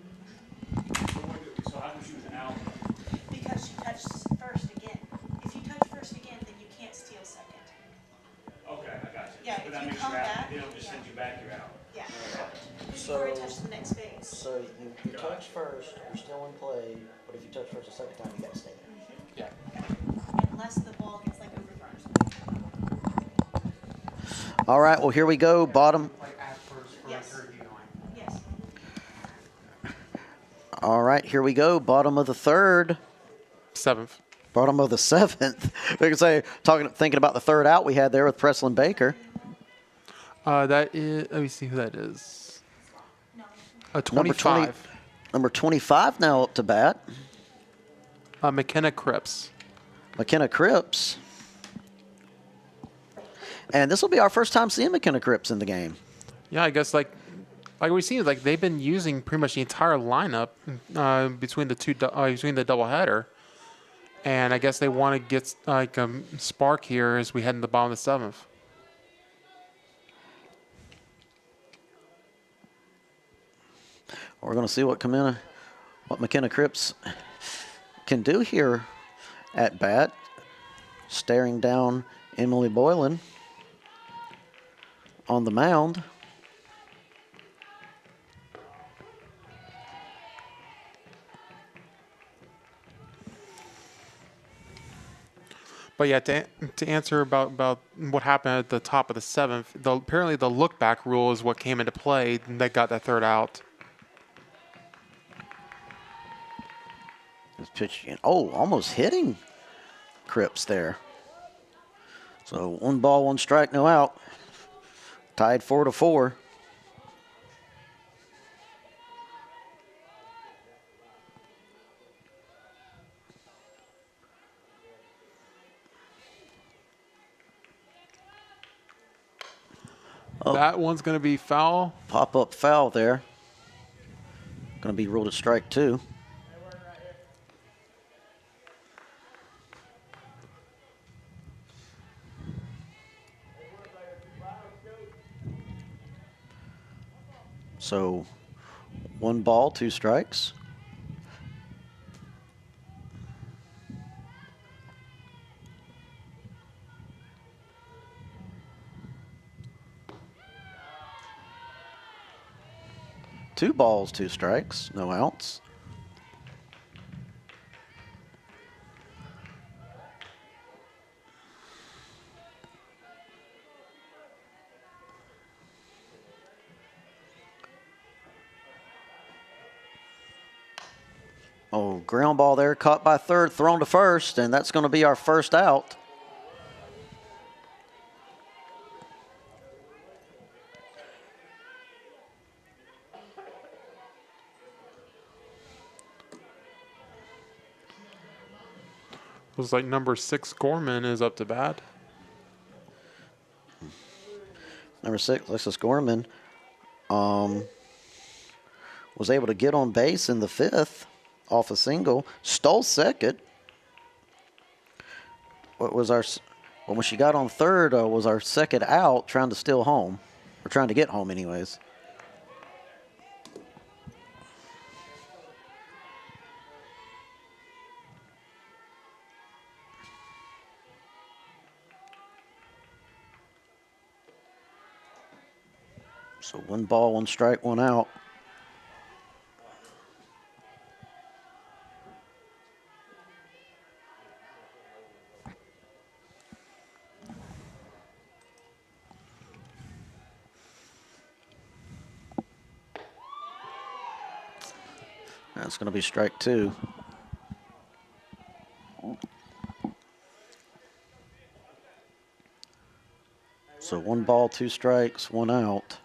So how come she was out? Because she touched first again. If you touch first again, then you can't steal second. Okay, I got you. Yeah, But if that you makes come you out. back, They don't just send you back, you're out. Yeah. Because So- you've already touched the next base. So you touch first, you're still in play, but if you touch first the second time, you gotta stay there. Yeah. Unless the ball gets like overthrown. All right, well, here we go. Bottom. Like at first for Yes. a third going. Yes. All right, here we go. Bottom of the third. 7th. Bottom of the 7th. We can say, thinking about the third out we had there with Preslin Baker. That is, let me see who that is. No. A Number 25. Number 25 now up to bat. McKenna Cripps. McKenna Cripps. And this will be our first time seeing McKenna Cripps in the game. Yeah, I guess like we've seen, like they've been using pretty much the entire lineup between the between the doubleheader, and I guess they want to get like a spark here as we head in the bottom of the 7th. We're going to see what McKenna Cripps can do here at bat. Staring down Emily Boylan on the mound. But yeah, to answer about what happened at the top of the 7th, apparently the look back rule is what came into play that got that third out. This pitch, almost hitting Cripps there. So 1 ball, 1 strike, no out. Tied 4-4. That one's going to be foul. Pop-up foul there. Going to be ruled a strike 2. So 1 ball, 2 strikes. Two balls, 2 strikes, no outs. Oh, ground ball there, caught by third, thrown to first, and that's going to be our first out. Looks like number 6 Gorman is up to bat. Number 6, Alexis Gorman, was able to get on base in the 5th off a single, stole second. When she got on third was our second out, trying to steal home, or trying to get home anyways. So 1 ball, 1 strike, 1 out. That's going to be strike 2. So 1 ball, 2 strikes, 1 out.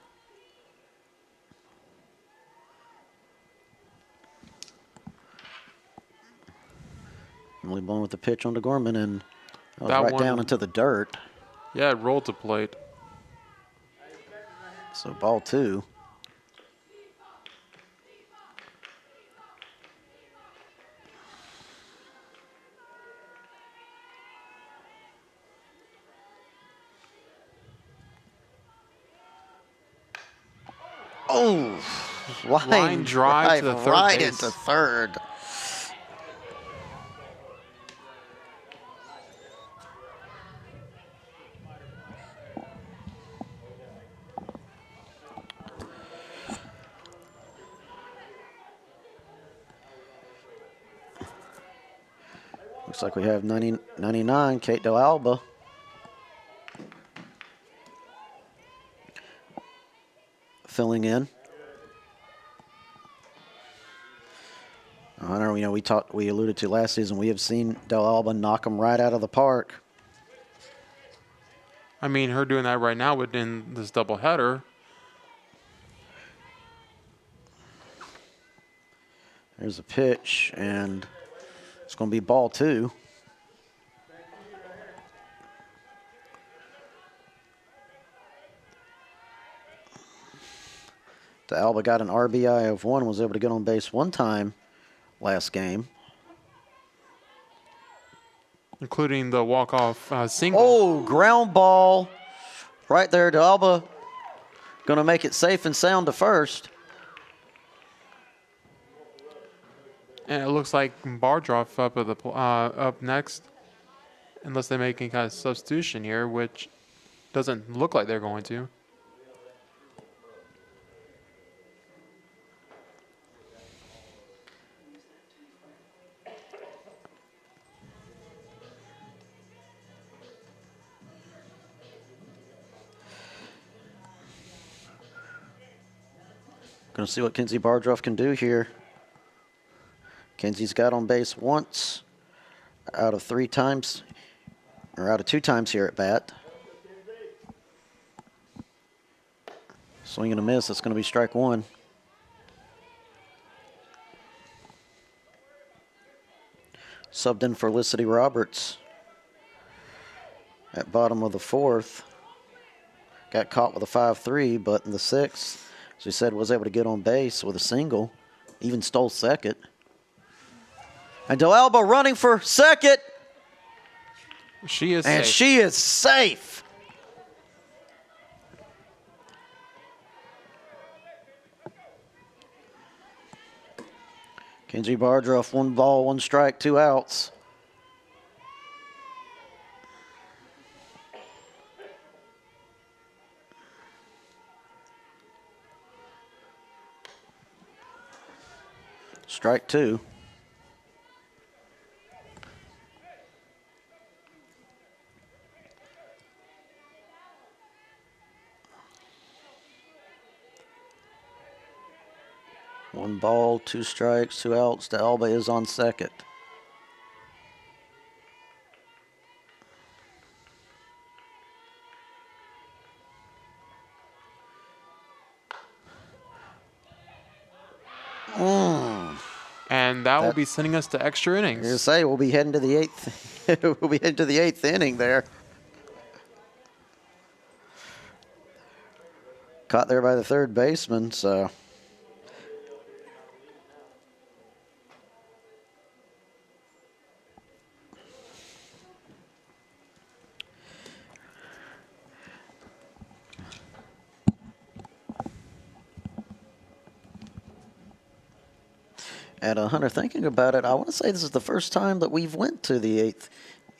Emily Bone with the pitch on to Gorman, and that was That right one- down into the dirt. Yeah, it rolled to plate. So ball 2. Ooh, Line drive to the third right base. into third. Looks like we have 99, Kate Del Alba. Filling in. I know, we alluded to last season, we have seen Del Alba knock them right out of the park. I mean, her doing that right now within this doubleheader. There's a pitch, and it's going to be ball 2. The Alba got an RBI of 1, was able to get on base 1 time last game. Including the walk-off single. Oh, ground ball right there to Alba. Going to make it safe and sound to first. And it looks like Bardroff up next, unless they make any kind of substitution here, which doesn't look like they're going to. Going to see what Kenzie Bardroff can do here. Kenzie's got on base once out of 3 times, or out of 2 times here at bat. Swing and a miss. It's going to be strike 1. Subbed in for Felicity Roberts at bottom of the 4th. Got caught with a 5-3, but in the 6th, as we said, was able to get on base with a single. Even stole second. And Del Alba running for second. She is And safe. she is safe. Kenzie Bardroff, 1 ball, 1 strike, 2 outs. Strike 2. One ball, 2 strikes, 2 outs. The Alba is on second. And that will be sending us to extra innings. You say we'll be heading to the 8th. We'll be heading to the 8th inning there. Caught there by the third baseman, so. And Hunter, thinking about it, I want to say this is the first time that we've went to the 8th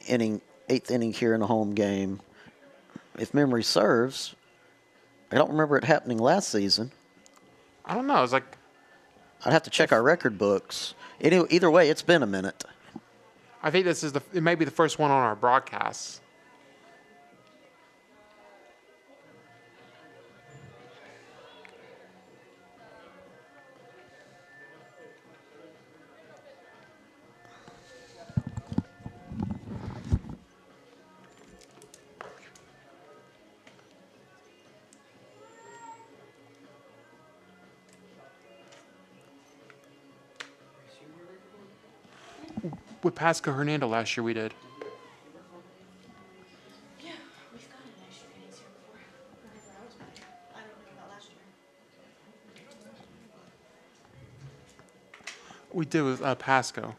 inning here in a home game. If memory serves, I don't remember it happening last season. I don't know. It's like I'd have to check our record books. Either way, it's been a minute. I think this is it may be the first one on our broadcast. With Pascal Hernando last year, we did. Yeah, we've gotten extra innings here before. Whenever I was playing. I don't know about last year. We did with Pasco.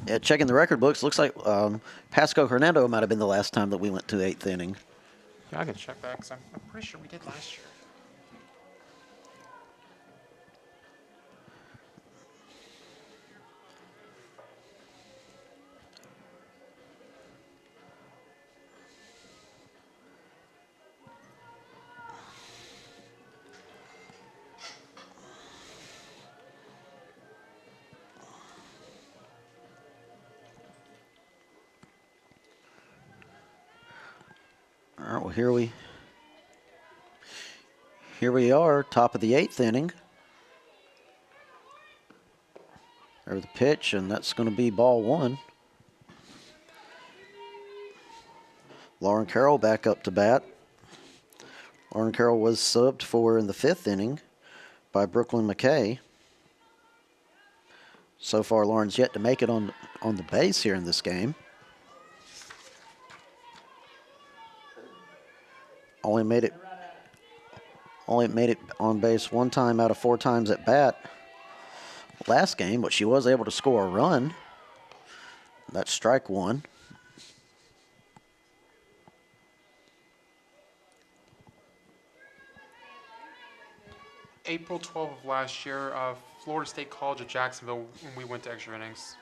Yeah, checking the record books, looks like Pasco Hernando might have been the last time that we went to the 8th inning. Yeah, I can check that because I'm pretty sure we did last year. All right, well, here we are, top of the 8th inning. There's the pitch, and that's going to be ball 1. Lauren Carroll back up to bat. Lauren Carroll was subbed for in the 5th inning by Brooklyn McKay. So far, Lauren's yet to make it on the base here in this game. Only made it on base 1 time out of 4 times at bat last game, but she was able to score a run. That's strike 1. April 12th of last year, Florida State College of Jacksonville, when we went to extra innings.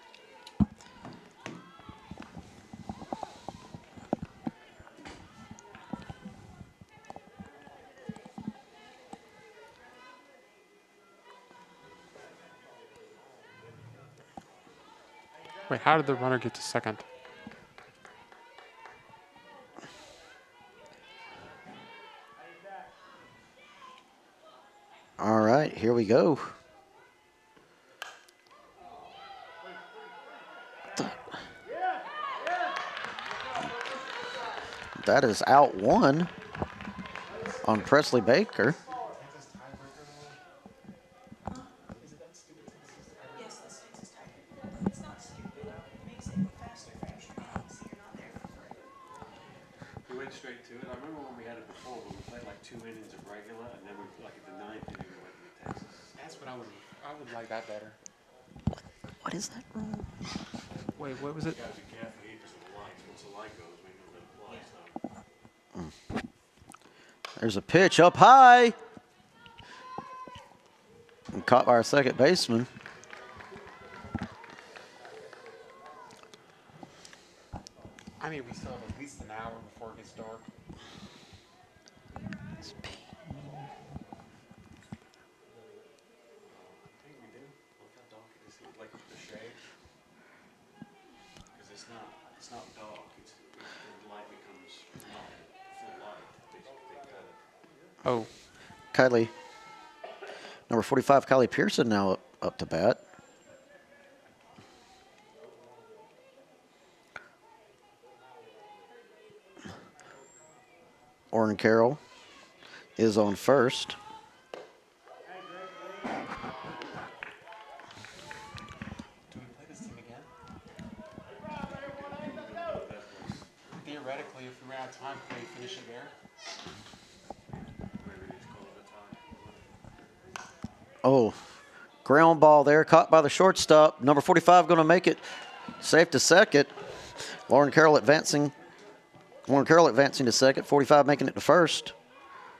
Wait, how did the runner get to second? All right, here we go. That is out 1 on Presley Baker. Yes, that's Texas tiebreaker. It's not stupid. It makes it faster for extra innings, so you're not there for forever. We went straight to it. I remember when we had it before, when we played like 2 innings of regular, and then we, like at the 9th inning, we went to Texas. That's what I would like that better. What is that rule? Wait, what was it? You gotta be careful here because of the lights. Once the light goes, we know that fly, so. There's a pitch up high. And caught by our second baseman. I mean, we still have at least an hour before it gets dark. I think we do. Look how dark it is. Like the shade. Because it's not dark. The light becomes not full light. They cut it. Oh, Kylie, number 45, Kylie Pearson now up to bat. Orrin Carroll is on first. do we play this team again? Theoretically, if we ran out of time, could we finish it there? Maybe it's called a tie. Oh, ground ball there, caught by the shortstop. Number 45 going to make it safe to second. Lauren Carroll advancing to second. 45 making it to first.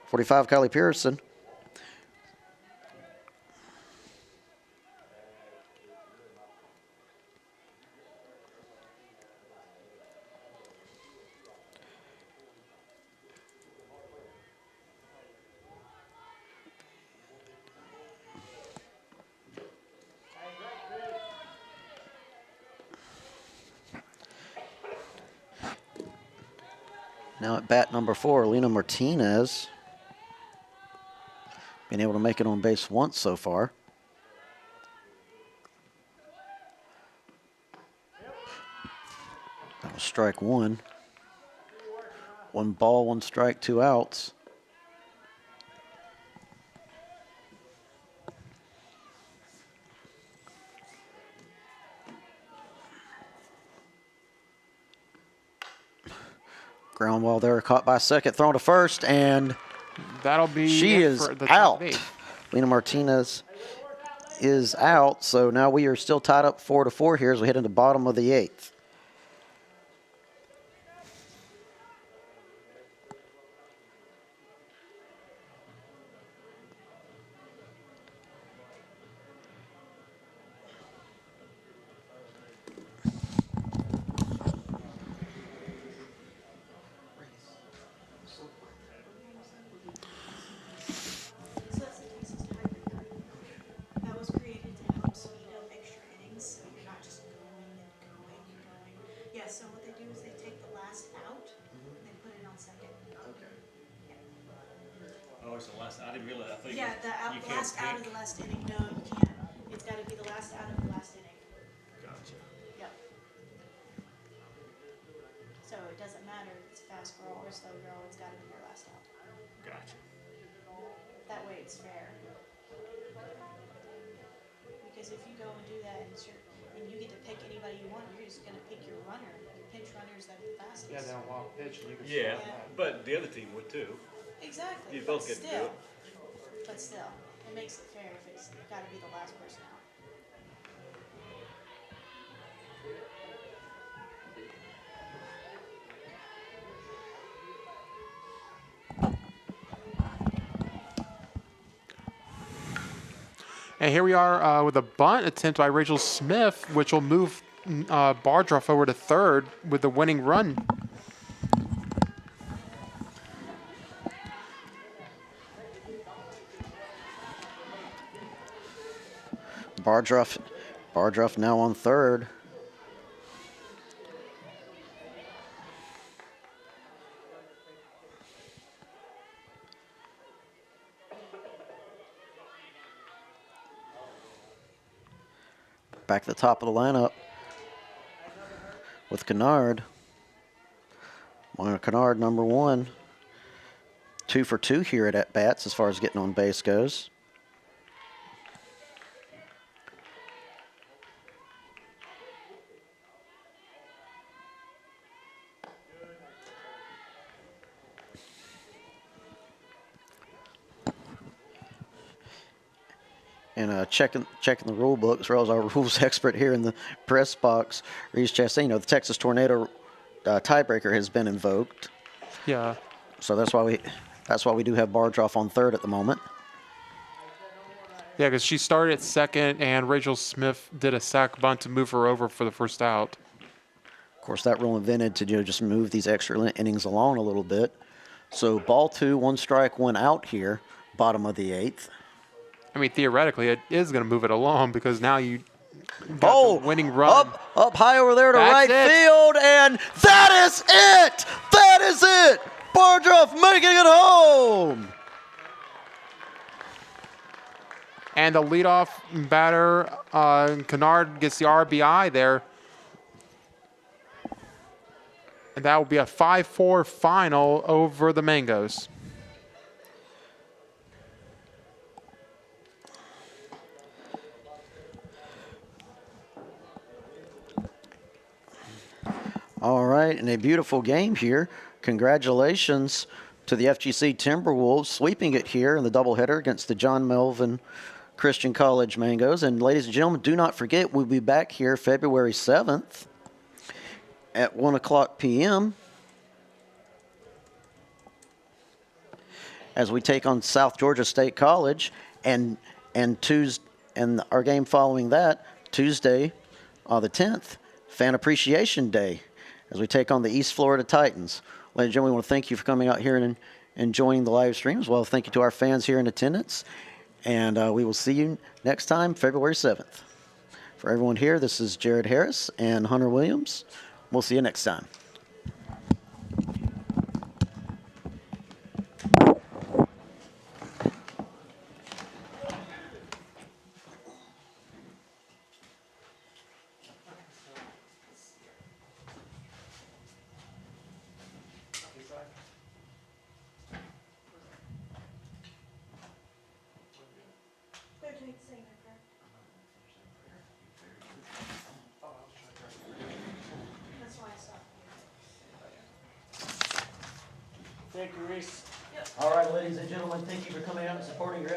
45, Kylie Pearson. Now at bat number 4, Lena Martinez. Been able to make it on base once so far. That was strike 1. 1 ball, 1 strike, 2 outs. Ground ball there, caught by second, thrown to first, and That'll be she it is for the top out. 8. Lena Martinez is out, so now we are still tied up 4-4 here as we head into the bottom of the 8th. always the last. I didn't realize. I think Yeah, you can't last out of pick. the last inning. No, you can't. It's got to be the last out of the last inning. Gotcha. Yep. So it doesn't matter if it's a fast girl or a slow girl. It's got to be your last out. Gotcha. That way it's fair. Because if you go and do that and you get to pick anybody you want, you're just gonna pick your runner, your pinch runners that are the fastest. Yeah, then a wild pitch, and you can Yeah, start that. but the other team would too. Exactly. You but both get to do still, it. But still, it makes it fair if it's got to be the last person out. And here we are with a bunt attempt by Rachel Smith, which will move Bardruff over to third with the winning run. Bardruff now on third. Back at the top of the lineup with Kennard. Kennard, number 1. 2 for 2 here at bats as far as getting on base goes. And checking the rule book, as well as our rules expert here in the press box, Reese Chastain, the Texas Tornado tiebreaker has been invoked. Yeah. So that's why we do have Bardruff on third at the moment. Yeah, because she started at second, and Rachel Smith did a sac bunt to move her over for the first out. Of course, that rule invented to just move these extra innings along a little bit. So ball 2, 1 strike, 1 out here, bottom of the 8th. I mean, theoretically, it is going to move it along because now you got the winning run. Up high over there to That's right it. field, and that is it! That is it! Bardruff making it home! And the leadoff batter, Kennard, gets the RBI there. And that will be a 5-4 final over the Mangoes. All right, and a beautiful game here. Congratulations to the FGC Timberwolves sweeping it here in the doubleheader against the John Melvin Christian College Mangoes. And ladies and gentlemen, do not forget, we'll be back here February 7th at 1 o'clock p.m. as we take on South Georgia State College, and our game following that, Tuesday, the 10th, Fan Appreciation Day, as we take on the East Florida Titans. Ladies and gentlemen, we want to thank you for coming out here and enjoying the live stream as well. Thank you to our fans here in attendance, and we will see you next time, February 7th. For everyone here, this is Jared Harris and Hunter Williams. We'll see you next time. They're doing the same, correct? That's why I stopped. Thank you, Reese. All right, ladies and gentlemen, thank you for coming out and supporting your